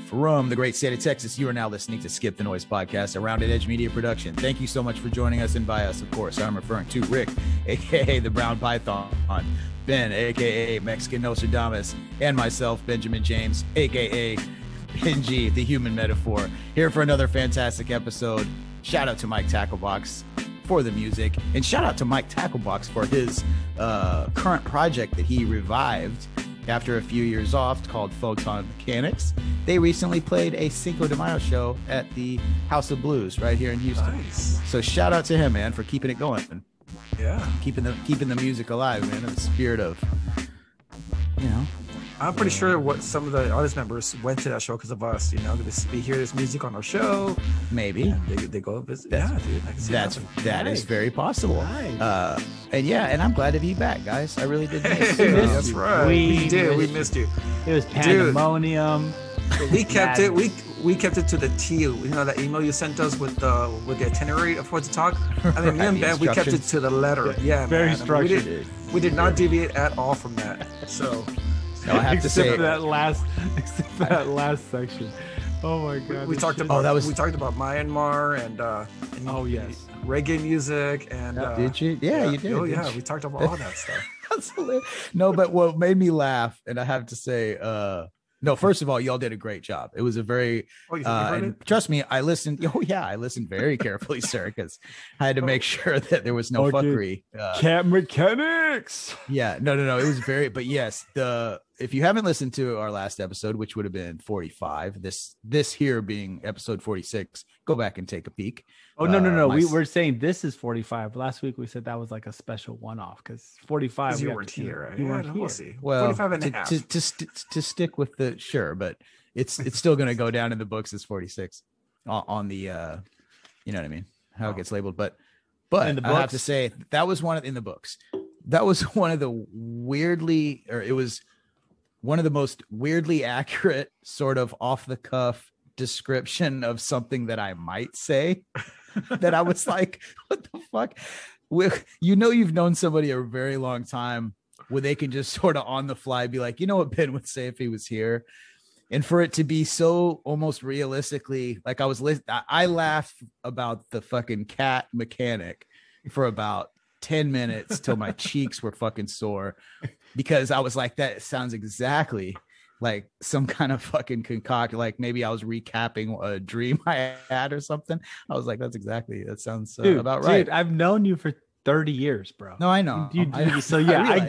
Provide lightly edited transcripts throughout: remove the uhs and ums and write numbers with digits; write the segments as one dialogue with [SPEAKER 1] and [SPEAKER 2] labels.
[SPEAKER 1] From the great state of Texas, you are now listening to Skip the Noise podcast, a Rounded Edge Media production. Thank you so much for joining us, and by us, of course, I'm referring to Rick, a.k.a. the Brown Python, Ben, a.k.a. Mexican Nostradamus, and myself, Benjamin James, a.k.a. Benji, the human metaphor, here for another fantastic episode. Shout out to Mike Tacklebox for the music, and shout out to Mike Tacklebox for his current project that he revived after a few years off, called Photon Mechanics. They recently played a Cinco de Mayo show at the House of Blues right here in Houston. Nice. So shout out to him, man, for keeping it going.
[SPEAKER 2] Yeah,
[SPEAKER 1] keeping the music alive, man, in the spirit of, you know.
[SPEAKER 2] I'm pretty sure what some of the audience members went to that show because of us. You know, they hear this music on our show.
[SPEAKER 1] Maybe
[SPEAKER 2] they go visit. Yeah, dude.
[SPEAKER 1] That is very possible.
[SPEAKER 2] Nice.
[SPEAKER 1] And I'm glad to be back, guys. I really did miss you.
[SPEAKER 2] That's right. We did. We missed you.
[SPEAKER 3] It was pandemonium.
[SPEAKER 2] Dude, we kept it. We kept it to the T. You know that email you sent us with the itinerary of what to talk. I mean, me and Ben, we kept it to the letter. Yeah,
[SPEAKER 3] very
[SPEAKER 2] man.
[SPEAKER 3] structured.
[SPEAKER 2] I mean, we did not deviate at all from that. So.
[SPEAKER 1] No, I have to say,
[SPEAKER 3] except for that last section. Oh my god.
[SPEAKER 2] We talked about Myanmar and
[SPEAKER 3] oh yes,
[SPEAKER 2] reggae music and
[SPEAKER 1] did you? Yeah, you did.
[SPEAKER 2] Oh yeah, we talked about all that stuff.
[SPEAKER 1] That's hilarious. No, but what made me laugh, and I have to say, no, first of all, y'all did a great job. It was a very, and trust me, I listened. Oh yeah, I listened very carefully, sir, because I had to make sure that there was no fuckery.
[SPEAKER 3] Cat mechanics.
[SPEAKER 1] Yeah, no. It was very, but yes, if you haven't listened to our last episode, which would have been 45, this here being episode 46, go back and take a peek.
[SPEAKER 3] Oh no. We're saying this is 45. Last week we said that was like a special one-off because 45.
[SPEAKER 2] You weren't here, right?
[SPEAKER 3] You weren't here.
[SPEAKER 2] We'll see.
[SPEAKER 1] Well,
[SPEAKER 2] 45 and a half.
[SPEAKER 1] To stick with the but it's still going to go down in the books as 46 on the you know what I mean, how it gets labeled. But in the books, I have to say that was in the books. That was one of the one of the most weirdly accurate sort of off the cuff description of something that I might say that I was like, what the fuck? You've known somebody a very long time where they can just sort of on the fly be like, you know what Ben would say if he was here? And for it to be so almost realistically, like I laughed about the fucking cat mechanic for about 10 minutes till my cheeks were fucking sore, because I was like, that sounds exactly like some kind of fucking concoction. Like maybe I was recapping a dream I had or something. I was like, that sounds about right.
[SPEAKER 3] Dude, I've known you for 30 years, bro.
[SPEAKER 1] No, I know.
[SPEAKER 3] So yeah, I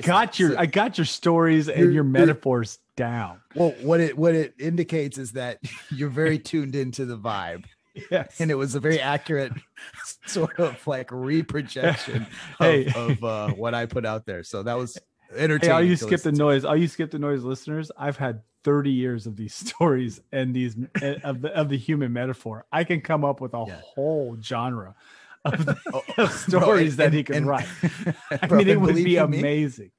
[SPEAKER 3] got your stories and your metaphors down.
[SPEAKER 1] Well, what it indicates is that you're very tuned into the vibe.
[SPEAKER 3] Yes.
[SPEAKER 1] And it was a very accurate sort of like reprojection of what I put out there. So that was entertaining.
[SPEAKER 3] Hey, all you Skip the Noise listeners, I've had 30 years of these stories and these of the human metaphor. I can come up with a whole genre of stories that he can write. I mean, it would be amazing.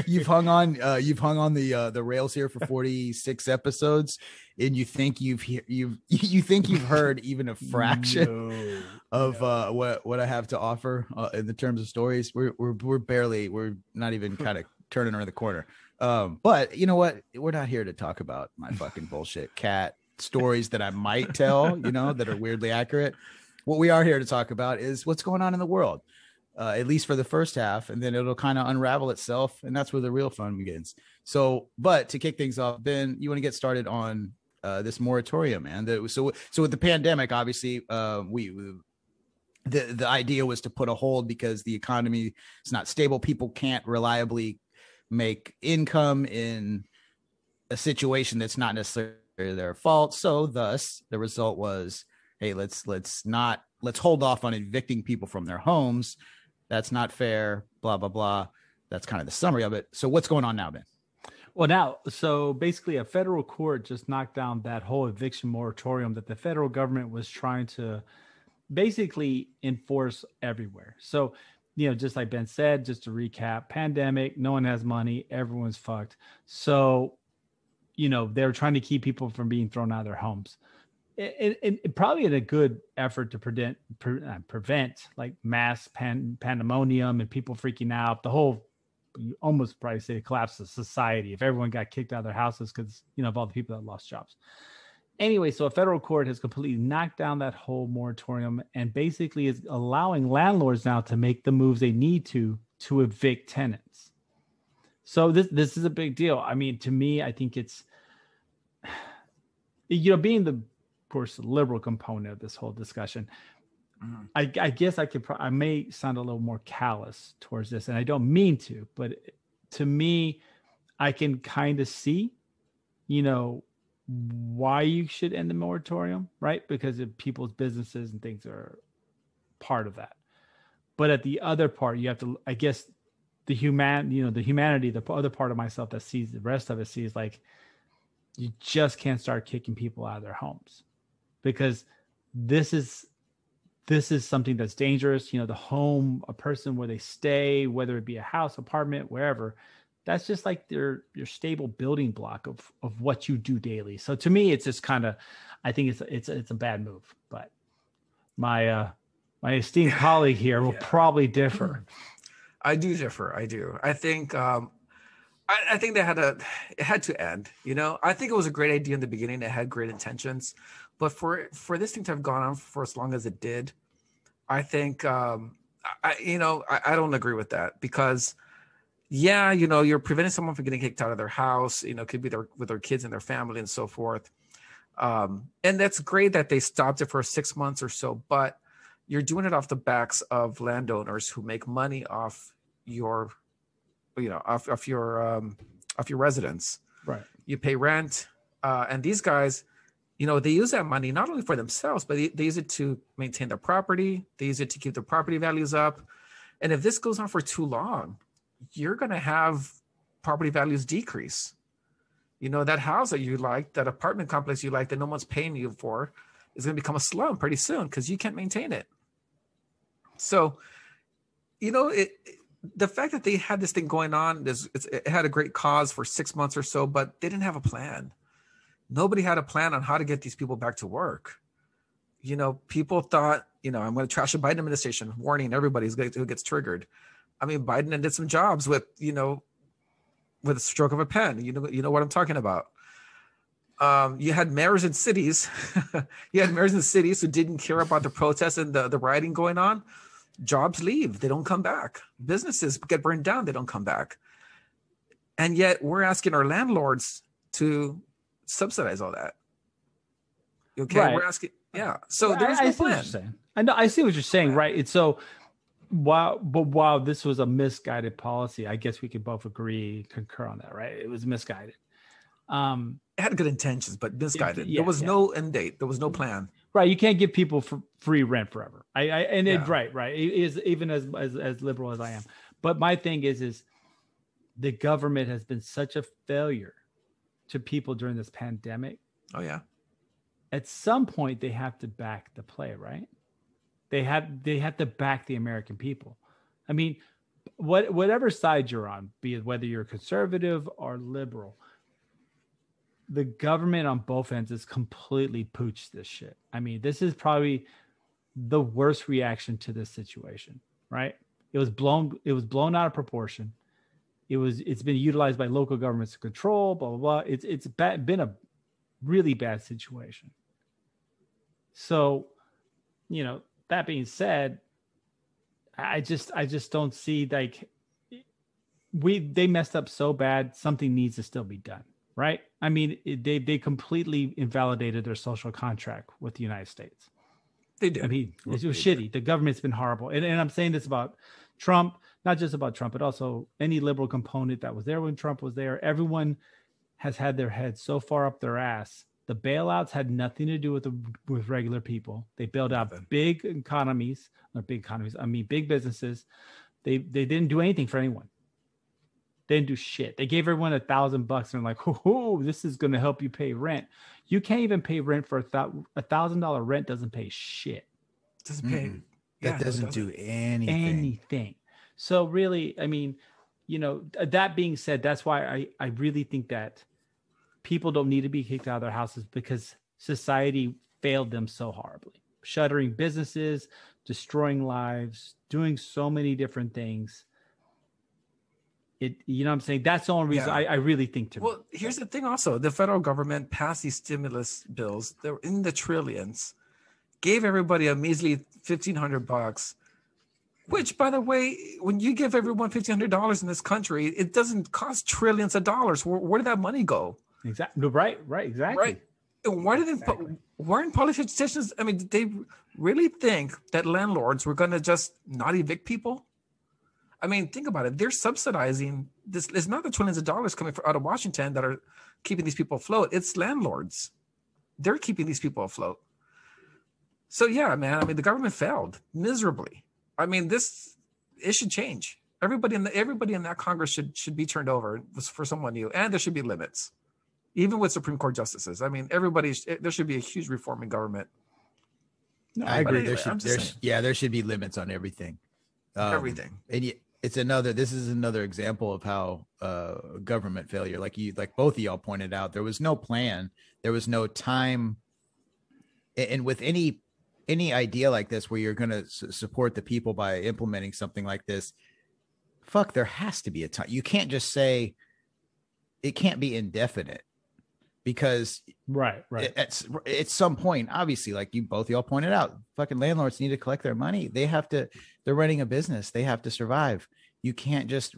[SPEAKER 1] You've hung on the rails here for 46 episodes, and you think you've heard even a fraction of what I have to offer in the terms of stories. We're not even kind of turning around the corner. But you know what? We're not here to talk about my fucking bullshit cat stories that I might tell, that are weirdly accurate. What we are here to talk about is what's going on in the world, at least for the first half, and then it'll kind of unravel itself, and that's where the real fun begins. So, but to kick things off, Ben, you want to get started on this moratorium, man? So with the pandemic, obviously, the idea was to put a hold because the economy is not stable. People can't reliably make income in a situation that's not necessarily their fault. So, thus, the result was, hey, let's hold off on evicting people from their homes. That's not fair, blah, blah, blah. That's kind of the summary of it. So what's going on now, Ben?
[SPEAKER 3] Well, so basically a federal court just knocked down that whole eviction moratorium that the federal government was trying to basically enforce everywhere. So, just like Ben said, just to recap, pandemic, no one has money, everyone's fucked. So, they're trying to keep people from being thrown out of their homes. It probably in a good effort to prevent like mass pandemonium and people freaking out, the whole you almost probably say collapse of society if everyone got kicked out of their houses because, of all the people that lost jobs. Anyway, so a federal court has completely knocked down that whole moratorium and basically is allowing landlords now to make the moves they need to evict tenants. So this is a big deal. I mean, to me, I think it's, being the, of course, liberal component of this whole discussion, I guess I may sound a little more callous towards this, and I don't mean to, but to me, I can kind of see, why you should end the moratorium, right? Because of people's businesses and things are part of that. But at the other part, you have to, I guess, the humanity, the other part of myself that sees the rest of it sees like, you just can't start kicking people out of their homes because this is something that's dangerous. The home, a person where they stay, whether it be a house, apartment, wherever, that's just like your stable building block of what you do daily. So to me, it's just kind of, I think it's a bad move. But my esteemed colleague here will probably differ.
[SPEAKER 2] I do differ. I do. I think I think it had to end. I think it was a great idea in the beginning. It had great intentions, but for this thing to have gone on for as long as it did, I think I don't agree with that because. Yeah, you're preventing someone from getting kicked out of their house, could be with their kids and their family and so forth. And that's great that they stopped it for 6 months or so, but you're doing it off the backs of landowners who make money off your, off your residents.
[SPEAKER 3] Right.
[SPEAKER 2] You pay rent. And these guys, they use that money not only for themselves, but they use it to maintain their property. They use it to keep their property values up. And if this goes on for too long, you're going to have property values decrease. That house that you like, that apartment complex you like that no one's paying you for is going to become a slum pretty soon because you can't maintain it. So, the fact that they had this thing going on, it had a great cause for 6 months or so, but they didn't have a plan. Nobody had a plan on how to get these people back to work. People thought, I'm going to trash the Biden administration, warning everybody who gets triggered. I mean, Biden did some jobs with a stroke of a pen. You know what I'm talking about. You had mayors in cities. You had mayors in cities who didn't care about the protests and the rioting going on. Jobs leave. They don't come back. Businesses get burned down. They don't come back. And yet we're asking our landlords to subsidize all that. Okay. Right. We're asking. Yeah. So there's no plan.
[SPEAKER 3] I see what you're saying. Right. It's so. While this was a misguided policy, I guess we could both concur on that, right? It was misguided.
[SPEAKER 2] It had good intentions, but misguided. There was no end date. There was no plan.
[SPEAKER 3] Right. You can't give people free rent forever. Right. It is even as liberal as I am. But my thing is the government has been such a failure to people during this pandemic.
[SPEAKER 2] Oh yeah.
[SPEAKER 3] At some point they have to back the play, right? They have to back the American people. I mean, whatever side you're on, be it whether you're conservative or liberal, the government on both ends has completely pooched this shit. I mean, this is probably the worst reaction to this situation, right? It was blown out of proportion. It's been utilized by local governments to control, blah, blah, blah. It's been a really bad situation. So, that being said, I just don't see like they messed up so bad. Something needs to still be done, right? I mean, they completely invalidated their social contract with the United States.
[SPEAKER 2] They did.
[SPEAKER 3] I mean, it was shitty. The government's been horrible, and I'm saying this about Trump, not just about Trump, but also any liberal component that was there when Trump was there. Everyone has had their head so far up their ass. The bailouts had nothing to do with regular people. They bailed out big economies, I mean, big businesses. They didn't do anything for anyone. They didn't do shit. They gave everyone $1,000 and like, oh, this is going to help you pay rent. You can't even pay rent for $1,000 rent. Doesn't pay shit.
[SPEAKER 2] Doesn't pay.
[SPEAKER 1] That doesn't do anything.
[SPEAKER 3] So really, I mean, that being said, that's why I really think that people don't need to be kicked out of their houses because society failed them so horribly. Shuttering businesses, destroying lives, doing so many different things. You know what I'm saying? That's the only reason I really think to.
[SPEAKER 2] Well, here's the thing also. The federal government passed these stimulus bills. They're in the trillions. Gave everybody a measly $1,500, which, by the way, when you give everyone $1,500 in this country, it doesn't cost trillions of dollars. Where did that money go?
[SPEAKER 3] Exactly. Right. Exactly.
[SPEAKER 2] Right. Why did they? Why aren't politicians? I mean, did they really think that landlords were going to just not evict people? I mean, think about it. They're subsidizing this. It's not the trillions of dollars coming out of Washington that are keeping these people afloat. It's landlords. They're keeping these people afloat. So yeah, man. I mean, the government failed miserably. I mean, it should change. Everybody in that Congress should be turned over for someone new, and there should be limits, even with Supreme Court justices. I mean, there should be a huge reform in government.
[SPEAKER 3] No, I agree.
[SPEAKER 1] Anyway, there should be limits on everything.
[SPEAKER 2] Everything.
[SPEAKER 1] And this is another example of how government failure, like both of y'all pointed out, there was no plan, there was no time, and with any idea like this where you're going to support the people by implementing something like this, there has to be a time. You can't just say it can't be indefinite, because
[SPEAKER 3] right.
[SPEAKER 1] At some point, obviously, like both y'all pointed out, fucking landlords need to collect their money. They're running a business. They have to survive. You can't just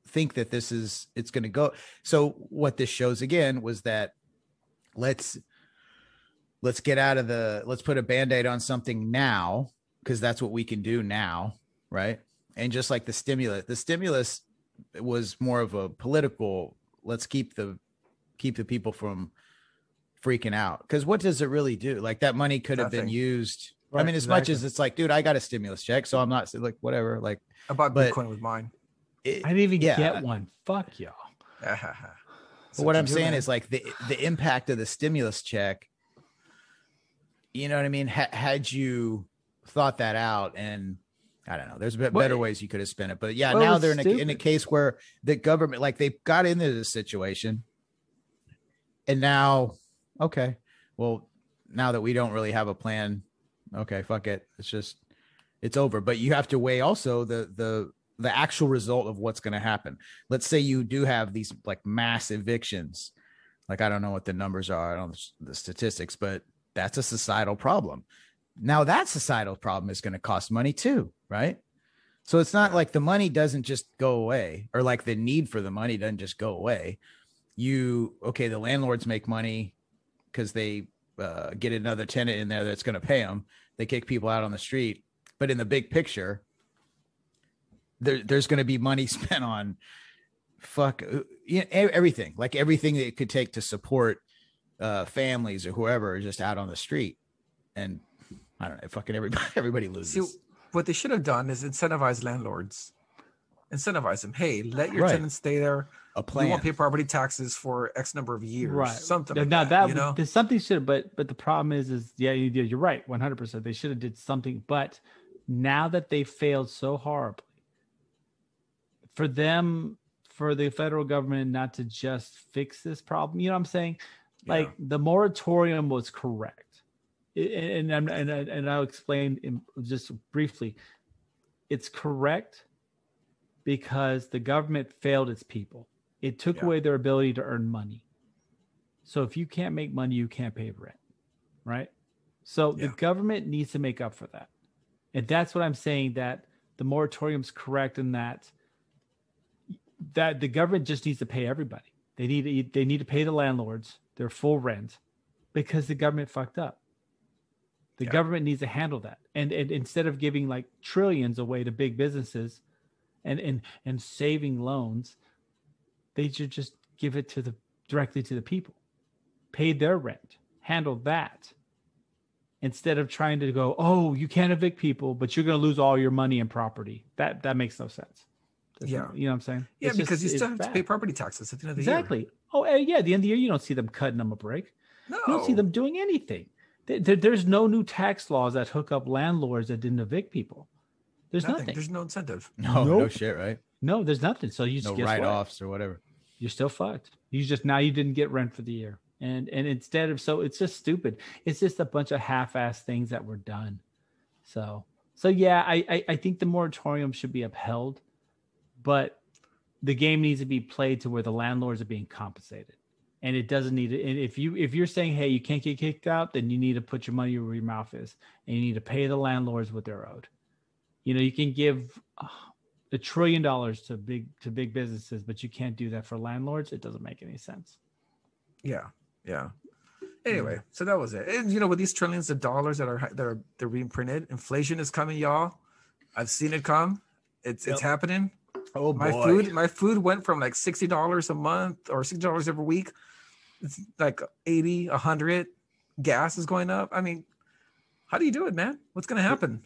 [SPEAKER 1] think that it's going to go. So what this shows again was that let's get out of let's put a Band-Aid on something now, because that's what we can do now. Right. And just like the stimulus was more of a political, let's keep the people from freaking out. Because what does it really do? Like, that money could have been used. Right, I mean, as much as it's like, dude, I got a stimulus check, so I'm not like, whatever. Like,
[SPEAKER 2] I bought Bitcoin with mine.
[SPEAKER 3] I didn't even get one. Fuck y'all.
[SPEAKER 1] So what I'm saying is, like, the impact of the stimulus check, you know what I mean? Had you thought that out, and I don't know, there's better ways you could have spent it. But yeah, now they're in a case where the government, like, they got into this situation, and now, okay, well, now that we don't really have a plan, okay, fuck it, it's over. But you have to weigh also the actual result of what's going to happen. Let's say you do have these like mass evictions. Like, I don't know what the numbers are, I don't know the statistics, but that's a societal problem. Now that societal problem is going to cost money too, right? So it's not like the money doesn't just go away, or like the need for the money doesn't just go away. The landlords make money because they get another tenant in there that's going to pay them. They kick people out on the street. But in the big picture, there's going to be money spent on everything, like everything that it could take to support families or whoever are just out on the street. And I don't know, fucking everybody loses.
[SPEAKER 2] See, what they should have done is incentivize landlords. Incentivize them. Hey, let your tenants stay there.
[SPEAKER 1] A plan.
[SPEAKER 2] You won't pay property taxes for X number of years.
[SPEAKER 3] Right.
[SPEAKER 2] Something
[SPEAKER 3] like
[SPEAKER 2] that,
[SPEAKER 3] that, you know? There's something should, but the problem is you're right. 100%. They should have did something, but now that they failed so horribly, for the federal government not to just fix this problem, you know what I'm saying? Like, the moratorium was correct. And I'll explain just briefly. It's correct because the government failed its people. It took away their ability to earn money. So if you can't make money, you can't pay rent, right? So the government needs to make up for that. And that's what I'm saying, that the moratorium's correct in that the government just needs to pay everybody. They need to pay the landlords their full rent because the government fucked up. The government needs to handle that. And instead of giving like trillions away to big businesses and saving loans, they should just give it directly to the people. Pay their rent. Handle that. Instead of trying to go, oh, you can't evict people, but you're going to lose all your money and property. That makes no sense. You know what I'm saying?
[SPEAKER 2] Yeah, because you still have to pay property taxes at the end of the year.
[SPEAKER 3] Exactly. Oh, yeah. At the end of the year, you don't see them cutting them a break. No. You don't see them doing anything. There's no new tax laws that hook up landlords that didn't evict people. There's nothing.
[SPEAKER 2] There's no incentive.
[SPEAKER 1] No shit, right?
[SPEAKER 3] No, there's nothing. So you just
[SPEAKER 1] no write-offs or whatever.
[SPEAKER 3] You're still fucked. Now you didn't get rent for the year. And instead of, so it's just stupid. It's just a bunch of half-assed things that were done. So yeah, I think the moratorium should be upheld, but the game needs to be played to where the landlords are being compensated. And it doesn't need to. And if you're saying, hey, you can't get kicked out, then you need to put your money where your mouth is, and you need to pay the landlords what they're owed. You know, you can give $1 trillion to big businesses, but you can't do that for landlords. It doesn't make any sense.
[SPEAKER 2] Yeah. Anyway, so that was it. And you know, with these trillions of dollars they're being printed, inflation is coming, y'all. I've seen it come. It's happening.
[SPEAKER 1] Oh
[SPEAKER 2] boy. My food went from like $60 a month or $60 every week. It's like 80, 100. Gas is going up. I mean, how do you do it, man? What's going to happen?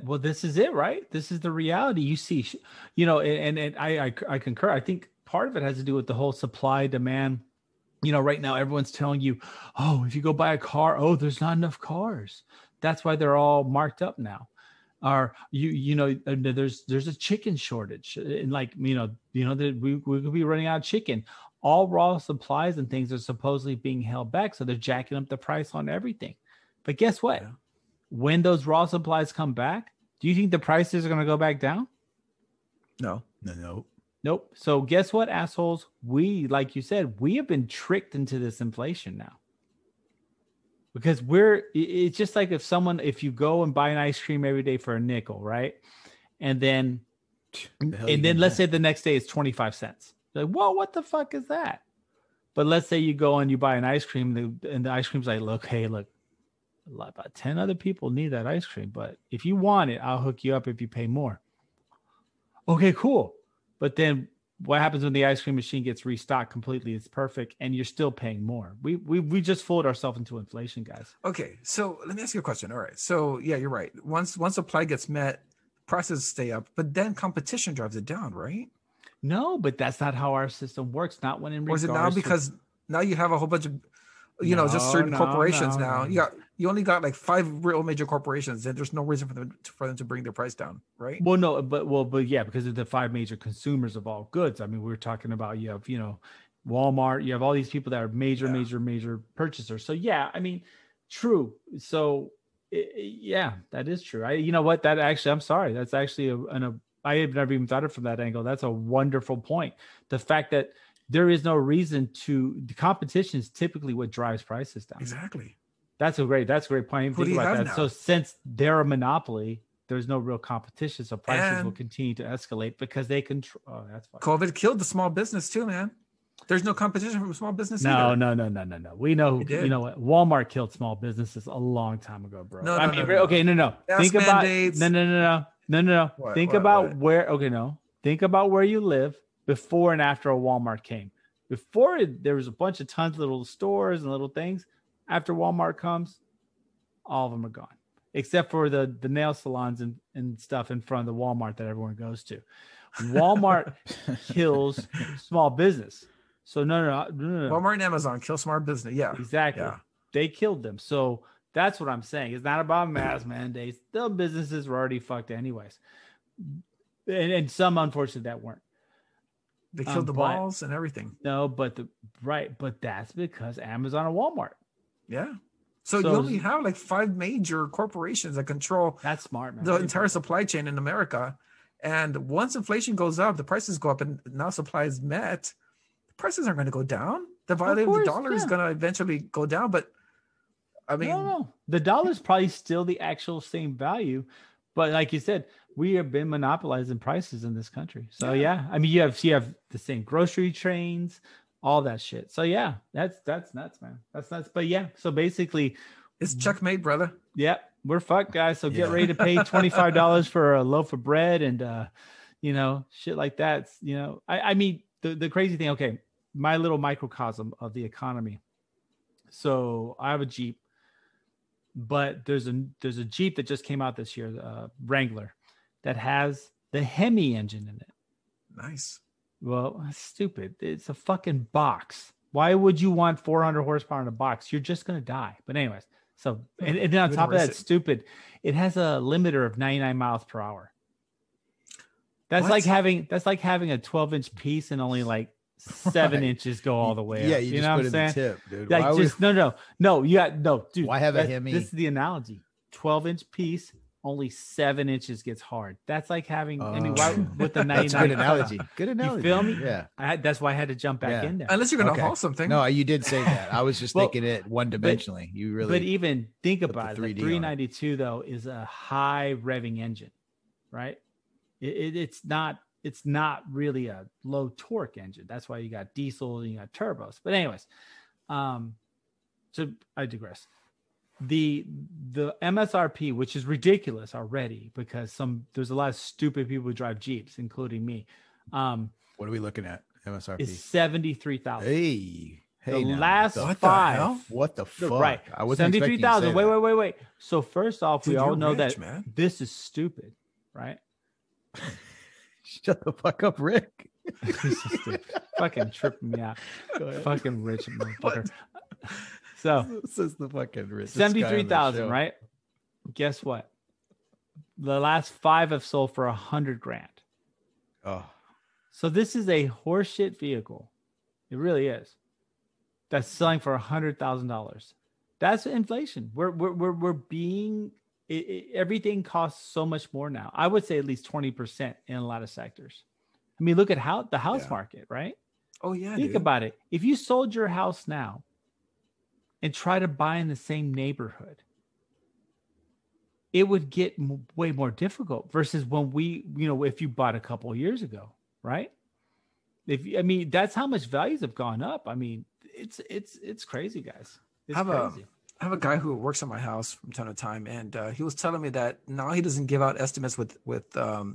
[SPEAKER 3] Well, this is it, right? This is the reality you see, you know, and I concur. I think part of it has to do with the whole supply demand. You know, right now everyone's telling you, oh, if you go buy a car, oh, there's not enough cars. That's why they're all marked up now. Or you know, there's a chicken shortage, and like you know that we could be running out of chicken. All raw supplies and things are supposedly being held back, so they're jacking up the price on everything. But guess what? Yeah. When those raw supplies come back, do you think the prices are going to go back down?
[SPEAKER 1] No.
[SPEAKER 3] Nope. So guess what, assholes? We, like you said, we have been tricked into this inflation now. Because it's just like if you go and buy an ice cream every day for a nickel, right? And then let's say the next day it's 25 cents. Like, whoa, what the fuck is that? But let's say you go and you buy an ice cream and the ice cream's like, look, about 10 other people need that ice cream. But if you want it, I'll hook you up if you pay more. Okay, cool. But then what happens when the ice cream machine gets restocked completely? It's perfect, and you're still paying more. We just fooled ourselves into inflation, guys.
[SPEAKER 2] Okay, so let me ask you a question. All right, so yeah, you're right. Once supply gets met, prices stay up, but then competition drives it down, right?
[SPEAKER 3] No, but that's not how our system works. Not when in regards.
[SPEAKER 2] Or is it now because now you have a whole bunch of just certain corporations now. No. You only got like 5 real major corporations, and there's no reason for them to bring their price down, right?
[SPEAKER 3] Well, no, but yeah, because of the 5 major consumers of all goods. I mean, we were talking about you have Walmart, you have all these people that are major purchasers. So yeah, I mean, true. So yeah, that is true. You know what? That actually, I'm sorry. That's actually I have never even thought of it from that angle. That's a wonderful point. The fact that there is no reason the competition is typically what drives prices down.
[SPEAKER 2] Exactly.
[SPEAKER 3] That's a great point. Think about that. Now? So since they're a monopoly, there's no real competition. So prices will continue to escalate because they control. Oh, that's fine.
[SPEAKER 2] COVID killed the small business too, man. There's no competition from small business.
[SPEAKER 3] No. We know, you know what? Walmart killed small businesses a long time ago, bro.
[SPEAKER 2] No.
[SPEAKER 3] Okay, no. Think about no. Think about where you live before and after a Walmart came. Before there was a bunch of tons of little stores and little things. After Walmart comes, all of them are gone, except for the nail salons and stuff in front of the Walmart that everyone goes to. Walmart kills small business. So no.
[SPEAKER 2] Walmart and Amazon kill small business. Yeah,
[SPEAKER 3] exactly. Yeah. They killed them. So that's what I'm saying. It's not about mass mandates. The businesses were already fucked anyways. And some, unfortunately, that weren't.
[SPEAKER 2] They killed the malls and everything.
[SPEAKER 3] No, but that's because Amazon and Walmart.
[SPEAKER 2] Yeah. So you only have like 5 major corporations that control
[SPEAKER 3] that's smart, man.
[SPEAKER 2] The entire supply chain in America. And once inflation goes up, the prices go up, and now supply is met. The prices aren't going to go down. The value of the dollar is going to eventually go down. But I mean,
[SPEAKER 3] no. The dollar is probably still the actual same value. But like you said, we have been monopolizing prices in this country. So yeah, I mean, you have the same grocery trains, all that shit. So yeah, that's nuts, man. That's nuts. But yeah, so basically,
[SPEAKER 2] it's checkmate, brother.
[SPEAKER 3] Yeah, we're fucked, guys. So get ready to pay $25 for a loaf of bread and shit like that. I mean, the crazy thing. Okay, my little microcosm of the economy. So I have a Jeep. But there's a Jeep that just came out this year, Wrangler, that has the Hemi engine in it.
[SPEAKER 2] Nice.
[SPEAKER 3] Well, that's stupid. It's a fucking box. Why would you want 400 horsepower in a box? You're just gonna die. But anyways, so and then on top of that, it's stupid. It has a limiter of 99 miles per hour. That's like having a 12-inch piece and only like 7 inches go all the way
[SPEAKER 1] yeah,
[SPEAKER 3] up.
[SPEAKER 1] you just
[SPEAKER 3] know
[SPEAKER 1] put
[SPEAKER 3] what I'm
[SPEAKER 1] in
[SPEAKER 3] saying?
[SPEAKER 1] the tip, dude.
[SPEAKER 3] Like no, you got no, dude.
[SPEAKER 1] Why have a Hemi?
[SPEAKER 3] This is the analogy. 12-inch piece, only 7 inches gets hard. That's like having, I mean, why with the 99?
[SPEAKER 1] That's a good analogy. Good analogy.
[SPEAKER 3] You feel me?
[SPEAKER 1] Yeah.
[SPEAKER 3] That's why I had to jump back in there.
[SPEAKER 2] Unless you're going to haul something.
[SPEAKER 1] No, you did say that. I was just thinking it one dimensionally. You really.
[SPEAKER 3] But even think about it. The
[SPEAKER 1] 3D
[SPEAKER 3] 392 though is a high revving engine, right? It's not really a low torque engine. That's why you got diesel and you got turbos. But anyways, so I digress. The MSRP, which is ridiculous already, because there's a lot of stupid people who drive Jeeps, including me.
[SPEAKER 1] What are we looking at? MSRP
[SPEAKER 3] is 73,000.
[SPEAKER 1] Hey,
[SPEAKER 3] the last five.
[SPEAKER 1] What the fuck?
[SPEAKER 3] Right,
[SPEAKER 1] I wasn't
[SPEAKER 3] 73,000. Wait. So first off, we all know that this is stupid, right?
[SPEAKER 1] Shut the fuck up, Rick.
[SPEAKER 3] Fucking tripping me out. Fucking rich motherfucker. So
[SPEAKER 1] this is the fucking rich.
[SPEAKER 3] 73,000, right? Guess what? The last 5 have sold for $100,000.
[SPEAKER 1] Oh,
[SPEAKER 3] so this is a horseshit vehicle. It really is. That's selling for $100,000. That's inflation. We're being. Everything costs so much more now. I would say at least 20% in a lot of sectors. I mean, look at the house market, right?
[SPEAKER 2] Oh yeah.
[SPEAKER 3] Think about it. If you sold your house now and try to buy in the same neighborhood, it would get way more difficult versus when if you bought a couple of years ago, right? That's how much values have gone up. I mean, it's crazy, guys. It's crazy.
[SPEAKER 2] I have a guy who works at my house from time to time, and he was telling me that now he doesn't give out estimates with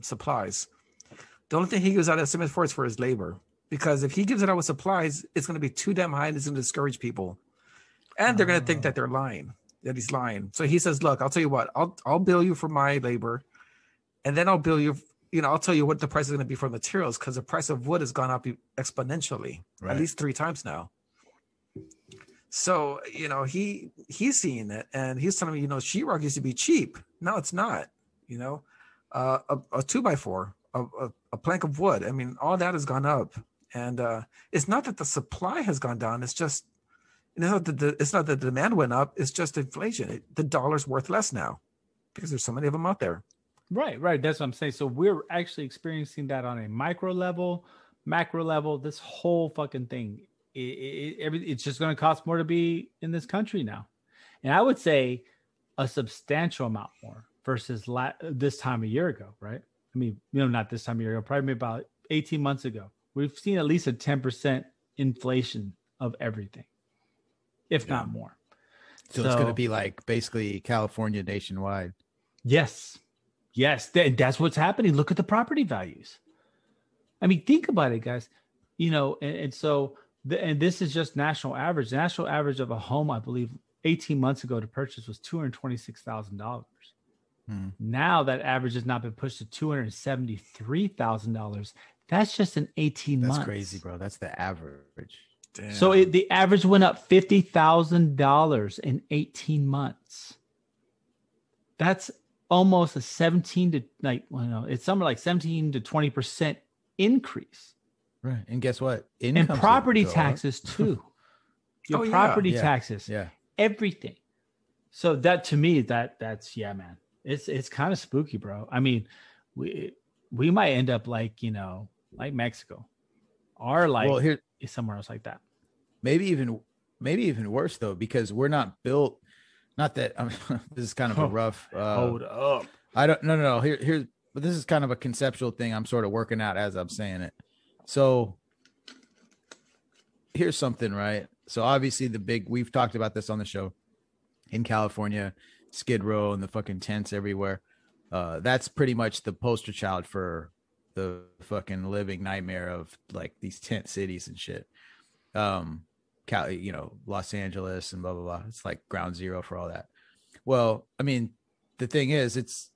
[SPEAKER 2] supplies. The only thing he gives out estimates for is for his labor, because if he gives it out with supplies, it's going to be too damn high and it's going to discourage people, and they're going to think that they're lying, that he's lying. So he says, "Look, I'll tell you what, I'll bill you for my labor, and then I'll bill you. I'll tell you what the price is going to be for materials, because the price of wood has gone up exponentially, at least 3 times now." So, he's seeing it, and he's telling me, sheetrock used to be cheap. No, it's not. A 2x4, a plank of wood. I mean, all that has gone up, and it's not that the supply has gone down. It's just, it's not that the demand went up. It's just inflation. The dollar's worth less now because there's so many of them out there.
[SPEAKER 3] Right. That's what I'm saying. So we're actually experiencing that on a micro level, macro level. This whole fucking thing. It's just going to cost more to be in this country now. And I would say a substantial amount more versus this time a year ago, right? I mean, not this time a year ago, probably about 18 months ago. We've seen at least a 10% inflation of everything, if not more.
[SPEAKER 1] So it's going to be like basically California nationwide.
[SPEAKER 3] Yes. That's what's happening. Look at the property values. I mean, think about it, guys. And so... And this is just national average. The national average of a home, I believe, 18 months ago to purchase was $226,000. Now that average has not been pushed to $273,000. That's just in 18 months.
[SPEAKER 1] That's crazy, bro. That's the average. Damn.
[SPEAKER 3] So the average went up $50,000 in 18 months. That's almost a 17 to it's somewhere like 17 to 20% increase.
[SPEAKER 1] Right. And guess what?
[SPEAKER 3] And property taxes too. Your property taxes.
[SPEAKER 1] Yeah.
[SPEAKER 3] Everything. So that to me, that's man. It's kind of spooky, bro. I mean, we might end up like Mexico. Or here somewhere else like that.
[SPEAKER 1] Maybe even worse though, because we're not built. Not that this is kind of a rough
[SPEAKER 3] hold up.
[SPEAKER 1] I don't no. Here's but this is kind of a conceptual thing I'm sort of working out as I'm saying it. So here's something, right? So obviously we've talked about this on the show in California, Skid Row and the fucking tents everywhere. That's pretty much the poster child for the fucking living nightmare of like these tent cities and shit. Los Angeles and blah, blah, blah. It's like ground zero for all that. Well, I mean, the thing is, it's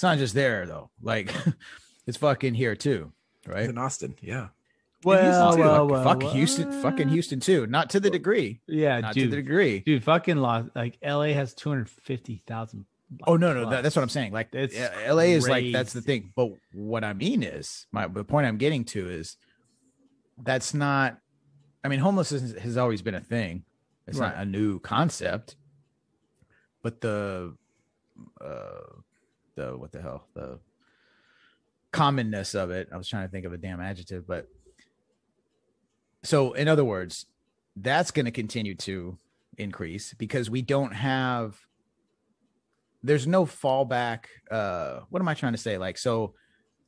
[SPEAKER 1] not just there though. Like it's fucking here too. Right.
[SPEAKER 2] In Austin. Yeah.
[SPEAKER 1] Fuck Houston. Fucking Houston too. Not to the degree.
[SPEAKER 3] Yeah.
[SPEAKER 1] Not to the degree.
[SPEAKER 3] Fucking like LA has 250,000.
[SPEAKER 1] Oh, no. That's what I'm saying. Like LA is like, that's the thing. But what I mean is the point I'm getting to is that's not, I mean, homelessness has always been a thing. It's not a new concept, but the what the hell, the commonness of it. I was trying to think of a damn adjective, but so in other words, that's going to continue to increase because we don't have, there's no fallback. What am I trying to say? Like, so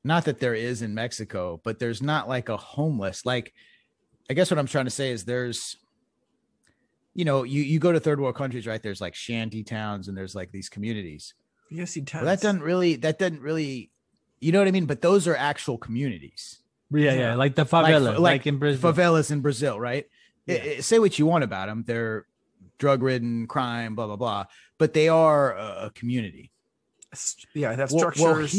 [SPEAKER 1] not that there is in Mexico, but there's not like a homeless, like, I guess what I'm trying to say is there's, you know, you go to third world countries, right? There's like shanty towns and there's like these communities.
[SPEAKER 2] Yes,
[SPEAKER 1] well, that doesn't really, you know what I mean? But those are actual communities.
[SPEAKER 3] Yeah. Like the favelas, like in Brazil.
[SPEAKER 1] Favelas in Brazil, right? Yeah. Say what you want about them. They're drug-ridden, crime, blah, blah, blah. But they are a community.
[SPEAKER 2] Yeah, that's structures.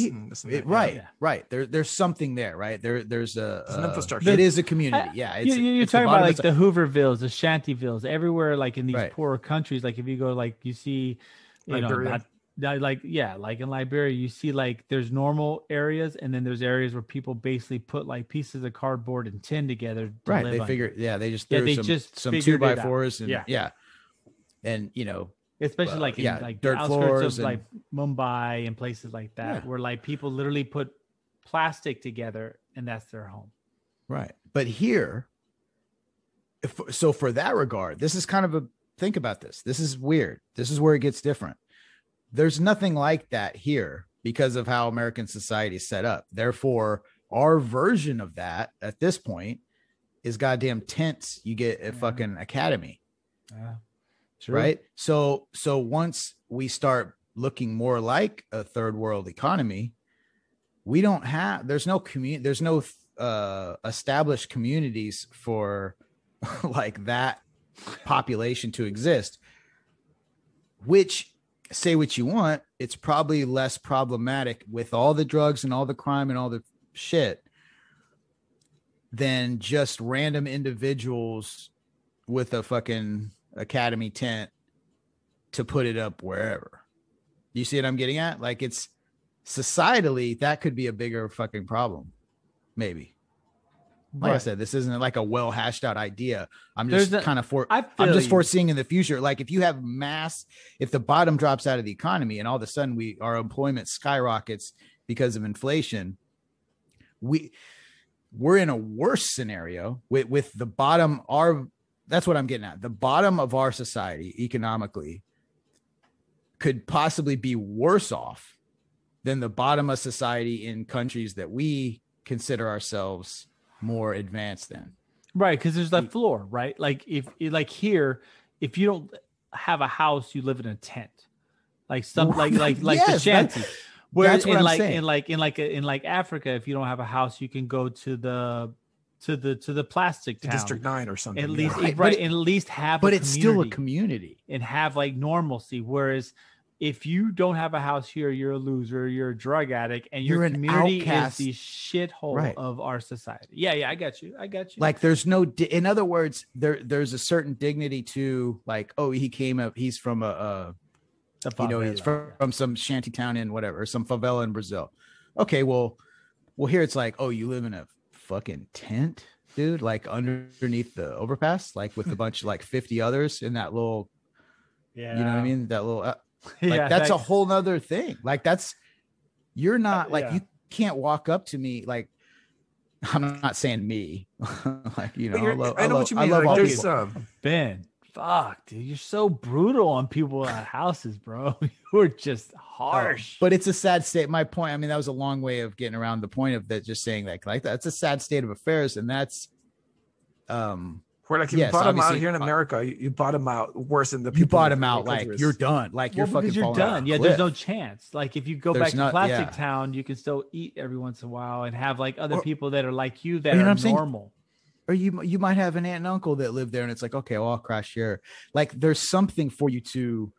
[SPEAKER 1] Right. There's something there, right? There's an
[SPEAKER 2] infrastructure.
[SPEAKER 1] It is a community.
[SPEAKER 3] You're talking about like the Hoovervilles, the Shantyvilles, everywhere, like in these poor countries. Like if you go, like you see, you know, like in Liberia, you see like there's normal areas, and then there's areas where people basically put like pieces of cardboard and tin together.
[SPEAKER 1] Right. They figure, they just threw some 2x4s and and you know.
[SPEAKER 3] Especially like in like
[SPEAKER 1] dirt
[SPEAKER 3] the outskirts
[SPEAKER 1] floors
[SPEAKER 3] of like Mumbai and places like that, where like people literally put plastic together and that's their home.
[SPEAKER 1] Right. But here, so for that regard, this is kind of think about this. This is weird. This is where it gets different. There's nothing like that here because of how American society is set up. Therefore, our version of that at this point is goddamn tents. You get a fucking academy.
[SPEAKER 3] Sure.
[SPEAKER 1] Right. So once we start looking more like a third world economy, there's no established communities for like that population to exist, which, say what you want, it's probably less problematic with all the drugs and all the crime and all the shit than just random individuals with a fucking academy tent to put it up wherever. You see what I'm getting at? Like, it's societally that could be a bigger fucking problem, maybe. Like I said, this isn't like a well hashed out idea. I'm just foreseeing in the future. Like if you have if the bottom drops out of the economy and all of a sudden our employment skyrockets because of inflation, we're in a worse scenario with the bottom. That's what I'm getting at. The bottom of our society economically could possibly be worse off than the bottom of society in countries that we consider ourselves more advanced than.
[SPEAKER 3] Right. Cause there's that floor, right? Like if here, if you don't have a house, you live in a tent, like the shanty. Whereas that's what I'm saying. In like Africa, if you don't have a house, you can go to the plastic town,
[SPEAKER 2] District 9 or something.
[SPEAKER 3] At least, and at least have.
[SPEAKER 1] But it's still a community
[SPEAKER 3] and have like normalcy. Whereas if you don't have a house here, you're a loser. You're a drug addict, and your community is the shithole of our society. Yeah, I got you.
[SPEAKER 1] Like, there's no. In other words, there's a certain dignity to like. Oh, he's from he's from some shanty town in whatever, or some favela in Brazil. Okay, well, here it's like, oh, you live in a fucking tent, dude, like underneath the overpass, like with a bunch of like 50 others in that little, you know what I mean? That little, that's a whole nother thing. Like you're not like, you can't walk up to me. Like, I'm not saying me, like, you know,
[SPEAKER 2] I know what you mean. Like, there's
[SPEAKER 3] Ben, fuck, dude, you're so brutal on people at houses, bro. You're just harsh.
[SPEAKER 1] But it's a sad state. My point, I mean, that was a long way of getting around the point of that, just saying that, like that's a sad state of affairs. And that's
[SPEAKER 2] where, like, you bottom out here in America, you bottom out worse than the people.
[SPEAKER 1] You bottom out like you're done. Like you're fucking done.
[SPEAKER 3] Yeah, there's no chance. Like if you go back to Plastic Town, you can still eat every once in a while and have like other people that are like you that are normal.
[SPEAKER 1] Or you might have an aunt and uncle that live there, and it's like, okay, well, I'll crash here. Like there's something for you to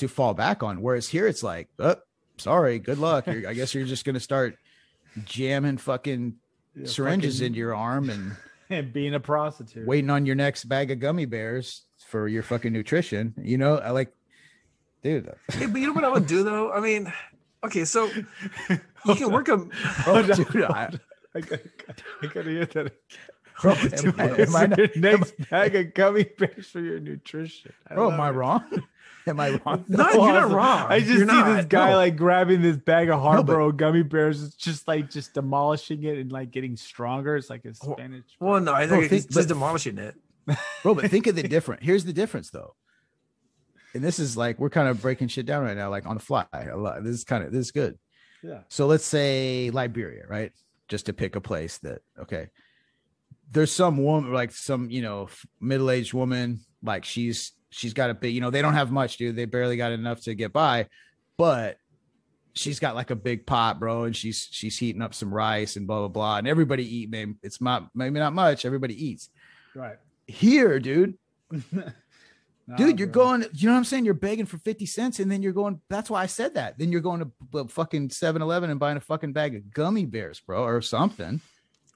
[SPEAKER 1] fall back on. Whereas here it's like, oh, sorry, good luck. I guess you're just gonna start jamming fucking syringes into your arm
[SPEAKER 3] and being a prostitute,
[SPEAKER 1] waiting on your next bag of gummy bears for your fucking nutrition. You know, I like, dude.
[SPEAKER 2] Hey, but you know what I would do though? I mean, okay, so you can work a.
[SPEAKER 3] I gotta hear that.
[SPEAKER 1] Am I
[SPEAKER 3] next bag of gummy bears for your nutrition?
[SPEAKER 1] Bro, am I wrong? Am I wrong?
[SPEAKER 2] No, you're not wrong.
[SPEAKER 3] I just
[SPEAKER 2] You're
[SPEAKER 3] see this
[SPEAKER 2] not.
[SPEAKER 3] guy
[SPEAKER 2] No.
[SPEAKER 3] like grabbing this bag of
[SPEAKER 1] but-
[SPEAKER 3] Haribo gummy bears, it's just demolishing it and like getting stronger. It's like a spinach.
[SPEAKER 2] Well, no, I
[SPEAKER 1] Bro,
[SPEAKER 2] think
[SPEAKER 1] think-
[SPEAKER 2] he's
[SPEAKER 1] but-
[SPEAKER 2] just demolishing it.
[SPEAKER 1] Bro, but think of the difference. Here's the difference, though. And this is like we're kind of breaking shit down right now, like on the fly. A lot. This is good.
[SPEAKER 3] Yeah.
[SPEAKER 1] So let's say Liberia, right? Just to pick a place that there's some woman, like some middle-aged woman, like she's got a big, they don't have much, dude. They barely got enough to get by, but she's got like a big pot, bro, and she's heating up some rice and blah blah blah, and everybody eat. Maybe it's maybe not much. Everybody eats.
[SPEAKER 3] Right.
[SPEAKER 1] Here, dude.
[SPEAKER 3] Nah,
[SPEAKER 1] Dude, you're
[SPEAKER 3] bro.
[SPEAKER 1] going, you know what I'm saying? You're begging for 50 cents and then you're going, that's why I said that. Then you're going to fucking 7-Eleven and buying a fucking bag of gummy bears, bro, or something.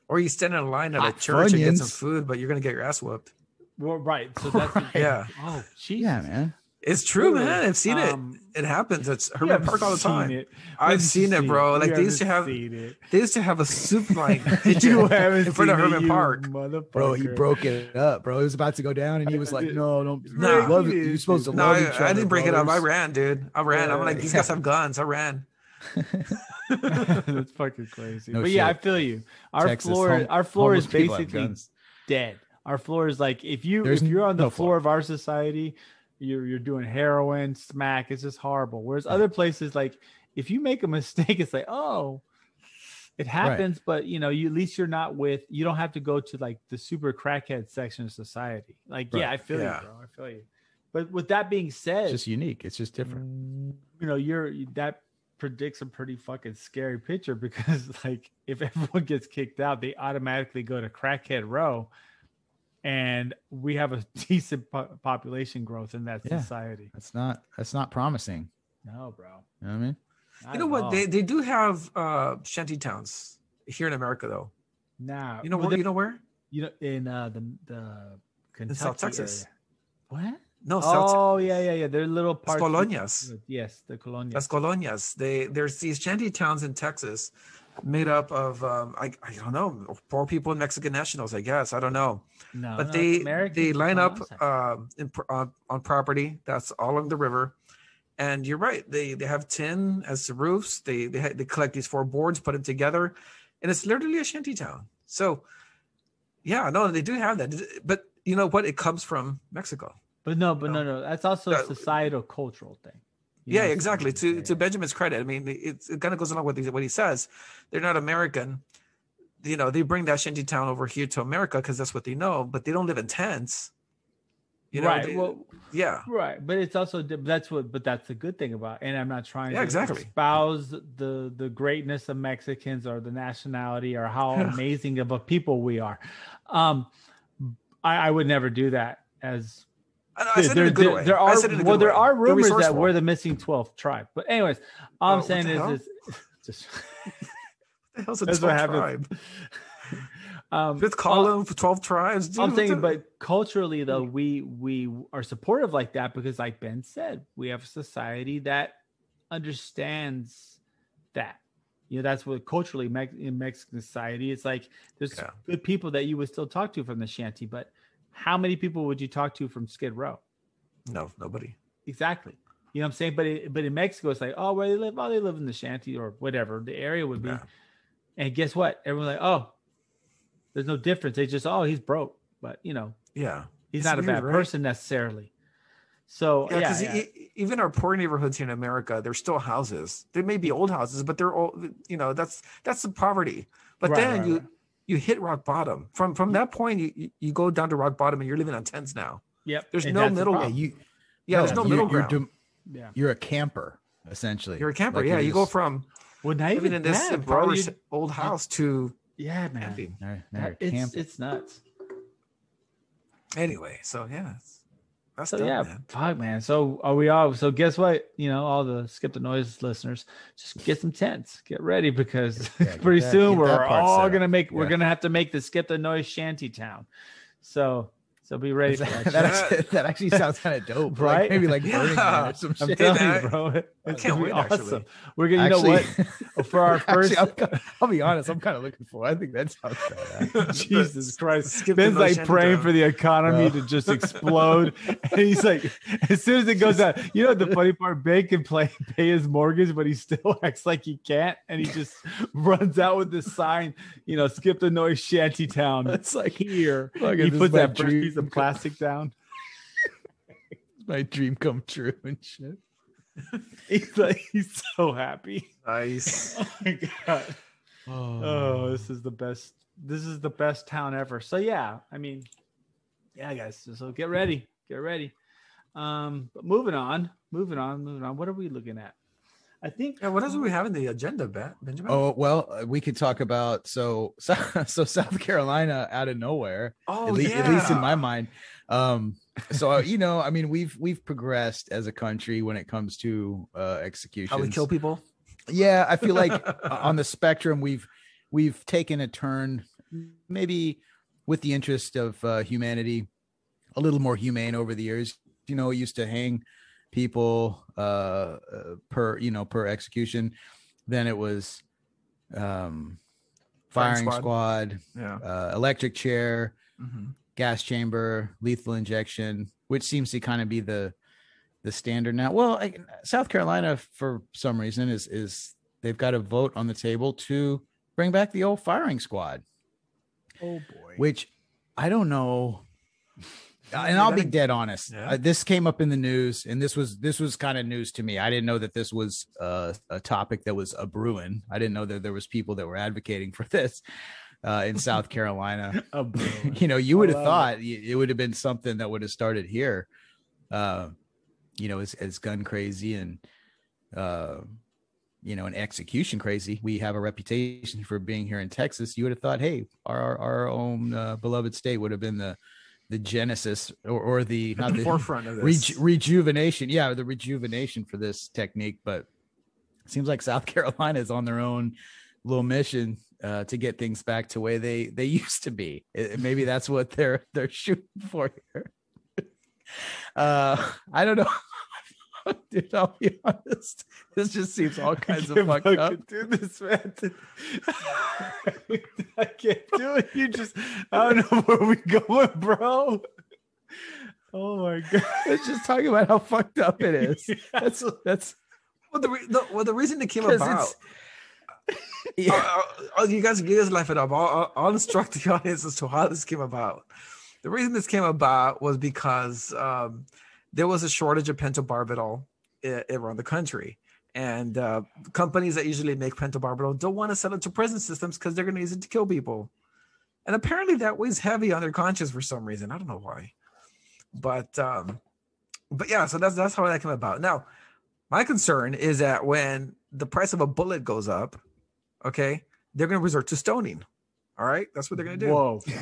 [SPEAKER 2] Or you stand in a line at a
[SPEAKER 1] Hot
[SPEAKER 2] church and get some
[SPEAKER 1] Funyuns.
[SPEAKER 2] food, but you're gonna get your ass whooped.
[SPEAKER 3] Well, right. So that's
[SPEAKER 1] Right.
[SPEAKER 2] Yeah.
[SPEAKER 3] Oh, jeez.
[SPEAKER 1] Yeah, man.
[SPEAKER 2] It's true,
[SPEAKER 3] Really?
[SPEAKER 2] man. I've seen it. It happens. It's Herman Park all the time. I've seen it, bro. Like they used to have a soup line
[SPEAKER 3] You haven't
[SPEAKER 2] in front of
[SPEAKER 3] seen it,
[SPEAKER 2] Herman
[SPEAKER 3] you
[SPEAKER 2] Park.
[SPEAKER 1] Bro, he
[SPEAKER 3] motherfucker.
[SPEAKER 1] broke it up, bro. He was about to go down and he was like, no, don't.
[SPEAKER 2] No.
[SPEAKER 1] Love it. You're supposed to
[SPEAKER 2] No,
[SPEAKER 1] love each other.
[SPEAKER 2] I didn't break it up. I
[SPEAKER 1] brothers.
[SPEAKER 2] ran, dude. I ran. I'm like, these guys have guns. I ran.
[SPEAKER 3] That's fucking crazy.
[SPEAKER 1] No
[SPEAKER 3] But yeah, I
[SPEAKER 1] shit.
[SPEAKER 3] feel you. Our
[SPEAKER 1] Texas,
[SPEAKER 3] floor is
[SPEAKER 1] homeless people have
[SPEAKER 3] basically
[SPEAKER 1] guns.
[SPEAKER 3] dead. Our floor is like if you're on the
[SPEAKER 1] no
[SPEAKER 3] floor of our society, you're doing heroin, smack. It's just horrible. Whereas other places, like if you make a mistake, it's like, oh, it happens, but you at least you're not you don't have to go to like the super crackhead section of society. Like, yeah,
[SPEAKER 1] Right.
[SPEAKER 3] I feel
[SPEAKER 2] Yeah.
[SPEAKER 3] you, bro. I feel you. But with that being said,
[SPEAKER 1] It's just unique. It's just different.
[SPEAKER 3] that predicts a pretty fucking scary picture because like if everyone gets kicked out, they automatically go to crackhead row, and we have a decent population growth in that
[SPEAKER 1] Yeah.
[SPEAKER 3] society.
[SPEAKER 1] That's not promising.
[SPEAKER 3] No, bro.
[SPEAKER 1] You know what I mean?
[SPEAKER 3] Not
[SPEAKER 2] You know
[SPEAKER 3] at
[SPEAKER 2] what?
[SPEAKER 3] all.
[SPEAKER 2] They do have shanty towns here in America, though.
[SPEAKER 3] Nah,
[SPEAKER 2] You know
[SPEAKER 3] well,
[SPEAKER 2] where? You know where?
[SPEAKER 3] in the Kentucky
[SPEAKER 2] South Texas.
[SPEAKER 3] area. What?
[SPEAKER 2] No, South.
[SPEAKER 3] Oh yeah. They're little parts.
[SPEAKER 2] colonias.
[SPEAKER 3] Yes, the colonias.
[SPEAKER 2] Las colonias. There's these shanty towns in Texas, made up of I don't know, poor people and Mexican nationals. I guess I don't know,
[SPEAKER 3] No,
[SPEAKER 2] but
[SPEAKER 3] no,
[SPEAKER 2] they
[SPEAKER 3] it's American
[SPEAKER 2] line up
[SPEAKER 3] colonies.
[SPEAKER 2] on property that's all along the river. And you're right. They have tin as the roofs. They collect these 4 boards, put them together, and it's literally a shanty town. So, yeah, no, they do have that. But you know what? It comes from Mexico.
[SPEAKER 3] But no. That's also a societal cultural thing. You
[SPEAKER 2] Yeah,
[SPEAKER 3] know,
[SPEAKER 2] exactly.
[SPEAKER 3] so-
[SPEAKER 2] To Benjamin's credit, I mean, it kind of goes along with what he says. They're not American. They bring that shanty town over here to America because that's what they know, but they don't live in tents.
[SPEAKER 3] Right.
[SPEAKER 2] Yeah.
[SPEAKER 3] Right, but it's also that's the good thing about, and I'm not trying to
[SPEAKER 2] exactly.
[SPEAKER 3] espouse the greatness of Mexicans or the nationality or how amazing of a people we are. I would never do that. As
[SPEAKER 2] I said it in a good way.
[SPEAKER 3] there
[SPEAKER 2] I said it in a good
[SPEAKER 3] there
[SPEAKER 2] way.
[SPEAKER 3] are
[SPEAKER 2] They're
[SPEAKER 3] rumors that
[SPEAKER 2] resourceful.
[SPEAKER 3] we're the missing 12th tribe. But anyways, all I'm
[SPEAKER 2] what
[SPEAKER 3] saying
[SPEAKER 2] the hell?
[SPEAKER 3] is just
[SPEAKER 2] What the hell's a
[SPEAKER 3] that's
[SPEAKER 2] 12
[SPEAKER 3] what happens.
[SPEAKER 2] tribe? Fifth column for 12 tribes. Dude,
[SPEAKER 3] I'm
[SPEAKER 2] what
[SPEAKER 3] saying,
[SPEAKER 2] the-
[SPEAKER 3] but culturally though, we are supportive like that because, like Ben said, we have a society that understands that. That's what culturally in Mexican society, it's like there's good people that you would still talk to from the shanty, but how many people would you talk to from Skid Row?
[SPEAKER 2] No, nobody.
[SPEAKER 3] Exactly. You know what I'm saying? But in Mexico, it's like, oh, where they live? Oh, they live in the shanty or whatever the area would be.
[SPEAKER 2] Yeah.
[SPEAKER 3] And guess what? Everyone's like, oh, there's no difference. They just, oh, he's broke, but
[SPEAKER 2] Yeah.
[SPEAKER 3] he's
[SPEAKER 2] It's
[SPEAKER 3] not a bad
[SPEAKER 2] weird, right?
[SPEAKER 3] person necessarily. So
[SPEAKER 2] because even our poor neighborhoods here in America, they're still houses. They may be old houses, but they're all, that's the poverty. But then you hit rock bottom. From that point, you go down to rock bottom and you're living on tents now.
[SPEAKER 3] Yep.
[SPEAKER 2] There's
[SPEAKER 3] And
[SPEAKER 2] no
[SPEAKER 3] that's the
[SPEAKER 2] middle.
[SPEAKER 3] problem.
[SPEAKER 2] There's no middle ground.
[SPEAKER 1] You're a camper, essentially.
[SPEAKER 2] You're a camper.
[SPEAKER 1] Like,
[SPEAKER 2] yeah,
[SPEAKER 1] you're
[SPEAKER 2] you go
[SPEAKER 1] just-
[SPEAKER 2] from
[SPEAKER 3] Well, not
[SPEAKER 2] living
[SPEAKER 3] even
[SPEAKER 2] in this
[SPEAKER 3] that, bro.
[SPEAKER 2] impoverished old house to
[SPEAKER 3] Yeah, man.
[SPEAKER 2] camping.
[SPEAKER 1] Now you're a camper.
[SPEAKER 3] It's nuts.
[SPEAKER 2] Anyway, so yeah, that's
[SPEAKER 3] So
[SPEAKER 2] done,
[SPEAKER 3] yeah,
[SPEAKER 2] man.
[SPEAKER 3] fuck, man. So are we all? So guess what? All the Skip the Noise listeners, just get some tents. Get ready because
[SPEAKER 1] get
[SPEAKER 3] pretty
[SPEAKER 1] that-
[SPEAKER 3] soon
[SPEAKER 1] get that
[SPEAKER 3] we're
[SPEAKER 1] part
[SPEAKER 3] all
[SPEAKER 1] set
[SPEAKER 3] gonna
[SPEAKER 1] up.
[SPEAKER 3] make. We're
[SPEAKER 1] Yeah.
[SPEAKER 3] gonna have to make the Skip the Noise shanty town. So So be ready for that.
[SPEAKER 1] That actually sounds kind of dope,
[SPEAKER 3] right?
[SPEAKER 1] Like, maybe like Burning Man or some shit.
[SPEAKER 3] I'm telling you, bro. It's
[SPEAKER 2] can't
[SPEAKER 3] gonna be
[SPEAKER 2] wait,
[SPEAKER 3] awesome.
[SPEAKER 2] actually.
[SPEAKER 3] We're gonna, you know what? For our first,
[SPEAKER 1] I'll be honest, I'm kind of looking for. I think that sounds badass.
[SPEAKER 3] Jesus Christ,
[SPEAKER 2] Skip
[SPEAKER 3] Ben's
[SPEAKER 2] the
[SPEAKER 3] like
[SPEAKER 2] Notion
[SPEAKER 3] praying
[SPEAKER 2] down.
[SPEAKER 3] for the economy to just explode, and he's like, as soon as it goes out, you know, the funny part, Ben can pay his mortgage, but he still acts like he can't, and he just runs out with this sign, you know, skip the noise shanty town.
[SPEAKER 1] It's like
[SPEAKER 3] Here,
[SPEAKER 1] look,
[SPEAKER 3] he
[SPEAKER 1] this
[SPEAKER 3] puts
[SPEAKER 1] is my
[SPEAKER 3] that first
[SPEAKER 1] dream.
[SPEAKER 3] piece of plastic down.
[SPEAKER 1] My dream come true and shit.
[SPEAKER 3] He's like, he's so happy.
[SPEAKER 2] Nice.
[SPEAKER 3] Oh my god. Oh, this is the best. This is the best town ever. So yeah, I mean, yeah, guys. So get ready. But moving on. What are we looking at? I think.
[SPEAKER 2] Yeah, what else do we have in the agenda, Benjamin?
[SPEAKER 1] Oh well, we could talk about so South Carolina out of nowhere.
[SPEAKER 2] Oh,
[SPEAKER 1] at least in my mind. So you know, I mean, we've progressed as a country when it comes to executions.
[SPEAKER 2] How we kill people?
[SPEAKER 1] Yeah, I feel like on the spectrum, we've taken a turn, maybe with the interest of humanity, a little more humane over the years. You know, we used to hang people per execution. Then it was firing squad, electric chair, gas chamber, lethal injection, which seems to kind of be the standard now. Well, South Carolina, for some reason, is they've got a vote on the table to bring back the old firing squad.
[SPEAKER 3] Oh boy.
[SPEAKER 1] Which I don't know. And I'll be dead honest.
[SPEAKER 2] Yeah.
[SPEAKER 1] This came up in the news, and this was kind of news to me. I didn't know that this was a topic that was a brewing. I didn't know that there was people that were advocating for this in South Carolina. You know, you would have thought it would have been something that would have started here. You know, as gun crazy and you know, and execution crazy. We have a reputation for being here in Texas. You would have thought, hey, our own beloved state would have been the genesis or the not the
[SPEAKER 2] forefront of this
[SPEAKER 1] rejuvenation. Yeah, the rejuvenation for this technique. But it seems like South Carolina is on their own little mission to get things back to the way they used to be. Maybe that's what they're shooting for here. I don't know. Dude, I'll be honest. This just seems all kinds of fucked up.
[SPEAKER 3] Do this, man. I can't do it. I don't know where we going, bro. Oh my god!
[SPEAKER 1] Let's just talk about how fucked up it is. That's
[SPEAKER 2] the reason it came about. You guys laugh it up. I'll instruct the audience as to how this came about. The reason this came about was because there was a shortage of pentobarbital around the country, and companies that usually make pentobarbital don't want to sell it to prison systems because they're going to use it to kill people. And apparently that weighs heavy on their conscience for some reason. I don't know why, but yeah. So that's how that came about. Now, my concern is that when the price of a bullet goes up, okay, they're going to resort to stoning. All right, that's what they're gonna do.
[SPEAKER 3] Whoa. You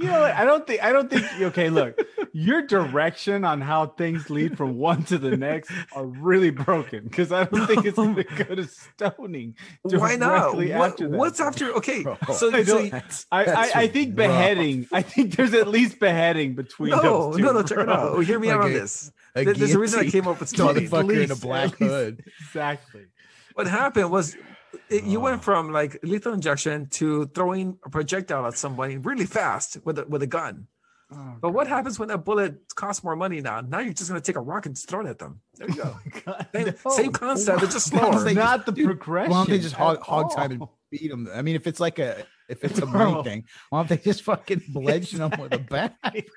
[SPEAKER 3] know what? I don't think. Okay, look, your direction on how things lead from one to the next are really broken because I don't think it's gonna go to stoning.
[SPEAKER 2] Why not?
[SPEAKER 3] After that.
[SPEAKER 2] What's after? Okay,
[SPEAKER 1] Bro,
[SPEAKER 3] I think beheading. I think there's at least beheading between those two.
[SPEAKER 2] No. Check it out. Hear me out on this. There's a reason I came up with stoning.
[SPEAKER 1] Motherfucker in a black hood.
[SPEAKER 3] Exactly.
[SPEAKER 2] What happened was. You went from like lethal injection to throwing a projectile at somebody really fast with a gun. Oh, but what happens when that bullet costs more money now? Now you're just going to take a rock and just throw it at them. There you go. Same concept, but just slower.
[SPEAKER 3] Not the progression.
[SPEAKER 1] Why don't they just hog time and beat them? I mean, if it's a money thing, why don't they just fucking bludgeon them with a bat?
[SPEAKER 3] Right.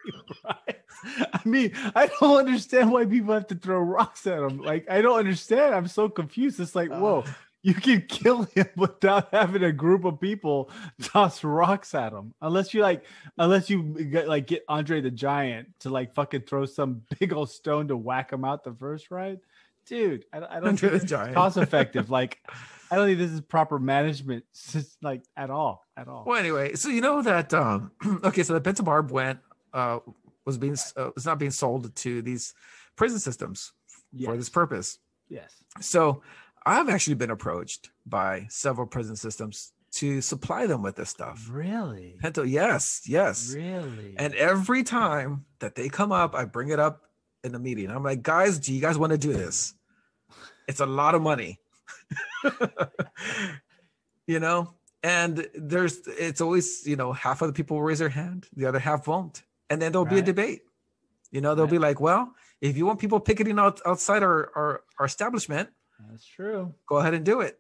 [SPEAKER 3] I mean, I don't understand why people have to throw rocks at them. Like, I don't understand. I'm so confused. It's like, whoa. You can kill him without having a group of people toss rocks at him, unless you get Andre the Giant to like fucking throw some big old stone to whack him out the first ride, dude. I don't think it's cost effective. Like, I don't think this is proper management, like at all.
[SPEAKER 2] Well, anyway, so you know that okay, so the pentobarb was not being sold to these prison systems for this purpose.
[SPEAKER 3] Yes.
[SPEAKER 2] So I've actually been approached by several prison systems to supply them with this stuff.
[SPEAKER 3] Really?
[SPEAKER 2] Yes.
[SPEAKER 3] Really?
[SPEAKER 2] And every time that they come up, I bring it up in the meeting. I'm like, guys, do you guys want to do this? It's a lot of money. And it's always, half of the people will raise their hand, the other half won't. And then there'll be a debate. They'll be like, well, if you want people picketing outside our establishment,
[SPEAKER 3] that's true.
[SPEAKER 2] Go ahead and do it.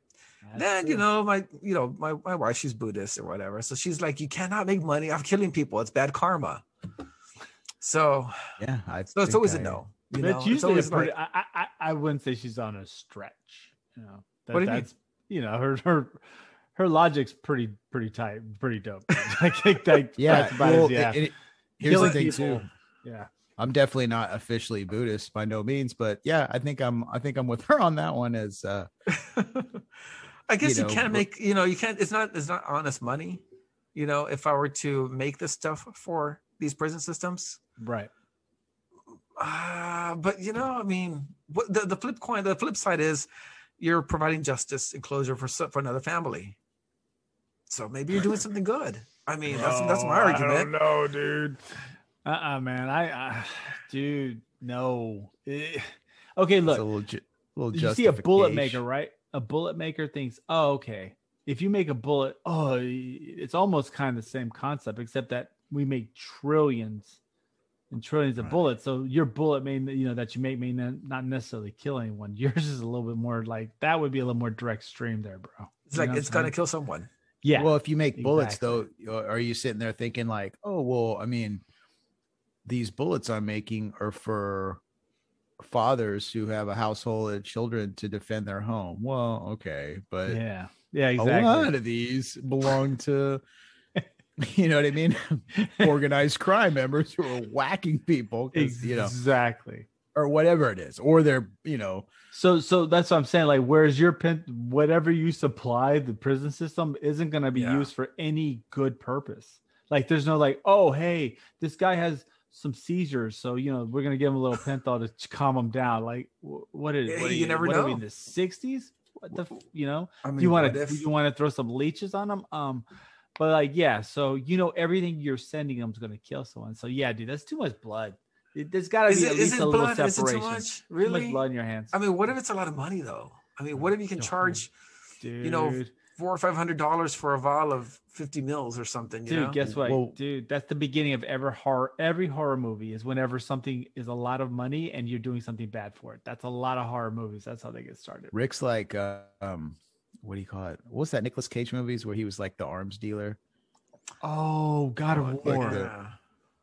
[SPEAKER 3] That's
[SPEAKER 2] then,
[SPEAKER 3] true.
[SPEAKER 2] my wife, she's Buddhist or whatever. So she's like, you cannot make money off killing people. It's bad karma. So,
[SPEAKER 1] yeah,
[SPEAKER 2] it's always a no.
[SPEAKER 3] It's usually I wouldn't say she's on a stretch.
[SPEAKER 2] What do you
[SPEAKER 3] mean? Her logic's pretty tight, pretty dope.
[SPEAKER 1] Here's the thing too.
[SPEAKER 3] Yeah,
[SPEAKER 1] I'm definitely not officially Buddhist by no means, but yeah, I think I'm with her on that one. As
[SPEAKER 2] I guess you can't make, you can't. It's not honest money. If I were to make this stuff for these prison systems,
[SPEAKER 3] right?
[SPEAKER 2] But what the flip side is, you're providing justice and closure for another family. So maybe you're doing something good. That's my argument.
[SPEAKER 3] I don't know, dude. Man. Dude, no. Okay, look.
[SPEAKER 1] It's a little
[SPEAKER 3] you see a bullet maker, right? A bullet maker thinks, oh, okay. If you make a bullet, it's almost kind of the same concept, except that we make trillions and trillions of bullets. So your bullet that you make may not necessarily kill anyone. Yours is a little bit more like, that would be a little more direct stream there, bro.
[SPEAKER 2] It's like it's gonna kill someone.
[SPEAKER 3] Yeah.
[SPEAKER 1] Well, if you make bullets though, are you sitting there thinking like, oh, well, these bullets I'm making are for fathers who have a household of children to defend their home. Well, okay, but
[SPEAKER 3] yeah, exactly.
[SPEAKER 1] A lot of these belong to, you know what I mean, organized crime members who are whacking people.
[SPEAKER 3] Exactly.
[SPEAKER 1] Or whatever it is, or they're,
[SPEAKER 3] So that's what I'm saying. Like, where's your whatever you supply the prison system isn't going to be used for any good purpose. Like, there's no like, oh, hey, this guy has some seizures, so we're gonna give him a little penthol to calm him down. Like, what is it?
[SPEAKER 2] You never know.
[SPEAKER 3] Are we in the 60s? What the you want to throw some leeches on them? But like, yeah. So everything you're sending them is gonna kill someone. So yeah, dude, that's too much blood. There's got to be at least a little separation. Is it too much?
[SPEAKER 2] Really?
[SPEAKER 3] Too much blood in your hands.
[SPEAKER 2] What if it's a lot of money though? What if you can charge, $400 or $500 for a vial of 50 mils or something?
[SPEAKER 3] Dude, guess what? Dude, that's the beginning of every horror movie is whenever something is a lot of money and you're doing something bad for it. That's a lot of horror movies. That's how they get started.
[SPEAKER 1] Rick's like, what do you call it? What's that Nicolas Cage movies where he was like the arms dealer?
[SPEAKER 3] Oh, God of War.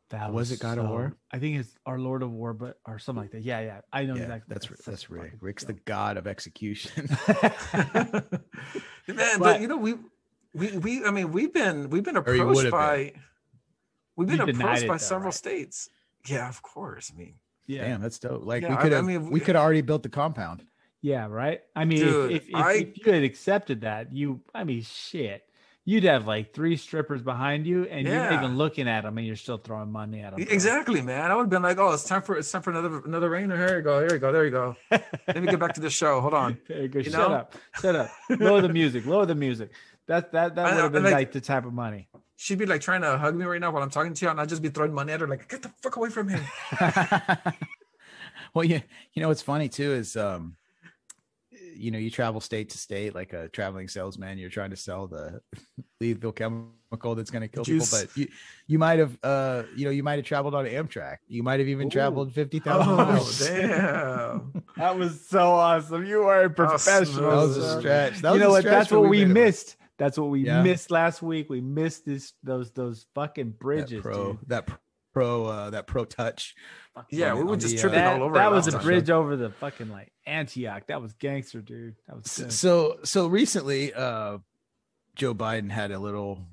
[SPEAKER 1] That was it God of War?
[SPEAKER 3] I think it's Our Lord of War, or something like that. Yeah. I know exactly.
[SPEAKER 1] That's Rick. Rick's the god of execution.
[SPEAKER 2] Man, but we've been approached by several states. Yeah, of course.
[SPEAKER 1] Damn, that's dope. Like,
[SPEAKER 2] yeah,
[SPEAKER 1] we could have already built the compound.
[SPEAKER 3] Yeah, right. If you had accepted that, shit. You'd have like 3 strippers behind you, and you're not even looking at them, and you're still throwing money at them.
[SPEAKER 2] Exactly, man. I would have been like, "Oh, it's time for another rain." Here you go. There you go. Let me get back to the show. Hold on.
[SPEAKER 3] There you go. Shut up. Lower the music. That would have been like the type of money.
[SPEAKER 2] She'd be like trying to hug me right now while I'm talking to you, and I'd just be throwing money at her, like, "Get the fuck away from him."
[SPEAKER 1] Well, what's funny too is you travel state to state like a traveling salesman. You're trying to sell the lethal chemical that's going to kill people, but you might have traveled on Amtrak. You might have even traveled 50,000 miles.
[SPEAKER 2] Damn.
[SPEAKER 3] That was so awesome. You are a professional.
[SPEAKER 1] That was a stretch.
[SPEAKER 3] That's what we missed. That's what we missed last week. We missed those fucking bridges,
[SPEAKER 1] that pro touch.
[SPEAKER 2] Yeah, we were just tripping all over.
[SPEAKER 3] That was a bridge over the fucking like Antioch. That was gangster, dude. That was good.
[SPEAKER 1] So recently, Joe Biden had a little.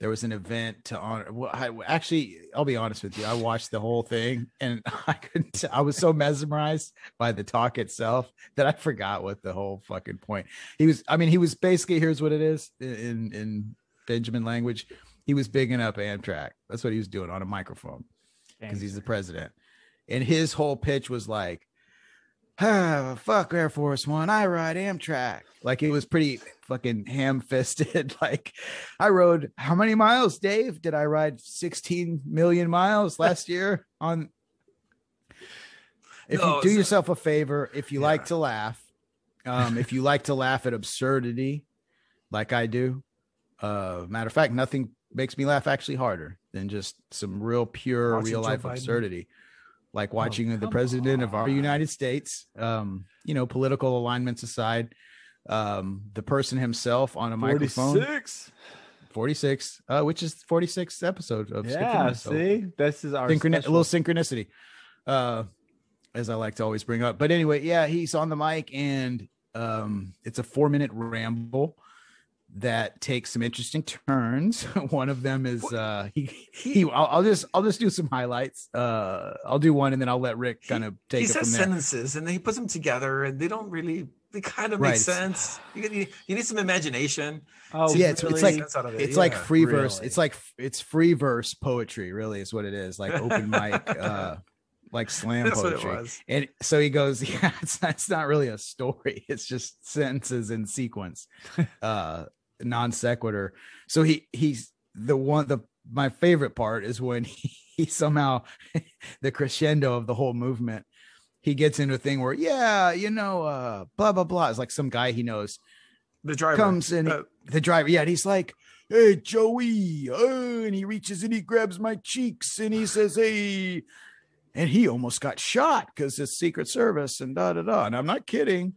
[SPEAKER 1] There was an event to honor. Well, I'll be honest with you. I watched the whole thing, and I was so mesmerized by the talk itself that I forgot what the whole fucking point. He was basically, here's what it is in Benjamin language. He was bigging up Amtrak. That's what he was doing on a microphone because he's the president. And his whole pitch was like, fuck Air Force One. I ride Amtrak. Like it was pretty fucking ham-fisted. Like I rode how many miles, Dave? Did I ride 16 million miles last year on? If you do yourself a favor, if you like to laugh, if you like to laugh at absurdity, like I do, matter of fact, nothing makes me laugh actually harder than just some real pure
[SPEAKER 2] Watching
[SPEAKER 1] real life
[SPEAKER 2] Joe Biden.
[SPEAKER 1] Absurdity, like watching the president of our United States, political alignments aside, the person himself on a microphone. 46, which is 46th episode of
[SPEAKER 3] Yeah,
[SPEAKER 1] so
[SPEAKER 3] see, this is our
[SPEAKER 1] a little synchronicity, as I like to always bring up. But anyway, yeah, he's on the mic, and it's a 4-minute ramble that takes some interesting turns. One of them is I'll just do some highlights. I'll do one, and then I'll let Rick kind of take it from there.
[SPEAKER 2] He says sentences, and then he puts them together, and they kind of make sense. You need some imagination.
[SPEAKER 1] Oh yeah, it's like free verse. It's free verse poetry, really, is what it is. Like open mic, like slam
[SPEAKER 2] That's
[SPEAKER 1] poetry.
[SPEAKER 2] What it was.
[SPEAKER 1] And so he goes, yeah, it's not really a story. It's just sentences in sequence. Non-sequitur. So he's my favorite part is when he somehow the crescendo of the whole movement, he gets into a thing where blah blah blah. It's like some guy he knows.
[SPEAKER 2] The driver
[SPEAKER 1] comes in, the driver, yeah, and he's like, "Hey Joey," and he reaches and he grabs my cheeks and he says, "Hey," and he almost got shot because it's Secret Service and da da da. And I'm not kidding,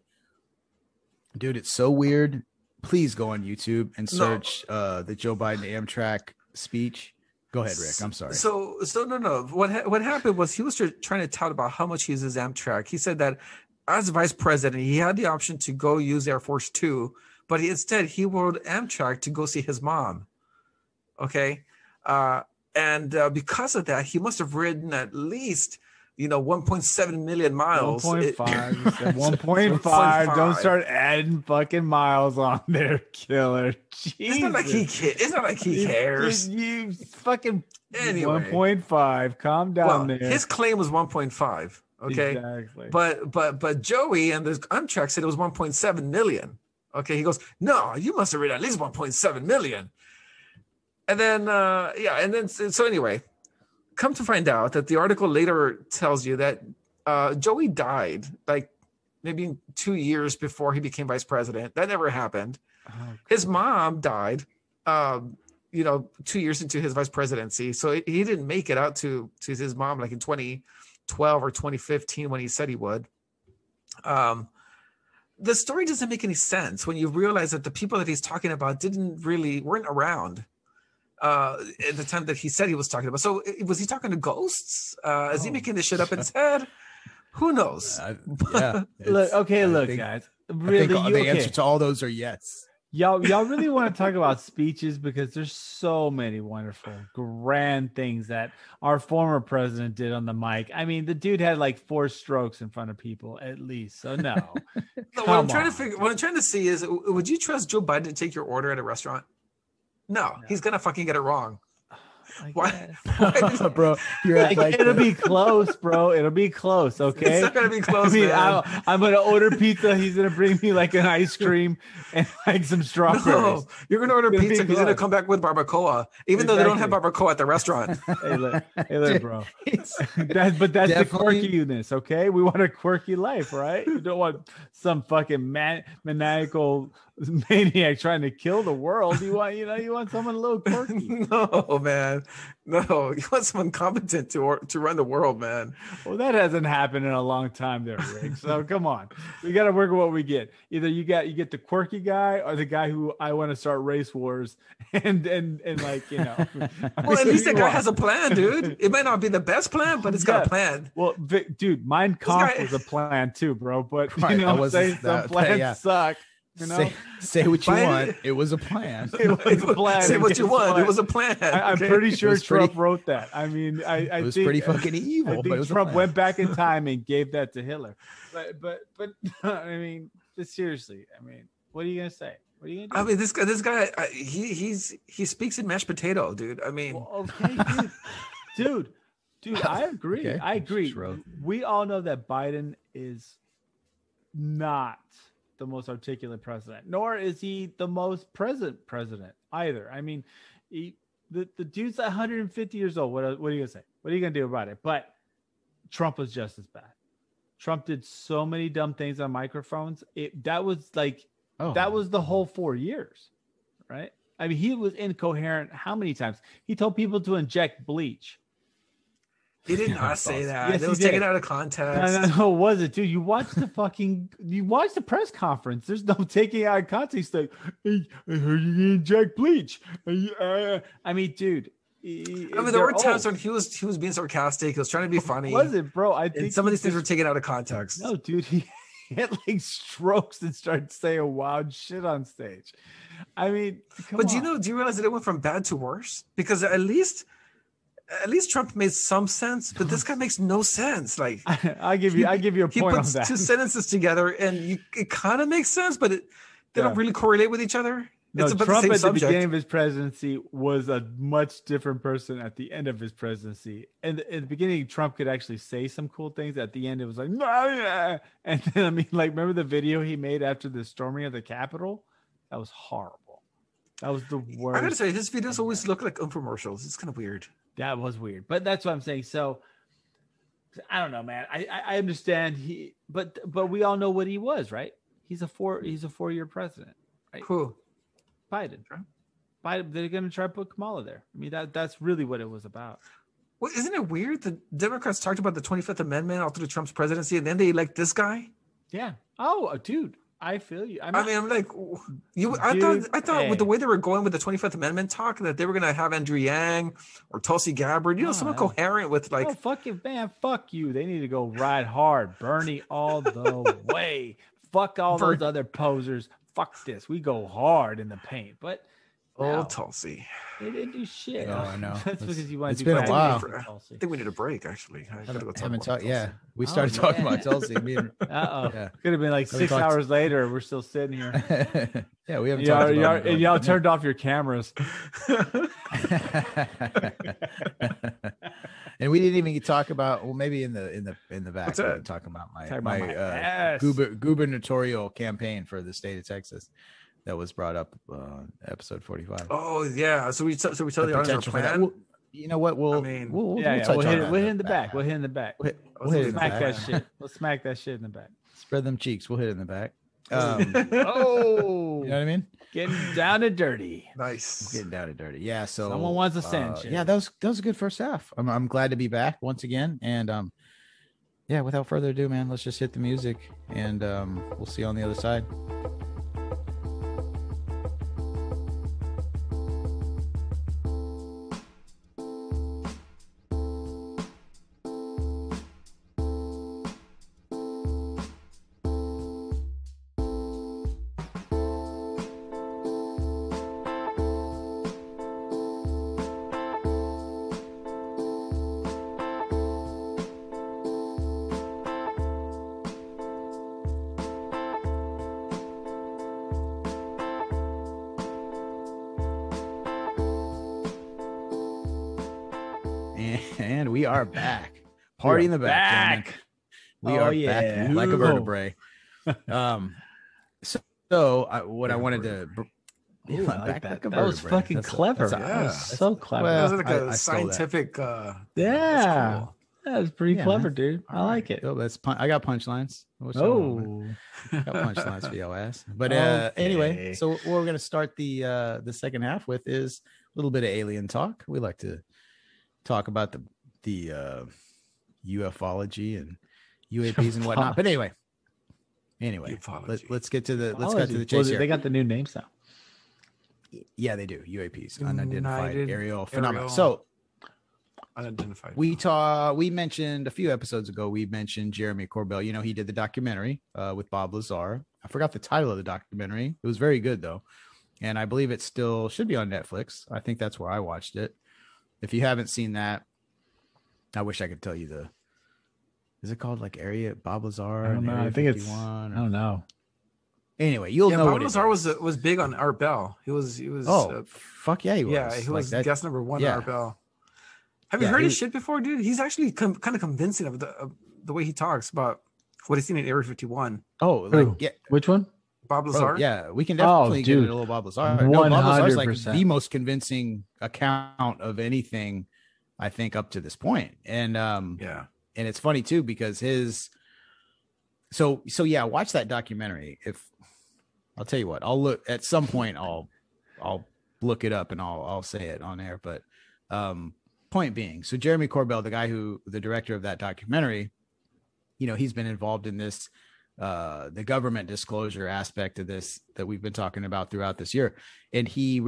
[SPEAKER 1] dude. It's so weird. Please go on YouTube and search the Joe Biden Amtrak speech. Go ahead, Rick. I'm sorry.
[SPEAKER 2] So no. What happened was he was trying to tout about how much he uses Amtrak. He said that as vice president, he had the option to go use Air Force Two, but instead he rode Amtrak to go see his mom. Okay, and because of that, he must have ridden at least 1.7 million miles.
[SPEAKER 3] 1.5. 1.5. Don't start adding fucking miles on there, killer. Jesus.
[SPEAKER 2] It's not like he cares.
[SPEAKER 3] You fucking
[SPEAKER 2] anyway.
[SPEAKER 3] 1.5. Calm down there.
[SPEAKER 2] His claim was 1.5. Okay.
[SPEAKER 3] Exactly.
[SPEAKER 2] But Joey and the Amtrak said it was 1.7 million. Okay. He goes, no, you must have ridden at least 1.7 million. And then so anyway. Come to find out that the article later tells you that Joey died like maybe 2 years before he became vice president. That never happened. Oh, his mom died, 2 years into his vice presidency. So he didn't make it out to his mom like in 2012 or 2015 when he said he would. The story doesn't make any sense when you realize that the people that he's talking about weren't around. At the time that he said he was talking about. So was he talking to ghosts? Is he making this shit up in his head? Who knows?
[SPEAKER 3] Look, guys. Really,
[SPEAKER 1] the answer to all those are yes.
[SPEAKER 3] Y'all really want to talk about speeches because there's so many wonderful, grand things that our former president did on the mic. I mean, the dude had like 4 strokes in front of people at least. So no.
[SPEAKER 2] What I'm trying to see is, would you trust Joe Biden to take your order at a restaurant? No, he's gonna fucking get it wrong. Why
[SPEAKER 1] bro? You're like
[SPEAKER 3] it'll be close, bro. It'll be close. Okay,
[SPEAKER 2] it's not gonna be close.
[SPEAKER 3] I'm gonna order pizza. He's gonna bring me like an ice cream and like some strawberries.
[SPEAKER 2] No, you're gonna order pizza. He's gonna come back with barbacoa, even though they don't have barbacoa at the restaurant.
[SPEAKER 3] Hey, look, bro. That's the quirkiness. Okay, we want a quirky life, right? We don't want some fucking maniacal maniac trying to kill the world. You want someone a little quirky.
[SPEAKER 2] No, man. No, you want someone competent to run the world, man.
[SPEAKER 3] Well, that hasn't happened in a long time there, Rick. So come on. We got to work with what we get. Either you get the quirky guy or the guy who I want to start race wars and like,
[SPEAKER 2] Well, at least the guy has a plan, dude. It might not be the best plan, but it's got a plan.
[SPEAKER 3] Well, dude, Mein Kampf was a plan too, bro. But some plans suck.
[SPEAKER 1] Say what you want. It was a plan.
[SPEAKER 3] It was a plan.
[SPEAKER 2] Say what you want. It was a plan.
[SPEAKER 3] I'm pretty sure Trump wrote that. I mean, I
[SPEAKER 1] was
[SPEAKER 3] think,
[SPEAKER 1] pretty fucking evil.
[SPEAKER 3] I think
[SPEAKER 1] but it was
[SPEAKER 3] Trump went back in time and gave that to Hitler. But I mean, seriously. I mean, what are you gonna say? What are you gonna do?
[SPEAKER 2] I mean, this guy, he speaks in mashed potato, dude. I mean,
[SPEAKER 3] okay, dude. I agree.
[SPEAKER 1] Okay.
[SPEAKER 3] I agree. We all know that Biden is not the most articulate president, nor is he the most present president either. I mean, the dude's 150 years old. What are you gonna say? What are you gonna do about it? But Trump was just as bad. Trump did so many dumb things on microphones. That was the whole 4 years, right? I mean, he was incoherent. How many times he told people to inject bleach?
[SPEAKER 2] He did not say that.
[SPEAKER 3] Yes,
[SPEAKER 2] it was taken out of context.
[SPEAKER 3] No, was it, dude? You watched the press conference. There's no taking out of context. Like, hey, I heard you inject bleach. I mean, dude.
[SPEAKER 2] There were times when he was being sarcastic. He was trying to be funny.
[SPEAKER 3] Was it, bro? I think
[SPEAKER 2] some of these things were taken out of context.
[SPEAKER 3] No, dude, he had like strokes and started saying wild shit on stage. I mean,
[SPEAKER 2] do you realize that it went from bad to worse? Because at least Trump made some sense, but this guy makes no sense. Like,
[SPEAKER 3] I give you a point on that.
[SPEAKER 2] He puts two sentences together, and it kind of makes sense, but they don't really correlate with each other.
[SPEAKER 3] No,
[SPEAKER 2] it's about
[SPEAKER 3] Trump
[SPEAKER 2] the same
[SPEAKER 3] at
[SPEAKER 2] subject.
[SPEAKER 3] the beginning of his presidency was a much different person at the end of his presidency. And at the beginning, Trump could actually say some cool things. At the end, it was like, nah. And then, I mean, like, remember the video he made after the storming of the Capitol? That was horrible. That was the worst.
[SPEAKER 2] I gotta say, his videos always look like infomercials. It's kind of weird.
[SPEAKER 3] That was weird, but that's what I'm saying. So I don't know, man. I understand but we all know what he was, right? He's a 4-year president, right?
[SPEAKER 2] Who?
[SPEAKER 3] Biden. They're going to try to put Kamala there. I mean, that's really what it was about.
[SPEAKER 2] Well, isn't it weird? The Democrats talked about the 25th Amendment all through Trump's presidency, and then they elect this guy.
[SPEAKER 3] Yeah. Oh, dude, I feel you.
[SPEAKER 2] I thought with the way they were going with the 25th Amendment talk that they were going to have Andrew Yang or Tulsi Gabbard, someone coherent with like.
[SPEAKER 3] Oh, fuck you, man. Fuck you. They need to go ride hard. Bernie all the way. Fuck all those other posers. Fuck this. We go hard in the paint. But
[SPEAKER 2] Tulsi.
[SPEAKER 3] They didn't do shit.
[SPEAKER 1] Oh, I know.
[SPEAKER 3] That's because you want to
[SPEAKER 1] do. It's been a while.
[SPEAKER 2] I think we need a break, actually. I gotta go talk about
[SPEAKER 1] yeah. We started talking about Tulsi.
[SPEAKER 3] Yeah. Could have been like 6 hours later. We're still sitting here.
[SPEAKER 1] Yeah, we haven't talked about it.
[SPEAKER 3] And y'all turned off your cameras.
[SPEAKER 1] And we didn't even talk about, well, maybe in the back,
[SPEAKER 2] What's that?
[SPEAKER 1] talking about my
[SPEAKER 3] ass.
[SPEAKER 1] gubernatorial campaign for the state of Texas that was brought up episode 45.
[SPEAKER 2] Oh yeah, so we tell the audience our plan.
[SPEAKER 1] Well, you know what? We'll hit
[SPEAKER 3] it in the back. We'll hit in the back.
[SPEAKER 1] We'll hit
[SPEAKER 3] smack that shit. We'll smack that shit in the back.
[SPEAKER 1] Spread them cheeks. We'll hit it in the back.
[SPEAKER 3] You know
[SPEAKER 1] what I mean?
[SPEAKER 3] Getting down and dirty.
[SPEAKER 2] Nice.
[SPEAKER 1] Getting down and dirty. Yeah. So
[SPEAKER 3] someone wants a send.
[SPEAKER 1] Yeah, that was a good first half. I'm glad to be back once again. And yeah, without further ado, man, let's just hit the music and we'll see you on the other side. And we are back. Party in the back. We are back like a vertebrae. What I wanted to
[SPEAKER 3] I like that. That was fucking clever. That was so clever.
[SPEAKER 2] Well, that was like a scientific
[SPEAKER 3] that. Cool. That was pretty clever, man. Dude. I like it.
[SPEAKER 1] Oh, I got punchlines.
[SPEAKER 3] I
[SPEAKER 1] got punchlines for your ass. But anyway, so what we're gonna start the second half with is a little bit of alien talk. We like to talk about the ufology and UAPs and whatnot. But anyway, let's get to the chase here.
[SPEAKER 3] They got the new names now.
[SPEAKER 1] Yeah, they do. UAPs, unidentified aerial phenomena. So
[SPEAKER 2] unidentified.
[SPEAKER 1] We mentioned a few episodes ago. We mentioned Jeremy Corbell. You know, he did the documentary with Bob Lazar. I forgot the title of the documentary. It was very good though, and I believe it still should be on Netflix. I think that's where I watched it. If you haven't seen that, I wish I could tell you is it called like Area Bob Lazar?
[SPEAKER 3] I don't know. I think it's, I don't know.
[SPEAKER 1] Anyway, you'll know.
[SPEAKER 2] Bob Lazar was big on Art Bell. He was.
[SPEAKER 1] Fuck yeah, he was.
[SPEAKER 2] Yeah, he was guest number one on Art Bell. Have you heard his shit before, dude? He's actually kind of convincing of the way he talks about What is he in Area 51?
[SPEAKER 1] Oh, like yeah,
[SPEAKER 3] Which one?
[SPEAKER 2] Bob Lazar?
[SPEAKER 1] yeah, we can definitely get
[SPEAKER 3] dude.
[SPEAKER 1] into a little Bob Lazar. No, Bob Lazar's like
[SPEAKER 3] 100%.
[SPEAKER 1] the most convincing account of anything, I think, up to this point. And
[SPEAKER 2] Yeah.
[SPEAKER 1] and it's funny too because his so yeah, watch that documentary. If I'll tell you what, I'll look at some point. I'll look it up and I'll say it on air. But point being, so Jeremy Corbell, the director of that documentary, you know, he's been involved in this. The government disclosure aspect of this that we've been talking about throughout this year. And he's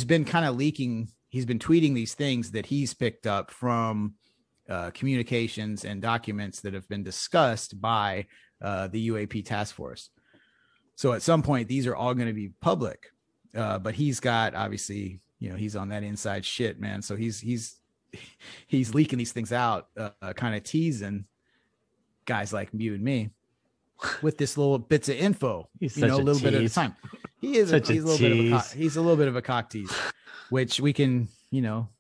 [SPEAKER 1] been kind of leaking, he's been tweeting these things that he's picked up from communications and documents that have been discussed by the UAP task force. So at some point, these are all going to be public, but he's got, obviously, you know, he's on that inside shit, man. So he's leaking these things out, kind of teasing guys like you and me with this little bits of info,
[SPEAKER 3] He's
[SPEAKER 1] you know, a
[SPEAKER 3] such a
[SPEAKER 1] little bit at a
[SPEAKER 3] tease.
[SPEAKER 1] time. He's a little bit of a cock tease, which we can, you know,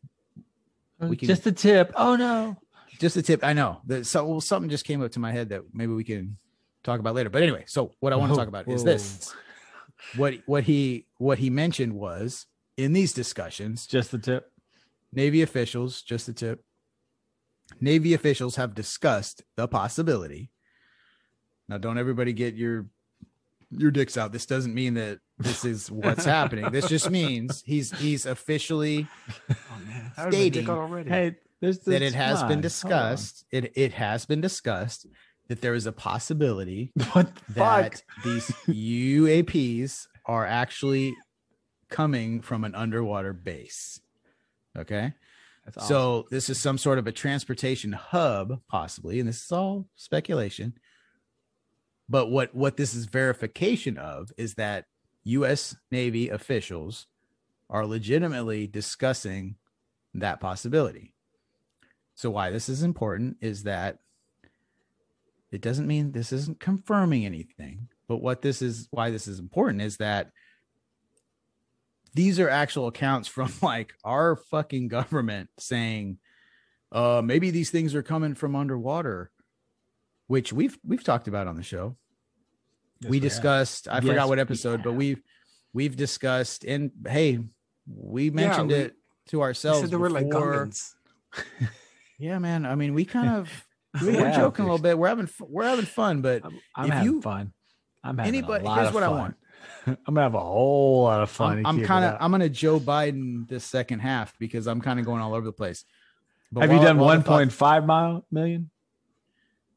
[SPEAKER 3] just a tip. Oh no,
[SPEAKER 1] just a tip. I know that something just came up to my head that maybe we can talk about later. But anyway, so what I want to talk about is this. What he mentioned was in these discussions,
[SPEAKER 3] just the tip.
[SPEAKER 1] Navy officials, just the tip. Navy officials have discussed the possibility. Now, don't everybody get your dicks out. This doesn't mean that this is what's happening. This just means he's officially stating
[SPEAKER 3] Hey,
[SPEAKER 1] that it has been discussed. It has been discussed that there is a possibility that these UAPs are actually coming from an underwater base. Okay. That's awesome. So this is some sort of a transportation hub, possibly, and this is all speculation. But what this is verification of is that U.S. Navy officials are legitimately discussing that possibility. So why this is important is that it doesn't mean this isn't confirming anything, but why this is important is that these are actual accounts from like our fucking government saying, maybe these things are coming from underwater, which we've talked about on the show. Yes, we discussed, I forgot what episode, but we've discussed, and hey, we mentioned it to ourselves.
[SPEAKER 2] Said they were like Gungans.
[SPEAKER 1] Yeah, man. I mean, we kind of we're joking a little bit. We're having fun, but
[SPEAKER 3] I'm having fun. I'm having
[SPEAKER 1] anybody.
[SPEAKER 3] A lot
[SPEAKER 1] here's
[SPEAKER 3] of
[SPEAKER 1] what
[SPEAKER 3] fun.
[SPEAKER 1] I want.
[SPEAKER 3] I'm gonna have a whole lot of fun.
[SPEAKER 1] I'm gonna Joe Biden this second half because I'm kind of going all over the place.
[SPEAKER 3] But have you done 1.5 million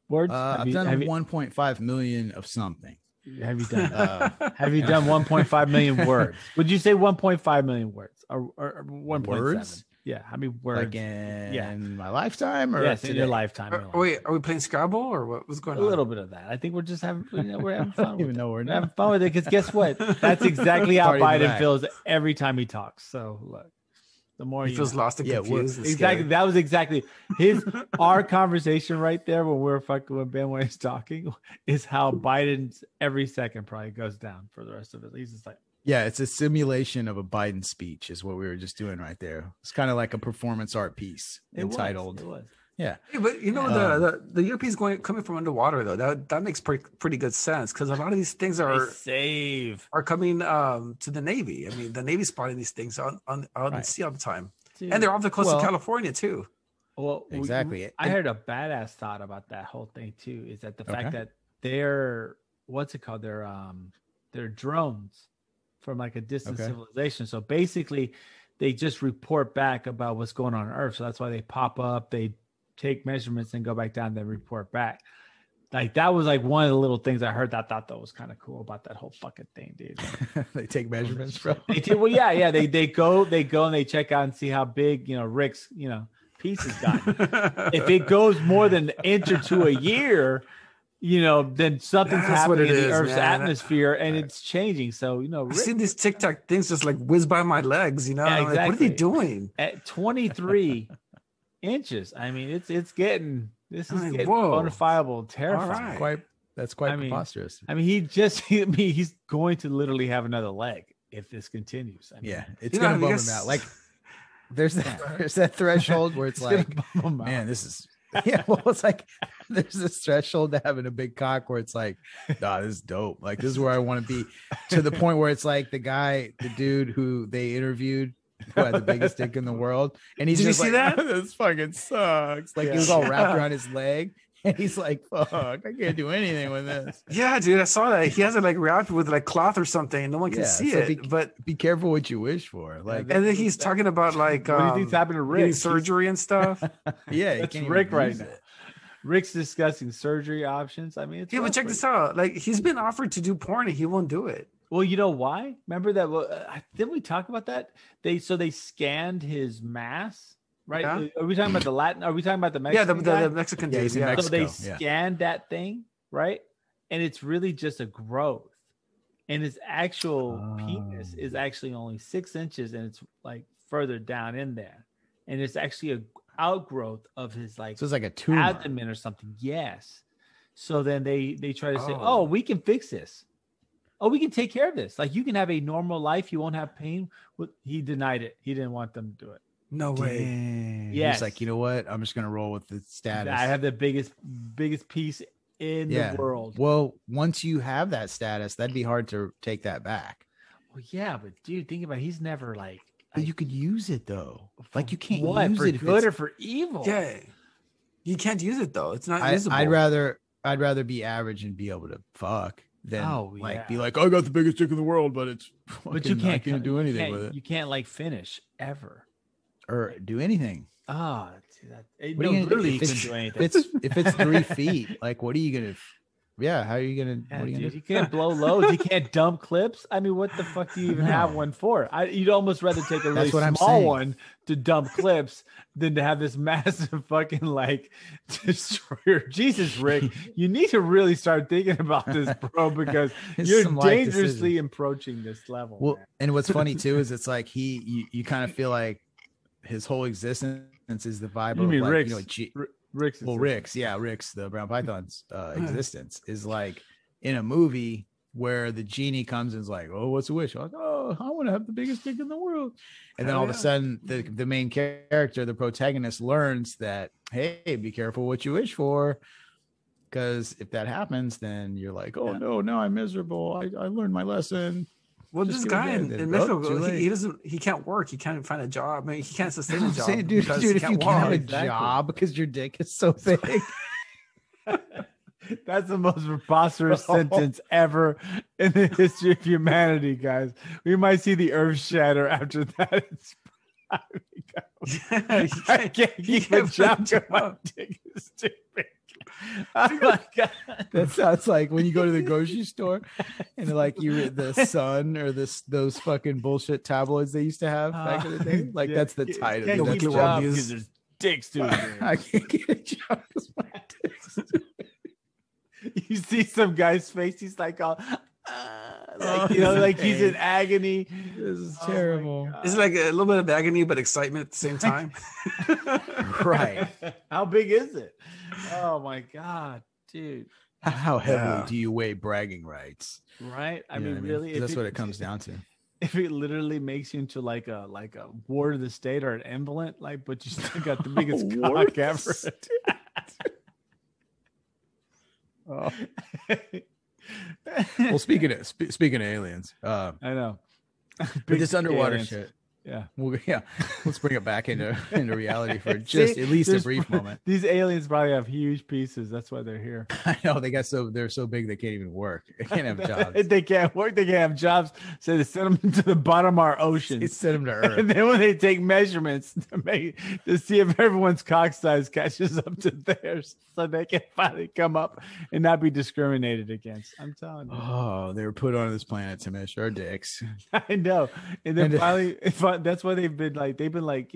[SPEAKER 3] words?
[SPEAKER 1] I've done 1.5 million of something.
[SPEAKER 3] Have you done? Have you done 1.5 million words? Would you say 1.5 million words or 1.7? Yeah, how many words?
[SPEAKER 1] Like in my lifetime, or
[SPEAKER 3] yes, in your lifetime.
[SPEAKER 2] Wait, are we playing Scrabble or what was going on?
[SPEAKER 3] A little bit of that. I think we're just having, we're having fun.
[SPEAKER 1] I don't even know we're
[SPEAKER 3] having fun with it because guess what? That's exactly how Biden feels every time he talks. So look, the more
[SPEAKER 2] he feels lost and confused.
[SPEAKER 3] Exactly. That was exactly our conversation right there when Ben was talking is how Biden's every second probably goes down for the rest of it. He's just like.
[SPEAKER 1] Yeah, it's a simulation of a Biden speech is what we were just doing right there. It's kind of like a performance art piece entitled.
[SPEAKER 3] It was.
[SPEAKER 1] Yeah.
[SPEAKER 2] Hey, but you know, the Europeans coming from underwater though, that makes pretty good sense because a lot of these things are coming to the Navy. I mean, the Navy's spotting these things on the sea all the time. Dude. And they're off the coast of California too.
[SPEAKER 3] Well,
[SPEAKER 1] exactly.
[SPEAKER 3] I heard a badass thought about that whole thing too, is that the fact that they're they're drones from like a distant civilization. So basically they just report back about what's going on Earth. So that's why they pop up, they take measurements and go back down, then report back. Like that was like one of the little things I heard that I thought that was kind of cool about that whole fucking thing, dude.
[SPEAKER 1] They take measurements, bro.
[SPEAKER 3] They did, well, yeah. They go and they check out and see how big, Rick's, piece has gotten. If it goes more than an inch or two a year, then something's happening in the Earth's atmosphere and it's changing. So,
[SPEAKER 2] I've seen these TikTok things just like whiz by my legs,
[SPEAKER 3] Yeah, exactly.
[SPEAKER 2] Like, what are they doing?
[SPEAKER 3] At 23 inches. I mean, it's getting quantifiable, terrifying.
[SPEAKER 1] Right. That's quite preposterous.
[SPEAKER 3] I mean, he's going to literally have another leg if this continues. I mean,
[SPEAKER 1] yeah, it's going to bum him out. Like there's that threshold where it's like, man, this is, well, it's like, there's this threshold to having a big cock where it's like, nah, this is dope. Like this is where I want to be, to the point where it's like the dude who they interviewed who had the biggest dick in the world, and he's just like,
[SPEAKER 2] that?
[SPEAKER 1] This fucking sucks. Like he was all wrapped around his leg. And he's like, fuck, I can't do anything with this.
[SPEAKER 2] Yeah, dude, I saw that. He has it like wrapped with like cloth or something. No one can see it. But
[SPEAKER 1] be careful what you wish for. Like,
[SPEAKER 2] and then he's talking about like
[SPEAKER 3] what do you think's happening to Rick?
[SPEAKER 2] Surgery and stuff.
[SPEAKER 1] Yeah,
[SPEAKER 3] that's Rick right now. Rick's discussing surgery options. I mean,
[SPEAKER 2] but check this out. Like he's been offered to do porn and he won't do it.
[SPEAKER 3] Well, you know why? Remember that? Didn't we talk about that? They scanned his mass. Right? Yeah. Are we talking about the Latin? Are we talking about the Mexican?
[SPEAKER 2] Yeah, the Mexican dude.
[SPEAKER 1] Yeah.
[SPEAKER 3] So they scanned that thing, right? And it's really just a growth. And his actual penis is actually only 6 inches, and it's like further down in there. And it's actually a outgrowth of his like,
[SPEAKER 1] so it's like a tumor.
[SPEAKER 3] Abdomen or something. Yes. So then they try to say, oh, we can fix this. Oh, we can take care of this. Like you can have a normal life. You won't have pain. He denied it. He didn't want them to do it.
[SPEAKER 2] No way.
[SPEAKER 3] Yeah.
[SPEAKER 1] He's like, you know what? I'm just gonna roll with the status.
[SPEAKER 3] I have the biggest piece in the world.
[SPEAKER 1] Well, once you have that status, that'd be hard to take that back.
[SPEAKER 3] Well, yeah, but dude, think about it. He's never like.
[SPEAKER 1] But you could use it though. Like you can't
[SPEAKER 3] use
[SPEAKER 1] it
[SPEAKER 3] for good or for evil.
[SPEAKER 2] Yeah, you can't use it though. It's not usable.
[SPEAKER 1] I'd rather be average and be able to fuck than be like, I got the biggest dick in the world, but it's.
[SPEAKER 3] But you can't
[SPEAKER 1] do anything with it.
[SPEAKER 3] You can't like finish ever.
[SPEAKER 1] Or do anything.
[SPEAKER 3] Oh,
[SPEAKER 1] you can do anything. If it's 3 feet, like what are you gonna? Yeah, how are you gonna?
[SPEAKER 3] Yeah, what are you gonna do? You can't blow loads. You can't dump clips. I mean, what the fuck do you even have one for? You'd almost rather take a really small one to dump clips than to have this massive fucking like destroyer. Jesus, Rick, you need to really start thinking about this, bro, because you're dangerously approaching this level.
[SPEAKER 1] Well,
[SPEAKER 3] man.
[SPEAKER 1] And what's funny too is it's like you kind of feel like his whole existence is the vibe of like,
[SPEAKER 3] Rick's,
[SPEAKER 1] Rick's, the Brown Python's existence is like in a movie where the genie comes and is like, oh, what's a wish? I'm like, oh, I want to have the biggest dick in the world. And then all of a sudden the main character, the protagonist, learns that, hey, be careful what you wish for. Because if that happens, then you're like, oh no, now I'm miserable. I learned my lesson.
[SPEAKER 2] Well, this guy in Mexico, he can't work. He can't find a job. I mean, he can't sustain a job.
[SPEAKER 1] Saying, dude, if you can't have a job because your dick is so big.
[SPEAKER 3] That's the most preposterous sentence ever in the history of humanity, guys. We might see the earth shatter after that. I can't keep a job because my dick is too big. Oh my god,
[SPEAKER 1] that sounds like when you go to the grocery store and like you read the Sun or those fucking bullshit tabloids they used to have back in the day. Like that's the title.
[SPEAKER 3] That's the job because there's dicks too.
[SPEAKER 1] I can't get a job because my dick's too big.
[SPEAKER 3] You see some guy's face, he's like all like he's in agony.
[SPEAKER 1] This is terrible.
[SPEAKER 2] It's like a little bit of agony but excitement at the same time.
[SPEAKER 1] Right.
[SPEAKER 3] How big is it? Oh my god, dude.
[SPEAKER 1] How heavily do you weigh bragging rights?
[SPEAKER 3] Right? I mean, really,
[SPEAKER 1] that's what it comes down to.
[SPEAKER 3] If it literally makes you into like a ward of the state or an invalid, like, but you still got the biggest cock ever.
[SPEAKER 1] Oh. Well, speaking of aliens,
[SPEAKER 3] I know.
[SPEAKER 1] But this underwater
[SPEAKER 3] aliens.
[SPEAKER 1] shit.
[SPEAKER 3] Yeah.
[SPEAKER 1] Well, yeah. Let's bring it back into reality for just at least a brief moment.
[SPEAKER 3] These aliens probably have huge pieces. That's why they're here.
[SPEAKER 1] I know they're so big they can't even work. They can't have jobs.
[SPEAKER 3] They can't work. They can't have jobs. So they send them to the bottom of our ocean.
[SPEAKER 1] They send them to Earth.
[SPEAKER 3] And then when they take measurements to see if everyone's cock size catches up to theirs, so they can finally come up and not be discriminated against. I'm telling you.
[SPEAKER 1] Oh, they were put on this planet to measure our dicks.
[SPEAKER 3] I know. And then finally, that's why they've been like,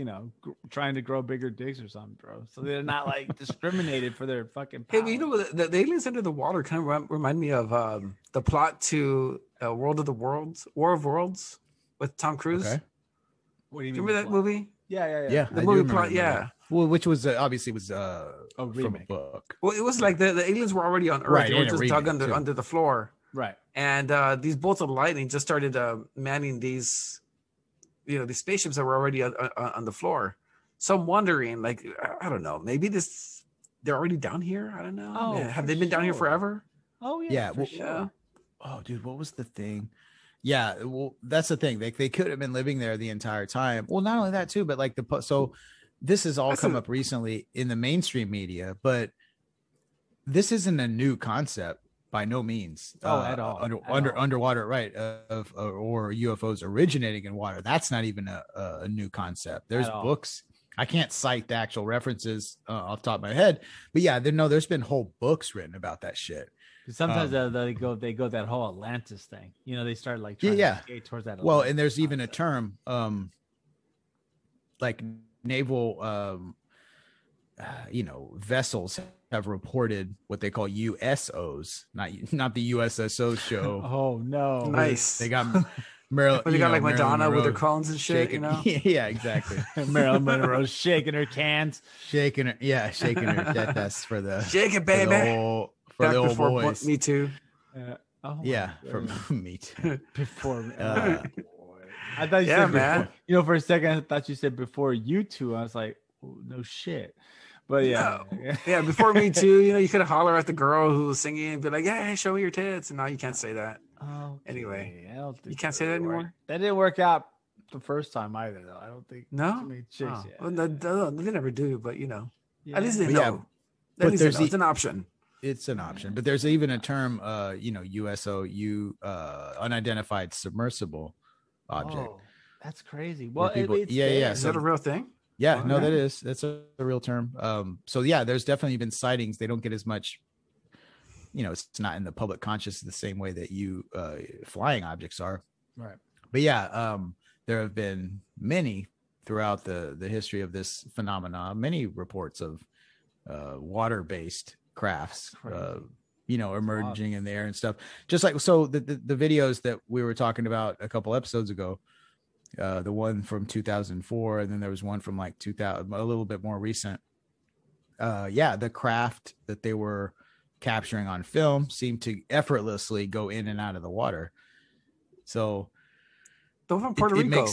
[SPEAKER 3] trying to grow bigger dicks or something, bro. So they're not like discriminated for their fucking power.
[SPEAKER 2] Hey, but the aliens under the water kind of remind me of the plot to War of Worlds with Tom Cruise. Okay.
[SPEAKER 3] What do you mean?
[SPEAKER 2] Remember that movie?
[SPEAKER 3] Yeah.
[SPEAKER 2] The movie plot, yeah.
[SPEAKER 1] Well, which was obviously was
[SPEAKER 3] a
[SPEAKER 1] remake. From a book.
[SPEAKER 2] Well, it was like the aliens were already on Earth.
[SPEAKER 1] Right,
[SPEAKER 2] they were just dug under the floor.
[SPEAKER 3] Right.
[SPEAKER 2] And these bolts of lightning just started manning these spaceships that were already on the floor. So I'm wondering, like, I don't know, maybe this they're already down here. I don't know.
[SPEAKER 3] Oh,
[SPEAKER 2] Have
[SPEAKER 3] for
[SPEAKER 2] they been down here
[SPEAKER 3] sure.
[SPEAKER 2] forever?
[SPEAKER 3] Oh yeah,
[SPEAKER 1] Yeah,
[SPEAKER 3] for
[SPEAKER 1] well,
[SPEAKER 3] sure.
[SPEAKER 2] Yeah.
[SPEAKER 1] Oh, dude, what was the thing? Yeah, well, that's the thing. They could have been living there the entire time. Well, not only that too, but like so this has all
[SPEAKER 2] That's
[SPEAKER 1] come
[SPEAKER 2] a-
[SPEAKER 1] up recently in the mainstream media, but this isn't a new concept by no means.
[SPEAKER 3] At all.
[SPEAKER 1] Underwater, right? Or UFOs originating in water. That's not even a new concept. There's books. I can't cite the actual references off the top of my head, but yeah, there's been whole books written about that shit.
[SPEAKER 3] Sometimes they go that whole Atlantis thing. You know, they start like trying to skate towards that.
[SPEAKER 1] Well,
[SPEAKER 3] Atlantis
[SPEAKER 1] and there's even a
[SPEAKER 3] concept.
[SPEAKER 1] term, like naval, vessels have reported what they call USOs, not the USSO show.
[SPEAKER 3] Oh no!
[SPEAKER 2] Nice.
[SPEAKER 1] They got Marilyn.
[SPEAKER 2] They got like
[SPEAKER 1] Marilyn
[SPEAKER 2] Madonna with her
[SPEAKER 1] Monroe
[SPEAKER 2] cones and shit.
[SPEAKER 1] shaking.
[SPEAKER 2] You know.
[SPEAKER 1] Yeah, exactly.
[SPEAKER 3] Marilyn Monroe shaking her cans,
[SPEAKER 1] shaking her. Yeah, shaking her. That's for the
[SPEAKER 2] Shake it, baby.
[SPEAKER 1] For the old
[SPEAKER 2] before
[SPEAKER 1] boys.
[SPEAKER 2] Me Too.
[SPEAKER 1] Yeah, for me too.
[SPEAKER 3] Before. I thought you
[SPEAKER 2] Yeah,
[SPEAKER 3] said
[SPEAKER 2] man.
[SPEAKER 3] Before, you know, for a second I thought you said before you two. I was like, oh, no shit. But yeah,
[SPEAKER 2] Yeah, before Me Too, you know, you could holler at the girl who was singing and be like, "Hey, show me your tits," and now you can't say that.
[SPEAKER 3] Okay.
[SPEAKER 2] Anyway,
[SPEAKER 3] I don't think
[SPEAKER 2] you can't say that anymore.
[SPEAKER 3] That didn't work out the first time either, though. I don't think.
[SPEAKER 2] No?
[SPEAKER 3] Too many chicks,
[SPEAKER 2] Oh,
[SPEAKER 3] yeah.
[SPEAKER 2] well, they never do, but you know,
[SPEAKER 3] Yeah.
[SPEAKER 2] at least they
[SPEAKER 1] But
[SPEAKER 2] know.
[SPEAKER 1] yeah,
[SPEAKER 2] At
[SPEAKER 1] but
[SPEAKER 2] least they
[SPEAKER 1] there's
[SPEAKER 2] know. It's an option.
[SPEAKER 1] It's an option, but there's even a term, USO, unidentified submersible object.
[SPEAKER 3] Oh, that's crazy.
[SPEAKER 1] Where
[SPEAKER 3] Well,
[SPEAKER 1] people-
[SPEAKER 3] it's
[SPEAKER 1] yeah,
[SPEAKER 3] there.
[SPEAKER 1] yeah,
[SPEAKER 2] Is
[SPEAKER 1] so-
[SPEAKER 2] that a real thing?
[SPEAKER 1] Yeah, no,
[SPEAKER 2] Okay.
[SPEAKER 1] that's a real term. So yeah, there's definitely been sightings. They don't get as much, it's not in the public conscious the same way that flying objects are.
[SPEAKER 3] Right.
[SPEAKER 1] But yeah, there have been many throughout the history of this phenomena, many reports of water-based crafts,
[SPEAKER 3] Crazy.
[SPEAKER 1] emerging in the air and stuff. Just like, so the videos that we were talking about a couple episodes ago, the one from 2004, and then there was one from like 2000, a little bit more recent. The craft that they were capturing on film seemed to effortlessly go in and out of the water. So
[SPEAKER 2] The one from Puerto Rico.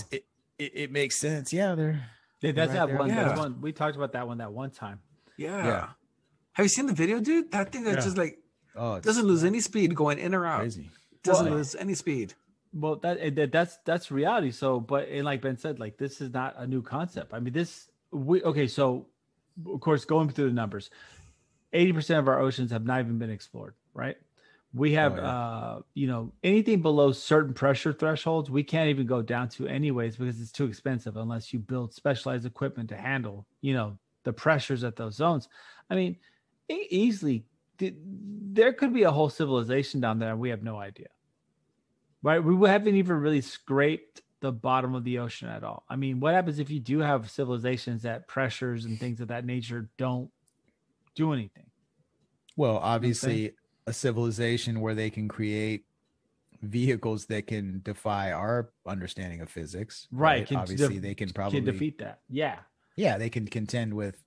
[SPEAKER 1] It makes sense. Yeah,
[SPEAKER 3] That's
[SPEAKER 1] right
[SPEAKER 3] that
[SPEAKER 1] there.
[SPEAKER 3] one.
[SPEAKER 2] Yeah.
[SPEAKER 3] That's one. We talked about that one time.
[SPEAKER 2] Yeah. Have you seen the video, dude? That thing that just like
[SPEAKER 1] it's
[SPEAKER 2] doesn't lose any speed going in or out.
[SPEAKER 1] crazy.
[SPEAKER 2] Doesn't
[SPEAKER 3] Well,
[SPEAKER 2] lose any speed.
[SPEAKER 3] Well, that's reality. So, but and like Ben said, like this is not a new concept. I mean, so of course, going through the numbers, 80% of our oceans have not even been explored, right? We have, anything below certain pressure thresholds, we can't even go down to anyways because it's too expensive unless you build specialized equipment to handle, the pressures at those zones. I mean, easily, there could be a whole civilization down there and we have no idea. Right, we haven't even really scraped the bottom of the ocean at all. I mean, what happens if you do have civilizations that pressures and things of that nature don't do anything?
[SPEAKER 1] Well, obviously, a civilization where they can create vehicles that can defy our understanding of physics.
[SPEAKER 3] Right.
[SPEAKER 1] Obviously, they can probably
[SPEAKER 3] defeat that. Yeah.
[SPEAKER 1] Yeah, they can contend with,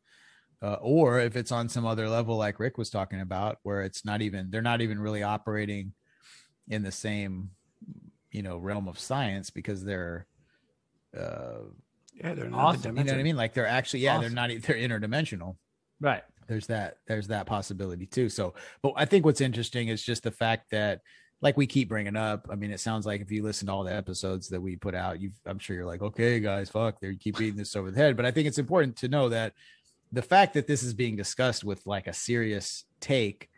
[SPEAKER 1] or if it's on some other level, like Rick was talking about, where they're not even really operating in the same realm of science because they're
[SPEAKER 2] They're not
[SPEAKER 3] awesome.
[SPEAKER 1] you know what I mean, like they're actually
[SPEAKER 3] Awesome.
[SPEAKER 1] they're interdimensional.
[SPEAKER 3] Right.
[SPEAKER 1] There's that possibility too. So, but I think what's interesting is just the fact that, like we keep bringing up, I mean, it sounds like if you listen to all the episodes that we put out, I'm sure you're like, okay guys, fuck, they keep beating this over the head. But I think it's important to know that the fact that this is being discussed with like a serious take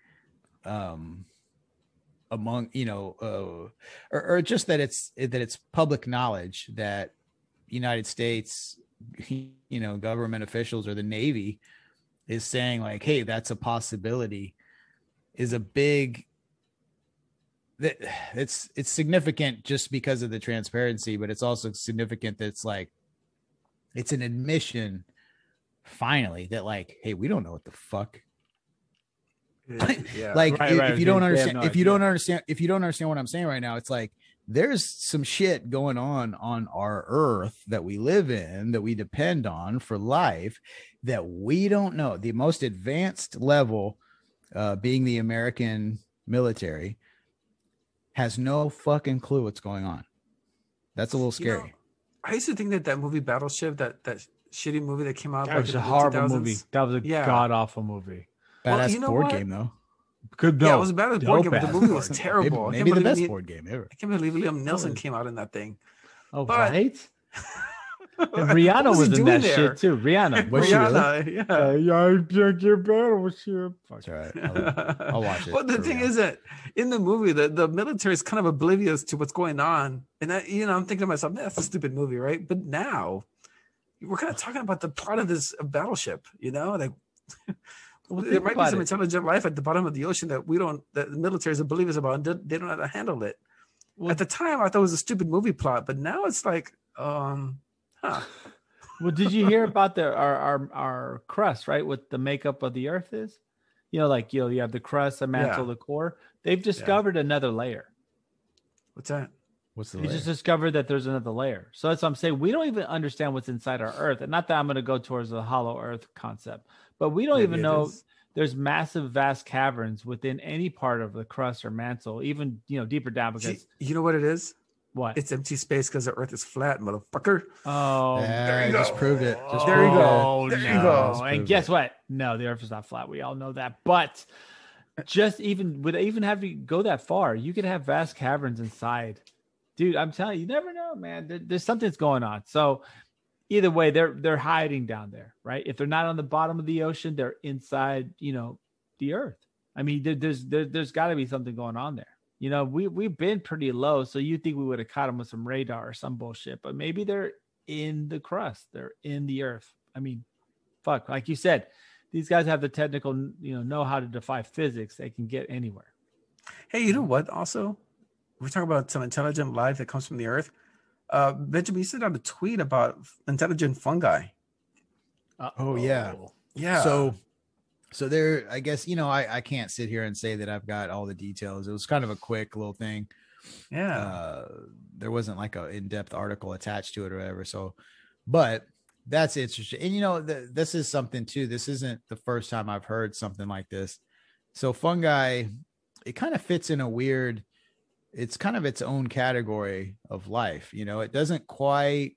[SPEAKER 1] among or just that it's public knowledge that United States government officials or the Navy is saying like, hey, that's a possibility, is a big that it's significant just because of the transparency, but it's also significant that it's an admission finally that like, hey, we don't know what the fuck.
[SPEAKER 2] Yeah.
[SPEAKER 1] Like
[SPEAKER 3] Right,
[SPEAKER 1] if you don't understand,
[SPEAKER 3] no
[SPEAKER 1] if you
[SPEAKER 3] idea.
[SPEAKER 1] don't understand what I'm saying right now, it's like there's some shit going on our earth that we live in, that we depend on for life, that we don't know. The most advanced level, being the American military, has no fucking clue what's going on. That's a little scary.
[SPEAKER 2] I used to think that movie Battleship, that shitty movie that came out
[SPEAKER 3] That
[SPEAKER 2] back
[SPEAKER 3] was
[SPEAKER 2] in
[SPEAKER 3] a
[SPEAKER 2] the
[SPEAKER 3] horrible
[SPEAKER 2] 2000s.
[SPEAKER 3] movie. That was a
[SPEAKER 2] Yeah.
[SPEAKER 3] god awful movie.
[SPEAKER 1] Badass
[SPEAKER 2] you know
[SPEAKER 1] board
[SPEAKER 2] what?
[SPEAKER 1] game though.
[SPEAKER 3] Good.
[SPEAKER 2] Yeah,
[SPEAKER 3] No,
[SPEAKER 2] it was a bad board game, but the
[SPEAKER 3] dope-ass
[SPEAKER 2] movie was
[SPEAKER 3] board game.
[SPEAKER 2] terrible.
[SPEAKER 1] Maybe the best board game ever.
[SPEAKER 2] I can't believe Liam Neeson
[SPEAKER 3] Oh.
[SPEAKER 2] came out in that thing.
[SPEAKER 3] Oh,
[SPEAKER 2] But-
[SPEAKER 3] right. And
[SPEAKER 2] What
[SPEAKER 3] Rihanna
[SPEAKER 2] was he
[SPEAKER 3] was in
[SPEAKER 2] doing
[SPEAKER 3] that
[SPEAKER 2] there?
[SPEAKER 3] shit too. Rihanna.
[SPEAKER 1] Was she really?
[SPEAKER 2] Rihanna, yeah.
[SPEAKER 3] I took your battleship.
[SPEAKER 1] It's all right. I'll watch it.
[SPEAKER 2] Well, the
[SPEAKER 1] for
[SPEAKER 2] thing
[SPEAKER 1] real.
[SPEAKER 2] is that in the movie, the military is kind of oblivious to what's going on, and I'm thinking to myself, "Man, that's a stupid movie, right?" But now we're kind of talking about the plot of this battleship. Like
[SPEAKER 3] Well,
[SPEAKER 2] there
[SPEAKER 3] think
[SPEAKER 2] might be
[SPEAKER 3] about
[SPEAKER 2] some
[SPEAKER 3] it.
[SPEAKER 2] intelligent life at the bottom of the ocean that the military is oblivious about, and they don't know how to handle it.
[SPEAKER 3] Well,
[SPEAKER 2] At the time, I thought it was a stupid movie plot, but now it's like,
[SPEAKER 3] Well, did you hear about our crust, right? What the makeup of the Earth is? You have the crust, the mantle,
[SPEAKER 2] Yeah.
[SPEAKER 3] the core. They've discovered another layer.
[SPEAKER 2] What's that?
[SPEAKER 1] What's the
[SPEAKER 3] They
[SPEAKER 1] layer?
[SPEAKER 3] just discovered that there's another layer. So that's what I'm saying. We don't even understand what's inside our Earth. And not that I'm going to go towards the hollow Earth concept, but we don't
[SPEAKER 2] Maybe
[SPEAKER 3] even
[SPEAKER 2] it
[SPEAKER 3] know
[SPEAKER 2] is.
[SPEAKER 3] there's massive, vast caverns within any part of the crust or mantle, even deeper down. Because
[SPEAKER 2] You know what it is?
[SPEAKER 3] what?
[SPEAKER 2] It's empty space because the Earth is flat, motherfucker.
[SPEAKER 3] Oh,
[SPEAKER 1] Yeah,
[SPEAKER 2] you
[SPEAKER 1] I just
[SPEAKER 2] go.
[SPEAKER 1] proved it. Just
[SPEAKER 2] There you
[SPEAKER 1] proved
[SPEAKER 2] go.
[SPEAKER 1] it.
[SPEAKER 2] There you
[SPEAKER 3] no.
[SPEAKER 2] go.
[SPEAKER 1] Just
[SPEAKER 3] And
[SPEAKER 1] proved
[SPEAKER 3] guess
[SPEAKER 1] it.
[SPEAKER 3] what? No, the Earth is not flat. We all know that. But just even have to go that far, you could have vast caverns inside. Dude, I'm telling you, you never know, man. There's something's going on. So either way, they're hiding down there, right? If they're not on the bottom of the ocean, they're inside, the Earth. I mean, there's got to be something going on there. We've been pretty low, so you think we would have caught them with some radar or some bullshit, but maybe they're in the crust, they're in the Earth. I mean, fuck, like you said, these guys have the technical, know how to defy physics. They can get anywhere.
[SPEAKER 2] Hey, you know what? Also, we're talking about some intelligent life that comes from the Earth. Benjamin, you sent out a tweet about intelligent fungi.
[SPEAKER 1] Oh, yeah.
[SPEAKER 2] Yeah.
[SPEAKER 1] So there, I guess, I can't sit here and say that I've got all the details. It was kind of a quick little thing.
[SPEAKER 2] Yeah.
[SPEAKER 1] There wasn't like a in-depth article attached to it or whatever. So, but that's interesting. And this is something too. This isn't the first time I've heard something like this. So fungi, it kind of fits in it's kind of its own category of life. It doesn't quite.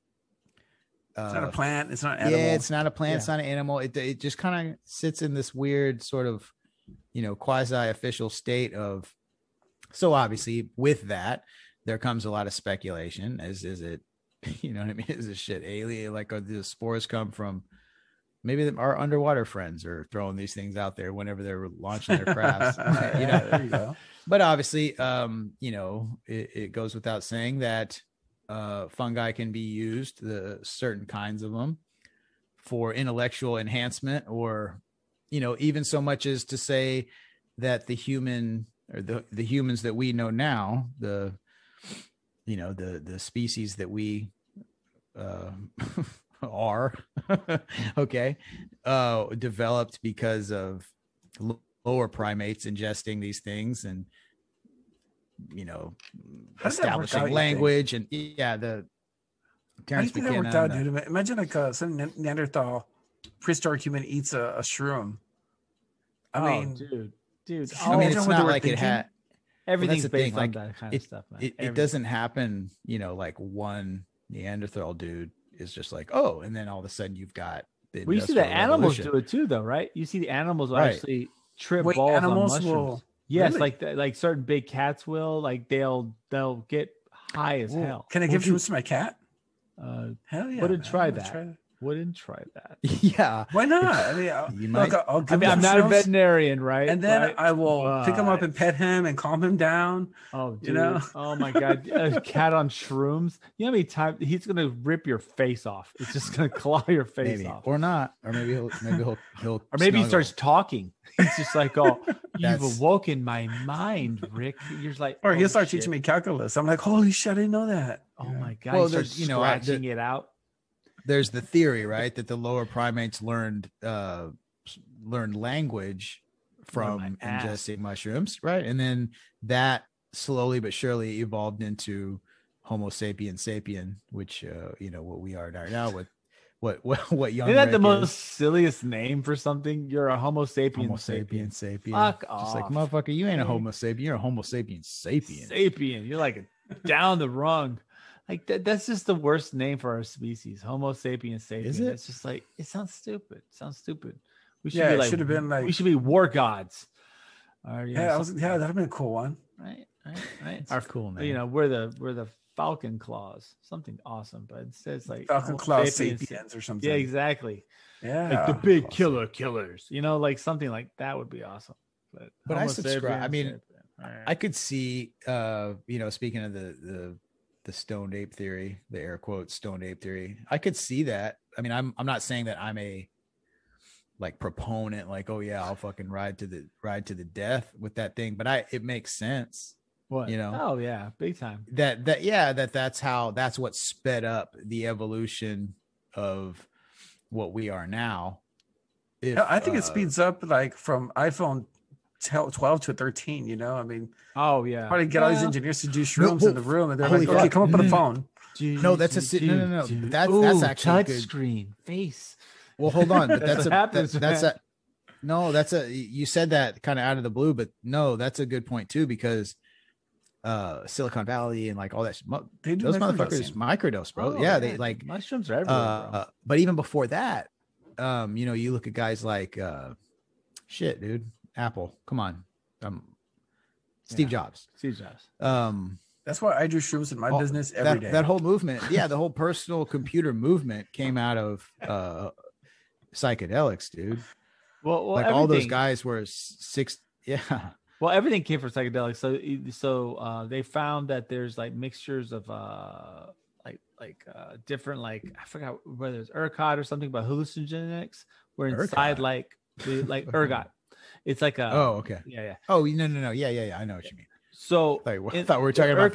[SPEAKER 2] It's not a plant. It's not an animal.
[SPEAKER 1] Yeah, it's not a plant.
[SPEAKER 3] Yeah.
[SPEAKER 1] It's not an animal. It just kind of sits in this weird sort of, quasi-official state of. So obviously, with that, there comes a lot of speculation. Is it, you know what I mean? Is this shit alien? Like, are the spores come from? Maybe our underwater friends are throwing these things out there whenever they're launching their crafts.
[SPEAKER 2] There you go.
[SPEAKER 1] But obviously, it goes without saying that fungi can be used, certain kinds of them, for intellectual enhancement, or, even so much as to say that the human or the humans that we know now, the species that we are okay, developed because of lower primates ingesting these things and
[SPEAKER 2] How does that work out,
[SPEAKER 1] establishing
[SPEAKER 2] you
[SPEAKER 1] language and the
[SPEAKER 2] How do you
[SPEAKER 1] Terrence
[SPEAKER 2] think that worked
[SPEAKER 1] McKenna
[SPEAKER 2] out,
[SPEAKER 1] and
[SPEAKER 2] dude? Imagine like some Neanderthal prehistoric human eats a shroom. I mean,
[SPEAKER 3] dude.
[SPEAKER 1] I mean,
[SPEAKER 2] imagine
[SPEAKER 1] it's
[SPEAKER 2] what they
[SPEAKER 1] not
[SPEAKER 2] were
[SPEAKER 1] like it
[SPEAKER 2] thinking.
[SPEAKER 1] had.
[SPEAKER 3] Everything's
[SPEAKER 1] the thing,
[SPEAKER 3] based on
[SPEAKER 1] like,
[SPEAKER 3] that kind of stuff, man.
[SPEAKER 1] It doesn't happen, like one Neanderthal dude is just like, oh, and then all of a sudden you've got the
[SPEAKER 3] Well, you see the
[SPEAKER 1] Industrial
[SPEAKER 3] animals
[SPEAKER 1] Revolution.
[SPEAKER 3] do it too, though, right? You see the animals will
[SPEAKER 1] Right.
[SPEAKER 3] actually trip
[SPEAKER 2] Wait,
[SPEAKER 3] balls on
[SPEAKER 2] animals
[SPEAKER 3] mushrooms.
[SPEAKER 2] will-
[SPEAKER 3] Yes,
[SPEAKER 2] Really?
[SPEAKER 3] like certain big cats will. Like they'll get high as hell.
[SPEAKER 2] Can I give shrooms to my cat? Hell yeah!
[SPEAKER 3] Wouldn't
[SPEAKER 2] man.
[SPEAKER 3] try
[SPEAKER 2] I'm gonna
[SPEAKER 3] that. Wouldn't try that.
[SPEAKER 1] Yeah,
[SPEAKER 2] Why not? I mean,
[SPEAKER 1] You
[SPEAKER 2] look,
[SPEAKER 1] might.
[SPEAKER 2] I'll
[SPEAKER 3] I
[SPEAKER 2] give
[SPEAKER 3] mean,
[SPEAKER 2] him
[SPEAKER 3] I'm not a
[SPEAKER 2] shrooms,
[SPEAKER 3] veterinarian, right?
[SPEAKER 2] and then
[SPEAKER 3] Right?
[SPEAKER 2] I will pick him up
[SPEAKER 3] But-
[SPEAKER 2] and pet him and calm him down.
[SPEAKER 3] Oh, dude.
[SPEAKER 2] you know?
[SPEAKER 3] Oh my god, a cat on shrooms. You know how many times he's gonna rip your face off? It's just gonna claw your face
[SPEAKER 1] maybe
[SPEAKER 3] off.
[SPEAKER 1] or not, or maybe he'll
[SPEAKER 3] Or maybe he
[SPEAKER 1] snuggle.
[SPEAKER 3] starts talking. He's just like, "Oh, you've
[SPEAKER 1] That's-
[SPEAKER 3] awoken my mind, Rick." You're just like,
[SPEAKER 2] Or he'll
[SPEAKER 3] "Oh,
[SPEAKER 2] start
[SPEAKER 3] shit.
[SPEAKER 2] teaching me calculus. I'm like, holy shit, I didn't know that.
[SPEAKER 3] Oh my god!
[SPEAKER 1] Well,
[SPEAKER 3] Well,
[SPEAKER 1] there's-
[SPEAKER 3] starts scratching it out.
[SPEAKER 1] There's the theory, right, that the lower primates learned language from
[SPEAKER 3] my ass.
[SPEAKER 1] ingesting mushrooms, right? And then that slowly but surely evolved into Homo sapien sapien, which what we are now with what young
[SPEAKER 3] Isn't that the
[SPEAKER 1] Rick
[SPEAKER 3] most
[SPEAKER 1] is.
[SPEAKER 3] silliest name for something? You're a Homo sapien
[SPEAKER 1] Homo sapien sapien.
[SPEAKER 3] Fuck
[SPEAKER 1] Just like
[SPEAKER 3] off.
[SPEAKER 1] motherfucker, you ain't a Homo sapien, you're a Homo sapien sapien.
[SPEAKER 3] Sapien. You're like down the rung. Like that's just the worst name for our species. Homo sapien sapien.
[SPEAKER 1] Is it?
[SPEAKER 3] It's just like it sounds stupid. We We should be like,
[SPEAKER 4] it should have been like,
[SPEAKER 3] we should be war gods.
[SPEAKER 4] Or, that'd have been a cool one.
[SPEAKER 3] Right.
[SPEAKER 1] Our cool name.
[SPEAKER 3] You know, we're the Falcon Claws, something awesome, but instead it's like
[SPEAKER 4] Falcon Claws Sapiens or something.
[SPEAKER 3] Yeah, exactly.
[SPEAKER 4] Yeah,
[SPEAKER 3] like the big killers. You know, like something like that would be awesome.
[SPEAKER 1] But I subscribe. I mean, I could see, speaking of the stoned ape theory, the air quotes stoned ape theory, I could see that. I mean, I'm not saying that I'm a like proponent, like, oh yeah, I'll fucking ride to the death with that thing, but it makes sense.
[SPEAKER 3] What?
[SPEAKER 1] You know?
[SPEAKER 3] Oh yeah, big time.
[SPEAKER 1] That's what sped up the evolution of what we are now.
[SPEAKER 4] I think it speeds up like from iPhone 12 to 13, you know? I mean,
[SPEAKER 3] oh yeah,
[SPEAKER 4] probably get all these engineers to do shrooms in the room, and they're like, okay, come up on the phone.
[SPEAKER 1] No, that's no. That's actually
[SPEAKER 3] touch
[SPEAKER 1] good.
[SPEAKER 3] Screen face.
[SPEAKER 1] Well, hold on, but you said that kind of out of the blue, but no, that's a good point too, because Silicon Valley and like all that, those motherfuckers microdose, bro. Yeah, they like
[SPEAKER 3] mushrooms are everywhere, bro.
[SPEAKER 1] But even before that, you look at guys like shit, dude. Apple, come on, Steve Jobs.
[SPEAKER 4] That's why I do shrooms in my business every day.
[SPEAKER 1] That whole movement, the whole personal computer movement came out of psychedelics, dude.
[SPEAKER 3] Well,
[SPEAKER 1] like all those guys were
[SPEAKER 3] Well, everything came from psychedelics. So they found that there's like mixtures of different, like, I forgot whether it's ERCOT or something, but hallucinogenics were inside like ergot. It's like a
[SPEAKER 1] okay.
[SPEAKER 3] Yeah.
[SPEAKER 1] Oh no. Yeah. I know what you mean.
[SPEAKER 3] So
[SPEAKER 1] I thought we were talking about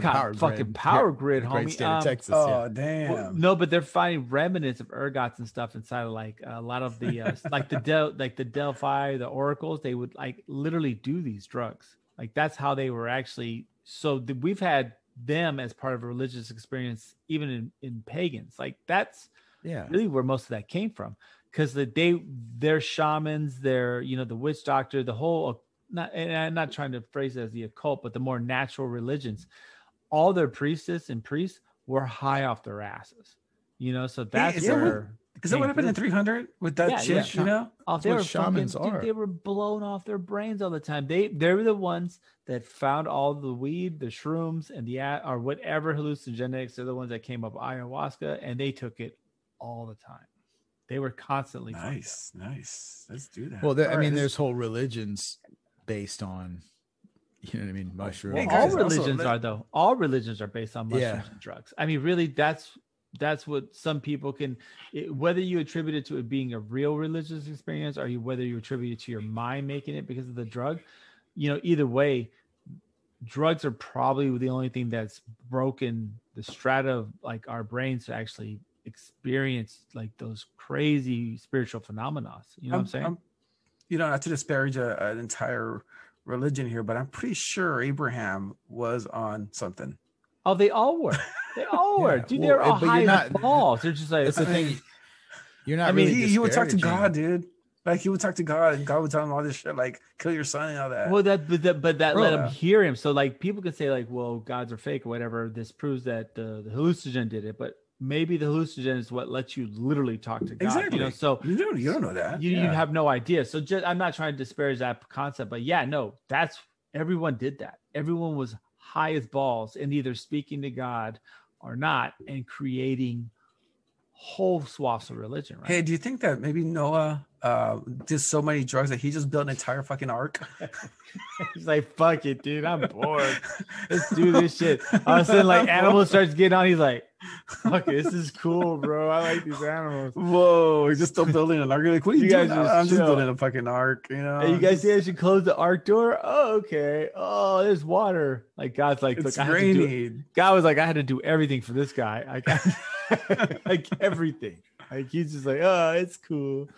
[SPEAKER 1] the
[SPEAKER 3] power grid, homie.
[SPEAKER 1] State of Texas.
[SPEAKER 4] Oh damn.
[SPEAKER 3] Well, no, but they're finding remnants of ergots and stuff inside of like a lot of the like the Delphi, the oracles. They would like literally do these drugs. Like that's how they were actually. So we've had them as part of a religious experience, even in pagans. Like that's really where most of that came from, because their shamans, their the witch doctor, the whole. And I'm not trying to phrase it as the occult, but the more natural religions, all their priestess and priests were high off their asses, so that's where.
[SPEAKER 4] Is that what happened in 300 with that shit?
[SPEAKER 3] Yeah. They were shamans they were blown off their brains all the time. They were the ones that found all the weed, the shrooms, and or whatever hallucinogenics. They're the ones that came up ayahuasca, and they took it all the time. They were constantly
[SPEAKER 4] nice. Let's do that.
[SPEAKER 1] Well, there's whole religions based on, mushrooms.
[SPEAKER 3] Well, all religions are based on mushrooms and drugs. I mean, really, that's what some people can, whether you attribute it to it being a real religious experience, or whether you attribute it to your mind making it because of the drug, either way, drugs are probably the only thing that's broken the strata of like our brains to actually experience like those crazy spiritual phenomena. You know what I'm saying?
[SPEAKER 4] Not to disparage an entire religion here, but I'm pretty sure Abraham was on something.
[SPEAKER 3] Oh, they all were. Dude, they're all high as balls. They're just like,
[SPEAKER 1] it's the thing. You're not.
[SPEAKER 4] He would talk to God, dude. Like he would talk to God, and God would tell him all this shit, like kill your son and all that.
[SPEAKER 3] Well, that let him hear him. So like people could say like, well, gods are fake or whatever. This proves that the hallucinogen did it, but maybe the hallucinogen is what lets you literally talk to God.
[SPEAKER 4] Exactly.
[SPEAKER 3] So
[SPEAKER 4] you don't know that.
[SPEAKER 3] You have no idea. So I'm not trying to disparage that concept, but that's everyone did that. Everyone was high as balls and either speaking to God or not, and creating whole swaths of religion. Right?
[SPEAKER 4] Hey, do you think that maybe Noah did so many drugs that he just built an entire fucking ark?
[SPEAKER 3] He's like, fuck it, dude. I'm bored. Let's do this shit. All of a sudden, like animals starts getting on. He's like, fuck it, this is cool, bro. I like these animals.
[SPEAKER 4] Whoa, he's just still building an ark. You're like, what are you doing? I'm just building a fucking ark,
[SPEAKER 3] Hey, you guys see I should close the ark door? Oh, okay. Oh, there's water. Like God's like,
[SPEAKER 4] it's
[SPEAKER 3] look,
[SPEAKER 4] raining.
[SPEAKER 3] God was like, I had to do everything for this guy. I got like everything. Like he's just like, oh, it's cool.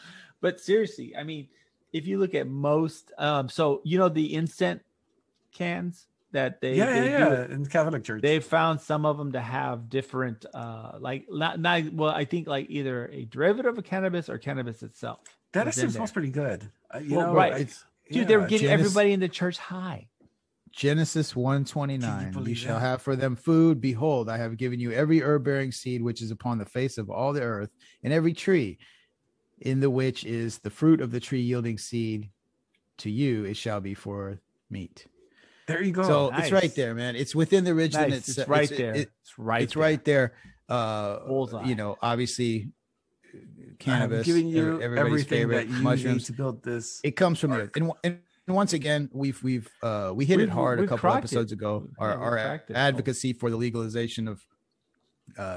[SPEAKER 3] But seriously, I mean, if you look at most, the incense cans that they do
[SPEAKER 4] in the Catholic Church,
[SPEAKER 3] they found some of them to have different, I think like either a derivative of cannabis or cannabis itself.
[SPEAKER 4] That actually smells pretty good.
[SPEAKER 3] Right? They were getting everybody in the church high.
[SPEAKER 1] Genesis 1:29. You shall have for them food. Behold, I have given you every herb bearing seed which is upon the face of all the earth, and every tree in the which is the fruit of the tree yielding seed, to you it shall be for meat.
[SPEAKER 4] There you go.
[SPEAKER 1] So
[SPEAKER 3] Nice.
[SPEAKER 1] it's right there, man. It's within the original.
[SPEAKER 3] Nice. It's right there. It's right
[SPEAKER 1] there.
[SPEAKER 3] Bullseye.
[SPEAKER 1] You know, obviously, cannabis.
[SPEAKER 4] I'm giving you
[SPEAKER 1] everybody's
[SPEAKER 4] everything
[SPEAKER 1] favorite,
[SPEAKER 4] that you
[SPEAKER 1] mushrooms.
[SPEAKER 4] need to build this.
[SPEAKER 1] It comes from the earth. And once again, we hit it hard a couple episodes ago. Our advocacy for the legalization of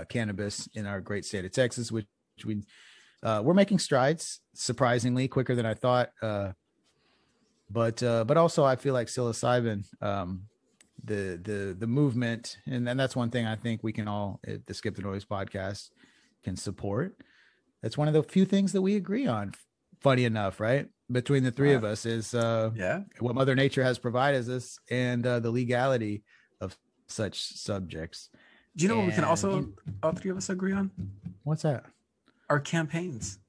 [SPEAKER 1] cannabis in our great state of Texas, which we're making strides, surprisingly quicker than I thought. But also I feel like psilocybin, the movement, and that's one thing I think we can all at the Skip the Noise podcast can support. That's one of the few things that we agree on. Funny enough, right? Between the three of us is what Mother Nature has provided us and the legality of such subjects.
[SPEAKER 4] Do you know what we can also all three of us agree on?
[SPEAKER 1] What's that?
[SPEAKER 4] Our campaigns.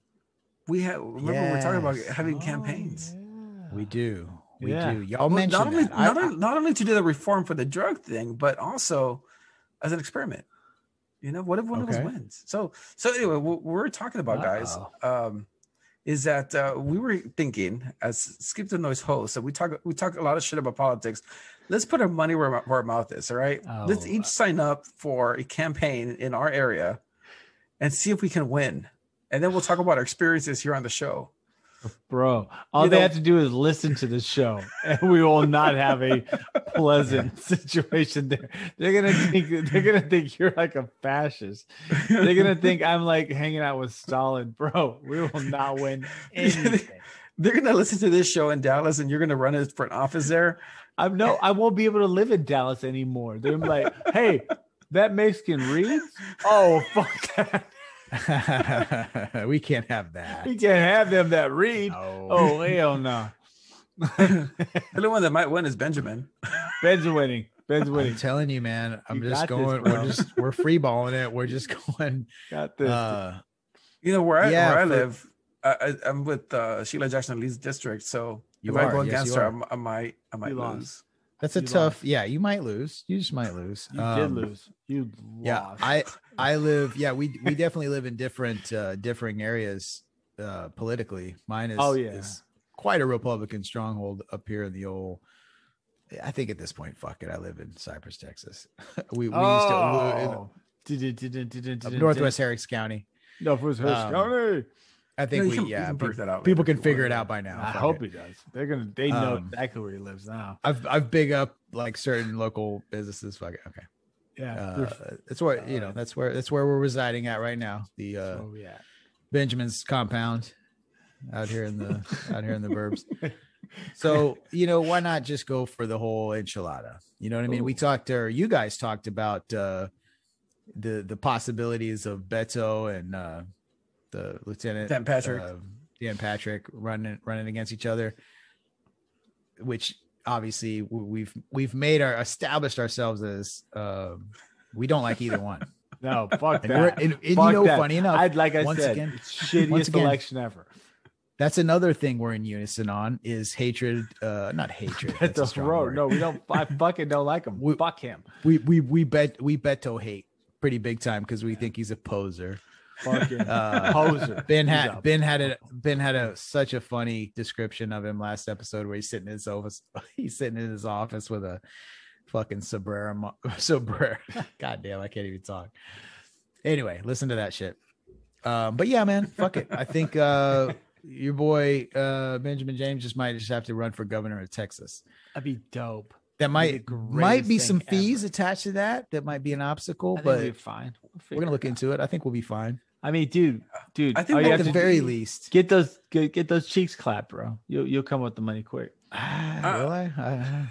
[SPEAKER 4] We have we're talking about having campaigns.
[SPEAKER 1] Yeah. We do. Y'all
[SPEAKER 4] Well,
[SPEAKER 1] mentioned
[SPEAKER 4] not only to do the reform for the drug thing, but also as an experiment. You know, what if one of us wins? So anyway, what we're talking about, guys, is that we were thinking as Skip the Noise hosts, so we talk a lot of shit about politics. Let's put our money where our mouth is. All right, let's each sign up for a campaign in our area and see if we can win, and then we'll talk about our experiences here on the show.
[SPEAKER 3] Bro, all they have to do is listen to the show, and we will not have a pleasant situation there. They're gonna think you're like a fascist. They're gonna think I'm like hanging out with Stalin, bro. We will not win anything.
[SPEAKER 4] They're gonna listen to this show in Dallas, and you're gonna run it for an office there.
[SPEAKER 3] I won't be able to live in Dallas anymore. They're gonna be like, hey, that Mexican reads? Oh, fuck that.
[SPEAKER 1] We can't have that.
[SPEAKER 3] We can't have them that read.
[SPEAKER 1] No.
[SPEAKER 3] Oh, hell no.
[SPEAKER 4] The only one that might win is Benjamin.
[SPEAKER 3] Ben's winning.
[SPEAKER 1] I'm telling you, man. We're free balling it. We're just going.
[SPEAKER 3] Got this.
[SPEAKER 4] You know where I live. I'm with Sheila Jackson Lee's district, so if I go against her, I might lose.
[SPEAKER 1] That's a tough. Yeah, you might lose. You just might lose.
[SPEAKER 3] You did lose. You lost.
[SPEAKER 1] I live. Yeah, we definitely live in differing areas politically. Mine is quite a Republican stronghold up here in the old. I think at this point, fuck it. I live in Cypress, Texas. we used to up Northwest Harris County.
[SPEAKER 3] Northwest Harris County.
[SPEAKER 1] I think people can figure it out by now.
[SPEAKER 3] I hope he does. They know exactly where he lives now.
[SPEAKER 1] I've big up like certain local businesses. Fuck it. Okay.
[SPEAKER 3] Yeah.
[SPEAKER 1] That's where that's where we're residing at right now. The Benjamin's compound out here in the burbs. So, why not just go for the whole enchilada? You know what I mean? You guys talked about the possibilities of Beto and the Lieutenant Dan Patrick running against each other, which obviously we've established ourselves as we don't like either one.
[SPEAKER 3] No, fuck
[SPEAKER 1] and
[SPEAKER 3] that.
[SPEAKER 1] Fuck that. Funny enough,
[SPEAKER 3] shittiest election ever.
[SPEAKER 1] That's another thing we're in unison on is hatred. Not hatred.
[SPEAKER 3] That's a strong word. No, we don't. I fucking don't like him. Fuck him.
[SPEAKER 1] We Beto hate pretty big time because we think he's a poser.
[SPEAKER 3] Fucking poser.
[SPEAKER 1] Ben had such a funny description of him last episode where he's sitting in his office. He's sitting in his office with a fucking sombrero. God damn, I can't even talk. Anyway, listen to that shit. But yeah, man, fuck it. I think your boy Benjamin James might have to run for governor of Texas.
[SPEAKER 3] That'd be dope.
[SPEAKER 1] That might be some fees attached to that. That might be an obstacle, but
[SPEAKER 3] we'll be fine.
[SPEAKER 1] We're gonna look into it. I think we'll be fine.
[SPEAKER 3] I mean, dude.
[SPEAKER 1] I think at the very least,
[SPEAKER 3] get those cheeks clapped, bro. You'll come with the money quick.
[SPEAKER 1] Will I?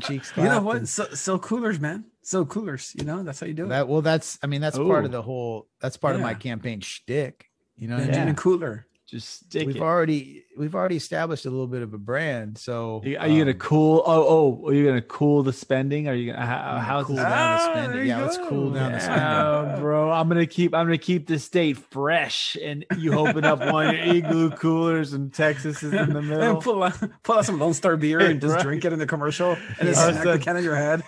[SPEAKER 1] Cheeks clapped.
[SPEAKER 4] You know what? So coolers, man. So coolers. That's how you do it.
[SPEAKER 1] That's part of the whole. That's part of my campaign shtick.
[SPEAKER 4] Benjamin Cooler.
[SPEAKER 3] Just stick
[SPEAKER 1] we've already established a little bit of a brand. So
[SPEAKER 3] are you gonna cool? Are you gonna cool the spending? Are you gonna how's
[SPEAKER 1] cool down the spending? Yeah, let's cool down the spending,
[SPEAKER 3] bro. I'm gonna keep the state fresh, and you open up one of your igloo coolers, and Texas is in the middle.
[SPEAKER 4] And pull out some Lone Star beer and just drink it in the commercial, and then smack the can in your head.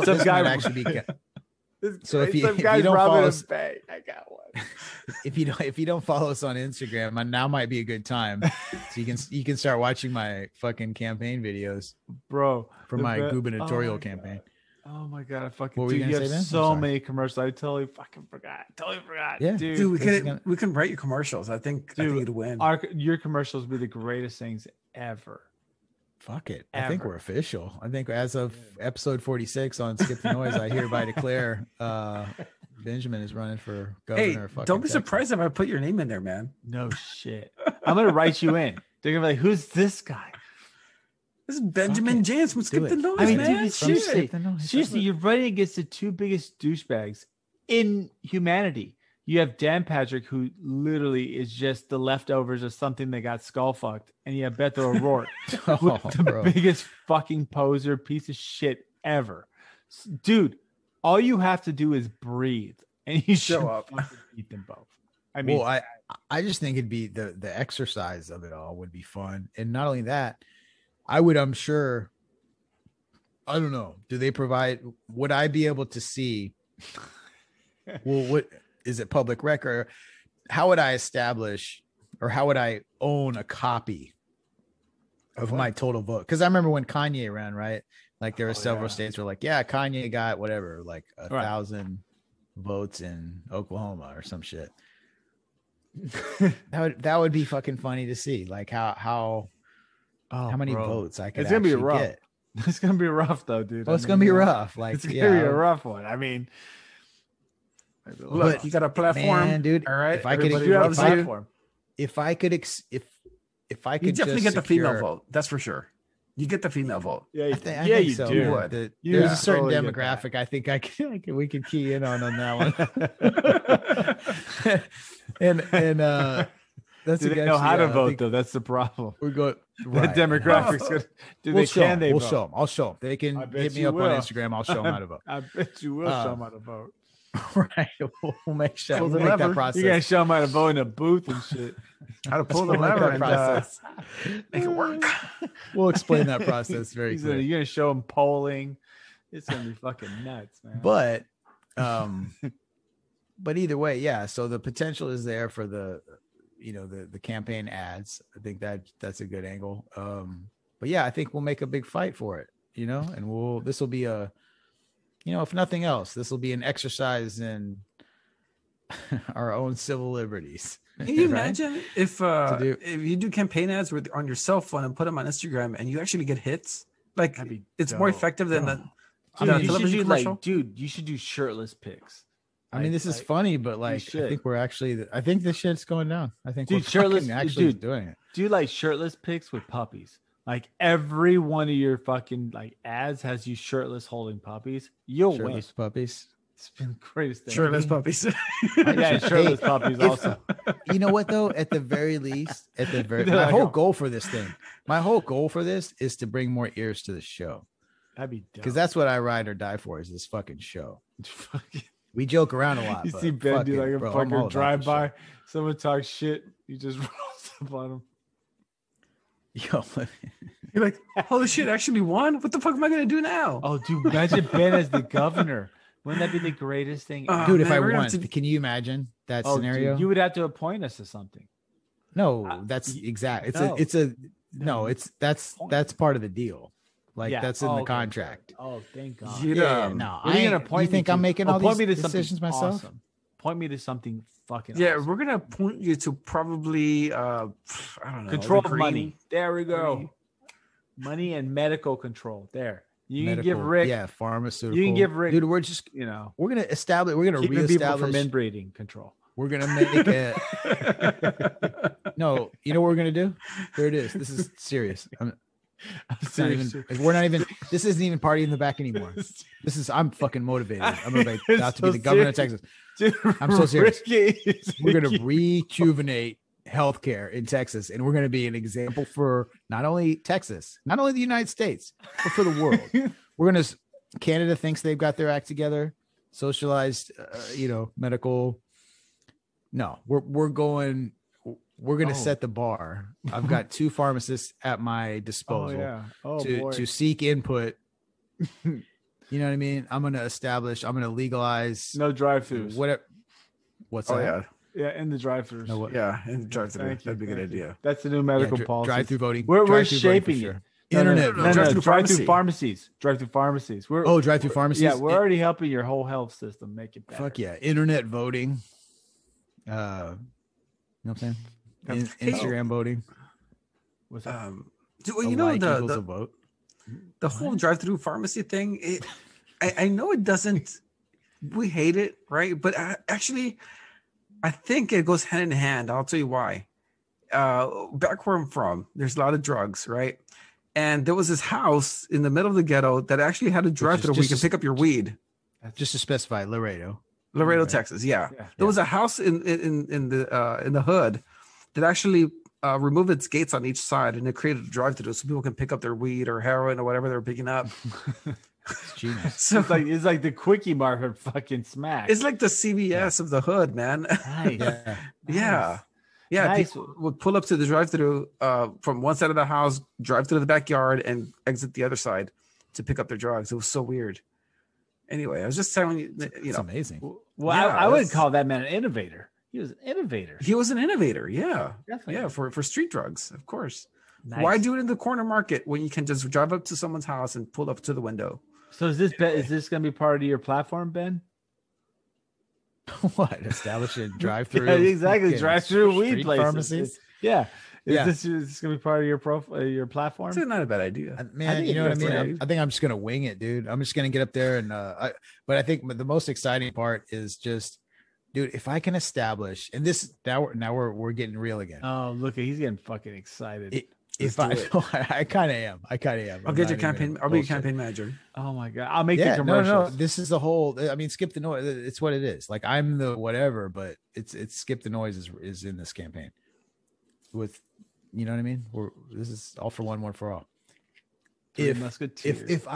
[SPEAKER 1] Some guy might actually be. So if you don't follow us, I got one. If you don't follow us on Instagram, now might be a good time. So you can start watching my fucking campaign videos,
[SPEAKER 3] bro,
[SPEAKER 1] for my gubernatorial campaign.
[SPEAKER 3] Oh my god, I fucking
[SPEAKER 1] what were
[SPEAKER 3] dude,
[SPEAKER 1] you
[SPEAKER 3] you have
[SPEAKER 1] say,
[SPEAKER 3] so many commercials. I totally fucking forgot.
[SPEAKER 1] Yeah,
[SPEAKER 4] dude, we can write your commercials. I think it'd win.
[SPEAKER 3] Your commercials would be the greatest things ever.
[SPEAKER 1] Fuck it. I think we're official. I think as of episode 46 on Skip the Noise, I hereby declare Benjamin is running for governor.
[SPEAKER 4] Hey, don't be surprised if I put your name in there, man.
[SPEAKER 3] No shit. I'm gonna write you in. They're gonna be like, "Who's this guy?"
[SPEAKER 4] This is Benjamin James from Skip the Noise, man.
[SPEAKER 3] Dude, seriously, you're running against the two biggest douchebags in humanity. You have Dan Patrick, who literally is just the leftovers of something that got skull fucked, and you have Beto O'Rourke, the biggest fucking poser piece of shit ever. Dude, all you have to do is breathe, and you show up. Beat them both. I mean,
[SPEAKER 1] well, I just think it'd be the exercise of it all would be fun, and not only that, I'm sure. I don't know. Do they provide? Would I be able to see? Well, what? Is it public record? How would I establish, or how would I own a copy of my total vote? Because I remember when Kanye ran, right? Like there were several states were like, yeah, Kanye got whatever, like 1,000 votes in Oklahoma or some shit. that would be fucking funny to see, like how many votes I could.
[SPEAKER 3] It's gonna be rough.
[SPEAKER 1] Get.
[SPEAKER 3] It's gonna be rough though, dude.
[SPEAKER 1] Well, it's gonna be rough. Like
[SPEAKER 3] it's gonna be a rough one. I mean.
[SPEAKER 4] Look, you got a platform,
[SPEAKER 1] man, dude.
[SPEAKER 4] All right,
[SPEAKER 1] if I could,
[SPEAKER 4] you definitely get the female vote. That's for sure. You get the female vote.
[SPEAKER 3] Yeah, I think so.
[SPEAKER 4] You would.
[SPEAKER 1] There's a certain demographic I think we could key in on that one. and that's
[SPEAKER 3] do they know how to vote though? That's the problem.
[SPEAKER 1] We go
[SPEAKER 3] right. The demographics. We'll
[SPEAKER 1] show them. I'll show them. They can hit me up on Instagram. I'll show them how to vote.
[SPEAKER 3] I bet you will show them how to vote.
[SPEAKER 1] Right, we'll make sure. We'll make that process.
[SPEAKER 3] You gotta show them how to vote in a booth and shit.
[SPEAKER 4] How to pull the lever and process. Make it work.
[SPEAKER 1] We'll explain that process very clearly.
[SPEAKER 3] You're gonna show them polling. It's gonna be fucking nuts, man.
[SPEAKER 1] But either way, yeah. So the potential is there for the campaign ads. I think that's a good angle. But yeah, I think we'll make a big fight for it. And this will be a. If nothing else, this will be an exercise in our own civil liberties.
[SPEAKER 4] Can you imagine if you do campaign ads on your cell phone and put them on Instagram and you actually get hits? Like it's more effective than the television commercial.
[SPEAKER 3] Dude, you should do shirtless pics.
[SPEAKER 1] I mean, this is funny, but I think this shit's going down. I think we're
[SPEAKER 3] shirtless
[SPEAKER 1] actually doing it.
[SPEAKER 3] Do like shirtless pics with puppies. Like every one of your fucking ads has you shirtless holding puppies. You'll win.
[SPEAKER 1] Puppies.
[SPEAKER 3] It's been the greatest thing.
[SPEAKER 4] Shirtless puppies.
[SPEAKER 3] Yeah, shirtless puppies also.
[SPEAKER 1] You know what though? At the very least, my whole goal for this is to bring more ears to the show.
[SPEAKER 3] That'd be dope.
[SPEAKER 1] Because that's what I ride or die for is this fucking show. We joke around a lot.
[SPEAKER 3] You see Benji like a fucking drive by. Someone talks shit. You just rolls up on him.
[SPEAKER 1] Yo,
[SPEAKER 4] you're like, holy shit, actually won? What the fuck am I gonna do now?
[SPEAKER 3] Oh, dude, imagine Ben as the governor. Wouldn't that be the greatest thing?
[SPEAKER 1] Dude, if I won, can you imagine that scenario?
[SPEAKER 3] Dude, you would have to appoint us to something.
[SPEAKER 1] No, that's exact. That's part of the deal. That's in the contract.
[SPEAKER 3] Oh, thank God.
[SPEAKER 1] No, I ain't gonna point. You think I'm making all these decisions myself?
[SPEAKER 3] Awesome. Point me to something fucking
[SPEAKER 4] awesome. We're gonna point you to probably I don't know,
[SPEAKER 3] control of money. There we go. Money and medical control. There. You can give Rick
[SPEAKER 1] pharmaceutical.
[SPEAKER 3] You can give Rick,
[SPEAKER 1] dude. We're just we're gonna reestablish
[SPEAKER 3] from inbreeding control.
[SPEAKER 1] We're gonna make it. No, you know what we're gonna do? There it is. This is serious. This isn't even party in the back anymore. I'm fucking motivated. I'm about to be the governor of Texas. Dude, I'm so serious. We're going to rejuvenate healthcare in Texas, and we're going to be an example for not only Texas, not only the United States, but for the world. Canada thinks they've got their act together, socialized, medical. No, we're going to set the bar. I've got 2 pharmacists at my disposal to seek input You know what I mean? I'm going to legalize
[SPEAKER 3] No drive-throughs.
[SPEAKER 1] whatever. What's that?
[SPEAKER 3] Yeah, in the drive-throughs.
[SPEAKER 1] No, what?
[SPEAKER 4] Yeah, in the drive-through. That'd be a good idea.
[SPEAKER 3] That's the new medical policy.
[SPEAKER 1] Drive-through voting.
[SPEAKER 3] We're shaping it.
[SPEAKER 1] Internet.
[SPEAKER 3] No, drive-through pharmacies. Drive-through pharmacies.
[SPEAKER 1] Drive-through pharmacies.
[SPEAKER 3] Yeah, we're already helping your whole health system make it better.
[SPEAKER 1] Fuck yeah. Internet voting. You know what I'm saying? Instagram voting.
[SPEAKER 3] What's that?
[SPEAKER 4] The whole drive-through pharmacy thing, I know it doesn't, we hate it, right? But actually, I think it goes hand in hand. I'll tell you why. Back where I'm from, there's a lot of drugs, right? And there was this house in the middle of the ghetto that actually had a drive-through where you can pick up your weed.
[SPEAKER 1] Just to specify, Laredo,
[SPEAKER 4] Texas. Yeah. There was a house in the hood that actually removed its gates on each side, and it created a drive-through so people can pick up their weed or heroin or whatever they're picking up.
[SPEAKER 1] It's genius.
[SPEAKER 4] So
[SPEAKER 3] it's like the quickie mart of fucking smack.
[SPEAKER 4] It's like the CVS of the hood, man.
[SPEAKER 3] Nice.
[SPEAKER 4] Yeah.
[SPEAKER 3] Nice.
[SPEAKER 4] People would pull up to the drive-through from one side of the house, drive through the backyard, and exit the other side to pick up their drugs. It was so weird. Anyway, I was just telling you,
[SPEAKER 1] It's amazing.
[SPEAKER 3] Well, yeah, I would call that man an innovator. He was an innovator.
[SPEAKER 4] Yeah.
[SPEAKER 3] Definitely.
[SPEAKER 4] Yeah, for street drugs, of course.
[SPEAKER 3] Nice.
[SPEAKER 4] Why do it in the corner market when you can just drive up to someone's house and pull up to the window?
[SPEAKER 3] So is this going to be part of your platform, Ben?
[SPEAKER 1] What? Establish a drive-through?
[SPEAKER 3] Yeah, exactly. Drive-through weed places.
[SPEAKER 1] Pharmacies?
[SPEAKER 3] Yeah. Is this going to be part of your platform?
[SPEAKER 4] It's not a bad idea.
[SPEAKER 1] Man, you know what I mean? I think I'm just going to wing it, dude. I'm just going to get up there and but I think the most exciting part is just, dude, if I can establish, and this now we're getting real again.
[SPEAKER 3] Oh, look, he's getting fucking excited.
[SPEAKER 1] I kind of am.
[SPEAKER 4] I'll get your campaign. I'll be your campaign manager.
[SPEAKER 3] Oh my god, I'll make the commercials.
[SPEAKER 1] No. This is the whole. I mean, skip the noise. It's what it is. Like I'm the whatever, but it's skip the noise is in this campaign. With, you know what I mean? This is all for one for all. If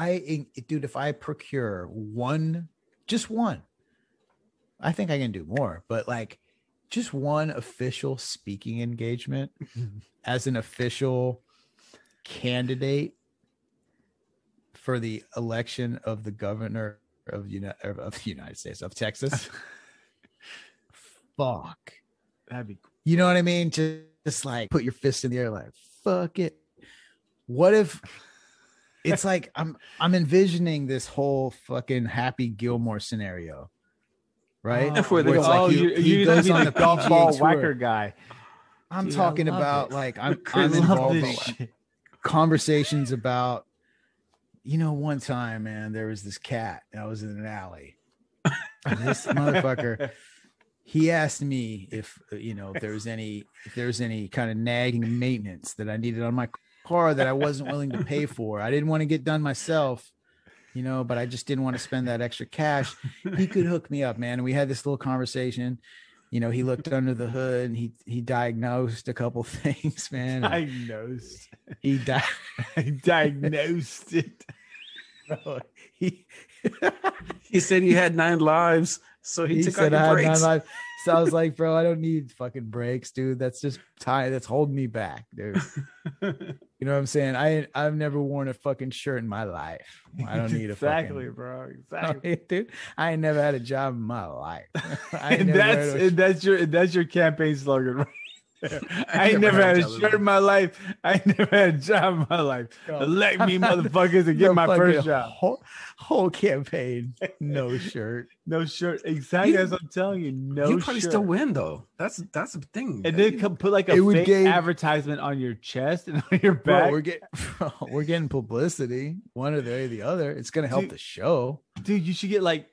[SPEAKER 1] I procure just one, I think I can do more. But like, just one official speaking engagement as an official candidate for the election of the governor of the United States of Texas. Fuck.
[SPEAKER 3] That'd be cool.
[SPEAKER 1] You know what I mean? Just like put your fist in the air, like fuck it. What if it's like I'm envisioning this whole fucking Happy Gilmore scenario, right?
[SPEAKER 3] You're gonna be the golf ball whacker guy.
[SPEAKER 1] I'm talking about like I'm involved in conversations about, one time, man, there was this cat that was in an alley. And this motherfucker, he asked me if there's any kind of nagging maintenance that I needed on my car that I wasn't willing to pay for. I didn't want to get done myself, but I just didn't want to spend that extra cash. He could hook me up, man. And we had this little conversation. He looked under the hood and he diagnosed a couple things, man.
[SPEAKER 3] He diagnosed it.
[SPEAKER 1] Bro,
[SPEAKER 4] he said you had 9 lives, so he took out your brakes. 9 lives.
[SPEAKER 1] So I was like, bro, I don't need fucking brakes, dude. That's just that's holding me back, dude. You know what I'm saying? I've never worn a fucking shirt in my life. I don't need
[SPEAKER 3] Exactly.
[SPEAKER 1] Dude. I ain't never had a job in my life.
[SPEAKER 3] That's your campaign slogan, right? I ain't never had a shirt in my life. I ain't never had a job in my life. Elect me, motherfuckers, and get my first job.
[SPEAKER 1] Whole campaign, no shirt.
[SPEAKER 3] No shirt. Exactly as I'm telling you, no shirt.
[SPEAKER 4] You probably still win though. That's the thing.
[SPEAKER 3] And then put like a fake advertisement on your chest and on your back.
[SPEAKER 1] Bro, we're getting publicity, one or the other. It's gonna help the show,
[SPEAKER 3] dude. You should get like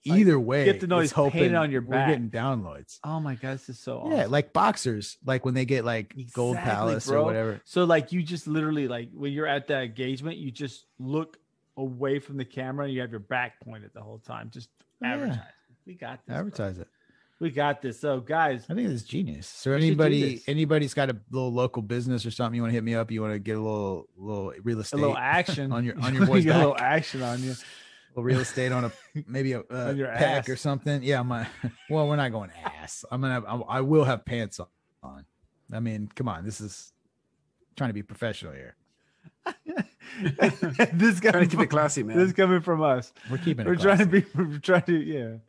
[SPEAKER 1] either way,
[SPEAKER 3] get the noise painted on your back.
[SPEAKER 1] We're getting downloads.
[SPEAKER 3] Oh my god, this is so awesome.
[SPEAKER 1] Yeah, like boxers, like when they get like Gold Palace or whatever.
[SPEAKER 3] So like you just literally like when you're at that engagement, you just look away from the camera and you have your back pointed the whole time. Just advertise. We got this.
[SPEAKER 1] Advertise it.
[SPEAKER 3] We got this. So guys,
[SPEAKER 1] I think this is genius. So anybody's got a little local business or something, you want to hit me up, you want to get a little real estate,
[SPEAKER 3] a little action
[SPEAKER 1] on your boy's back.
[SPEAKER 3] A little action on you.
[SPEAKER 1] Real estate on maybe a pack ass. Or something. Yeah, we're not going ass. I will have pants on. I mean, come on, this is trying to be professional here.
[SPEAKER 3] This
[SPEAKER 4] trying to keep it classy, man.
[SPEAKER 3] This is coming from us.
[SPEAKER 1] We're keeping it
[SPEAKER 3] We're
[SPEAKER 1] classy.
[SPEAKER 3] trying to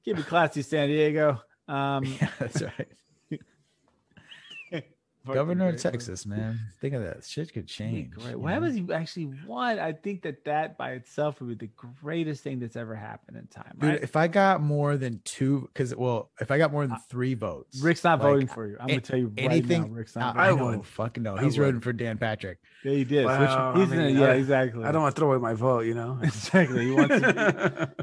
[SPEAKER 3] keep it classy, San Diego.
[SPEAKER 1] Yeah, that's right. Governor of Texas, man. Think of that. Shit could change.
[SPEAKER 3] Great. What happens if you actually won? I think that by itself would be the greatest thing that's ever happened in time. Right?
[SPEAKER 1] Dude, if I got more than if I got more than 3 votes,
[SPEAKER 3] Rick's not voting for you. I'm gonna tell you right now, Rick's not.
[SPEAKER 1] I would fucking know. He's rooting for Dan Patrick.
[SPEAKER 3] Yeah, he did.
[SPEAKER 4] Wow,
[SPEAKER 3] exactly.
[SPEAKER 4] I don't want to throw away my vote, you know.
[SPEAKER 3] Exactly.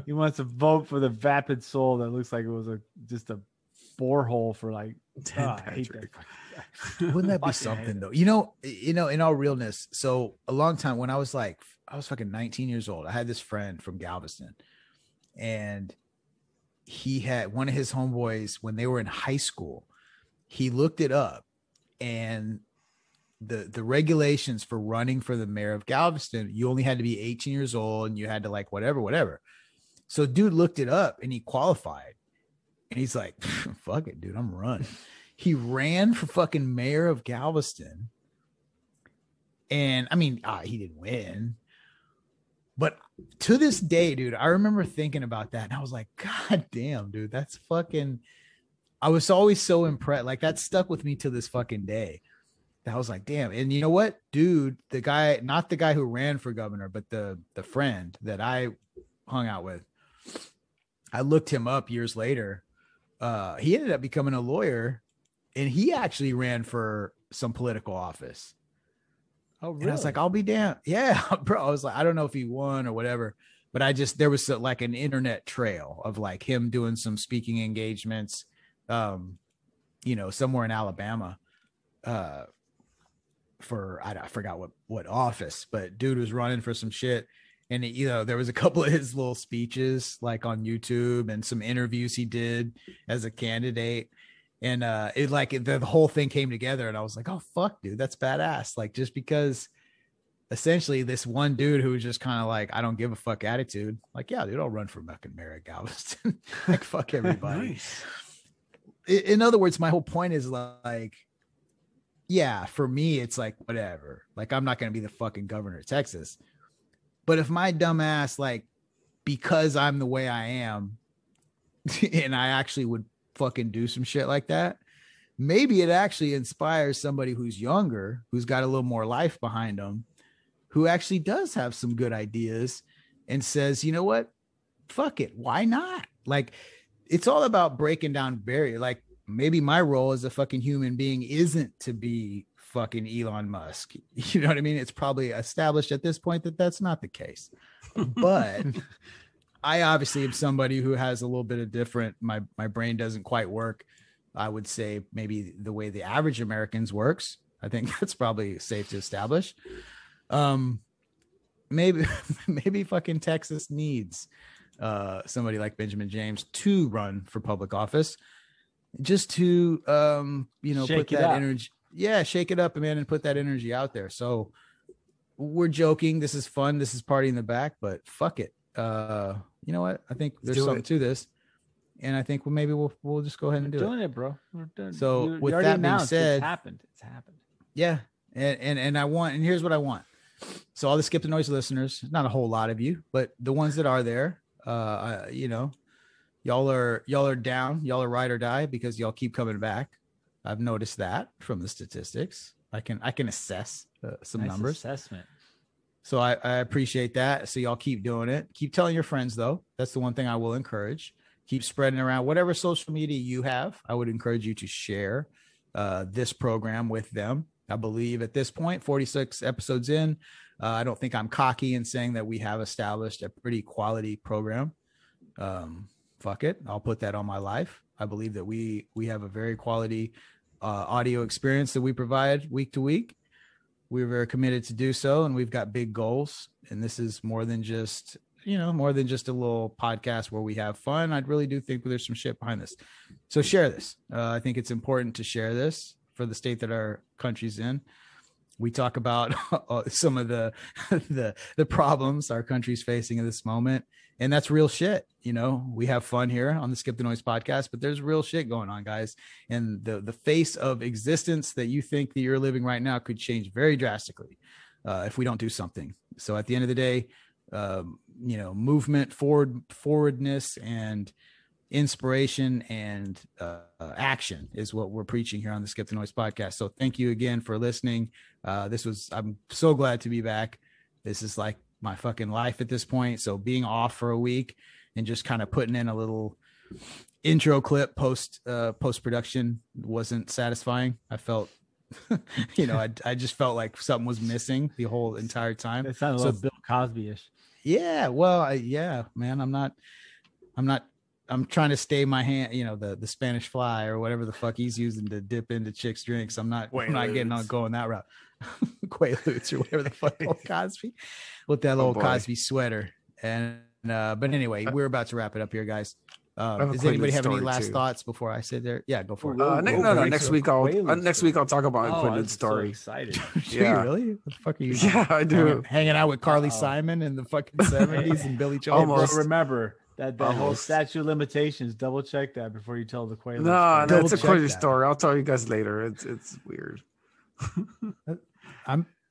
[SPEAKER 3] He wants to vote for the vapid soul that looks like it was just a borehole for like. I hate that.
[SPEAKER 1] Wouldn't that be something though? You know, in all realness. So a long time when I was fucking 19 years old, I had this friend from Galveston, and he had one of his homeboys when they were in high school. He looked it up, and the regulations for running for the mayor of Galveston, you only had to be 18 years old and you had to like whatever. So dude looked it up and he qualified, and he's like, fuck it, dude, I'm running. He ran for fucking mayor of Galveston. And I mean, he didn't win. But to this day, dude, I remember thinking about that. And I was like, God damn, dude, that's fucking. I was always so impressed. Like that stuck with me to this fucking day. That I was like, damn. And you know what, dude, the guy, not the guy who ran for governor, but the friend that I hung out with, I looked him up years later. He ended up becoming a lawyer. And he actually ran for some political office.
[SPEAKER 3] Oh, really?
[SPEAKER 1] And I was like, I'll be damned. Yeah, bro. I was like, I don't know if he won or whatever, but there was like an internet trail of like him doing some speaking engagements, somewhere in Alabama, I forgot what office, but dude was running for some shit. And there was a couple of his little speeches like on YouTube and some interviews he did as a candidate. And the whole thing came together, and I was like, oh fuck, dude, that's badass. Like, just because essentially this one dude who was just kind of like, I don't give a fuck attitude, like, yeah, dude, I'll run for fucking mayor of Galveston. Like, fuck everybody.
[SPEAKER 4] Nice.
[SPEAKER 1] In other words, my whole point is like, yeah, for me, it's like, whatever. Like, I'm not going to be the fucking governor of Texas. But if my dumb ass, like, because I'm the way I am, and I actually would fucking do some shit like that, maybe it actually inspires somebody who's younger, who's got a little more life behind them, who actually does have some good ideas and says, you know what, fuck it, why not? Like, it's all about breaking down barrier. Like, maybe my role as a fucking human being isn't to be fucking Elon Musk, you know what I mean? It's probably established at this point that that's not the case, but I obviously am somebody who has a little bit of different, my brain doesn't quite work, I would say, maybe the way the average Americans works. I think that's probably safe to establish. Maybe fucking Texas needs somebody like Benjamin James to run for public office, just to put that energy. Yeah, shake it up, man, and put that energy out there. So we're joking. This is fun. This is party in the back, but fuck it. You know what? I think there's something to this, and I think maybe we'll just go ahead and do it.
[SPEAKER 3] Doing it, bro. We're done.
[SPEAKER 1] So with that being said,
[SPEAKER 3] it's happened.
[SPEAKER 1] Yeah, and here's what I want. So all the Skip the Noise listeners, not a whole lot of you, but the ones that are there, y'all are down, y'all are ride or die because y'all keep coming back. I've noticed that from the statistics. I can assess some numbers.
[SPEAKER 3] Assessment.
[SPEAKER 1] So I appreciate that. So y'all keep doing it. Keep telling your friends, though. That's the one thing I will encourage. Keep spreading around whatever social media you have. I would encourage you to share this program with them. I believe at this point, 46 episodes in, I don't think I'm cocky in saying that we have established a pretty quality program. Fuck it. I'll put that on my life. I believe that we have a very quality audio experience that we provide week to week. We're very committed to do so, and we've got big goals. And this is more than just a little podcast where we have fun. I really do think there's some shit behind this. So share this. I think it's important to share this for the state that our country's in. We talk about some of the problems our country's facing in this moment. And that's real shit. We have fun here on the Skip the Noise podcast, but there's real shit going on, guys. And the face of existence that you think that you're living right now could change very drastically if we don't do something. So at the end of the day, movement, forwardness, and inspiration and action is what we're preaching here on the Skip the Noise podcast. So thank you again for listening. I'm so glad to be back. This is like my fucking life at this point. So being off for a week and just kind of putting in a little intro clip post production wasn't satisfying. I felt I just felt like something was missing the whole entire time.
[SPEAKER 3] It sounded a little Bill Cosby-ish.
[SPEAKER 1] Yeah, well, man, I'm trying to stay my hand, the Spanish fly or whatever the fuck he's using to dip into chicks' drinks. I'm not getting on going that route. Quaaludes or whatever the fuck old Cosby with that little Cosby sweater. And but anyway, we're about to wrap it up here, guys. Does anybody have any last thoughts before I sit there? Yeah, go for it.
[SPEAKER 2] Next week I'll talk about Quaalude's story.
[SPEAKER 3] So excited.
[SPEAKER 1] Yeah, really? What the fuck are you?
[SPEAKER 2] Yeah, I do.
[SPEAKER 1] Hanging out with Carly Simon in the fucking 70s and Billy Joel.
[SPEAKER 3] Almost. Remember that whole statute of limitations. Double check that before you tell the Quaalude.
[SPEAKER 2] No, it's a Quaalude story. I'll tell you guys later. It's weird.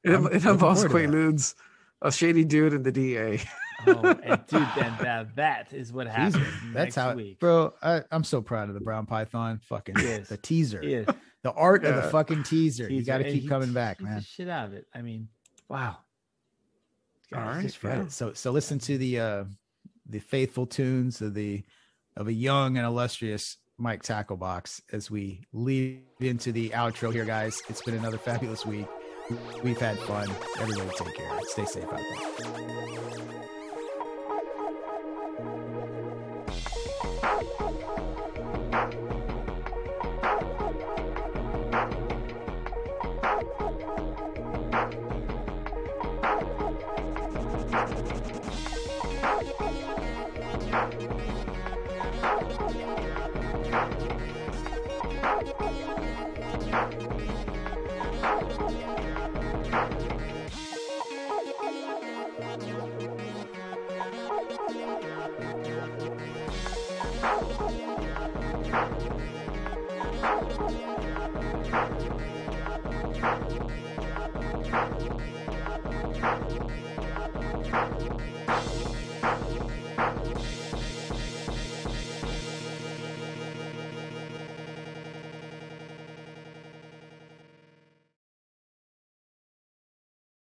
[SPEAKER 2] It involves Quaaludes, a shady dude, and the DA.
[SPEAKER 3] And dude, then that is what happened.
[SPEAKER 1] That's how,
[SPEAKER 3] week.
[SPEAKER 1] Bro. I'm so proud of the Brown Python. Fucking the teaser, the art of the fucking teaser. You got to keep coming back, man.
[SPEAKER 3] Shit out of it. I mean, wow.
[SPEAKER 1] All right. So listen to the faithful tunes of a young and illustrious Mike Tacklebox as we lead into the outro here, guys. It's been another fabulous week. We've had fun. Everybody take care. Stay safe out there.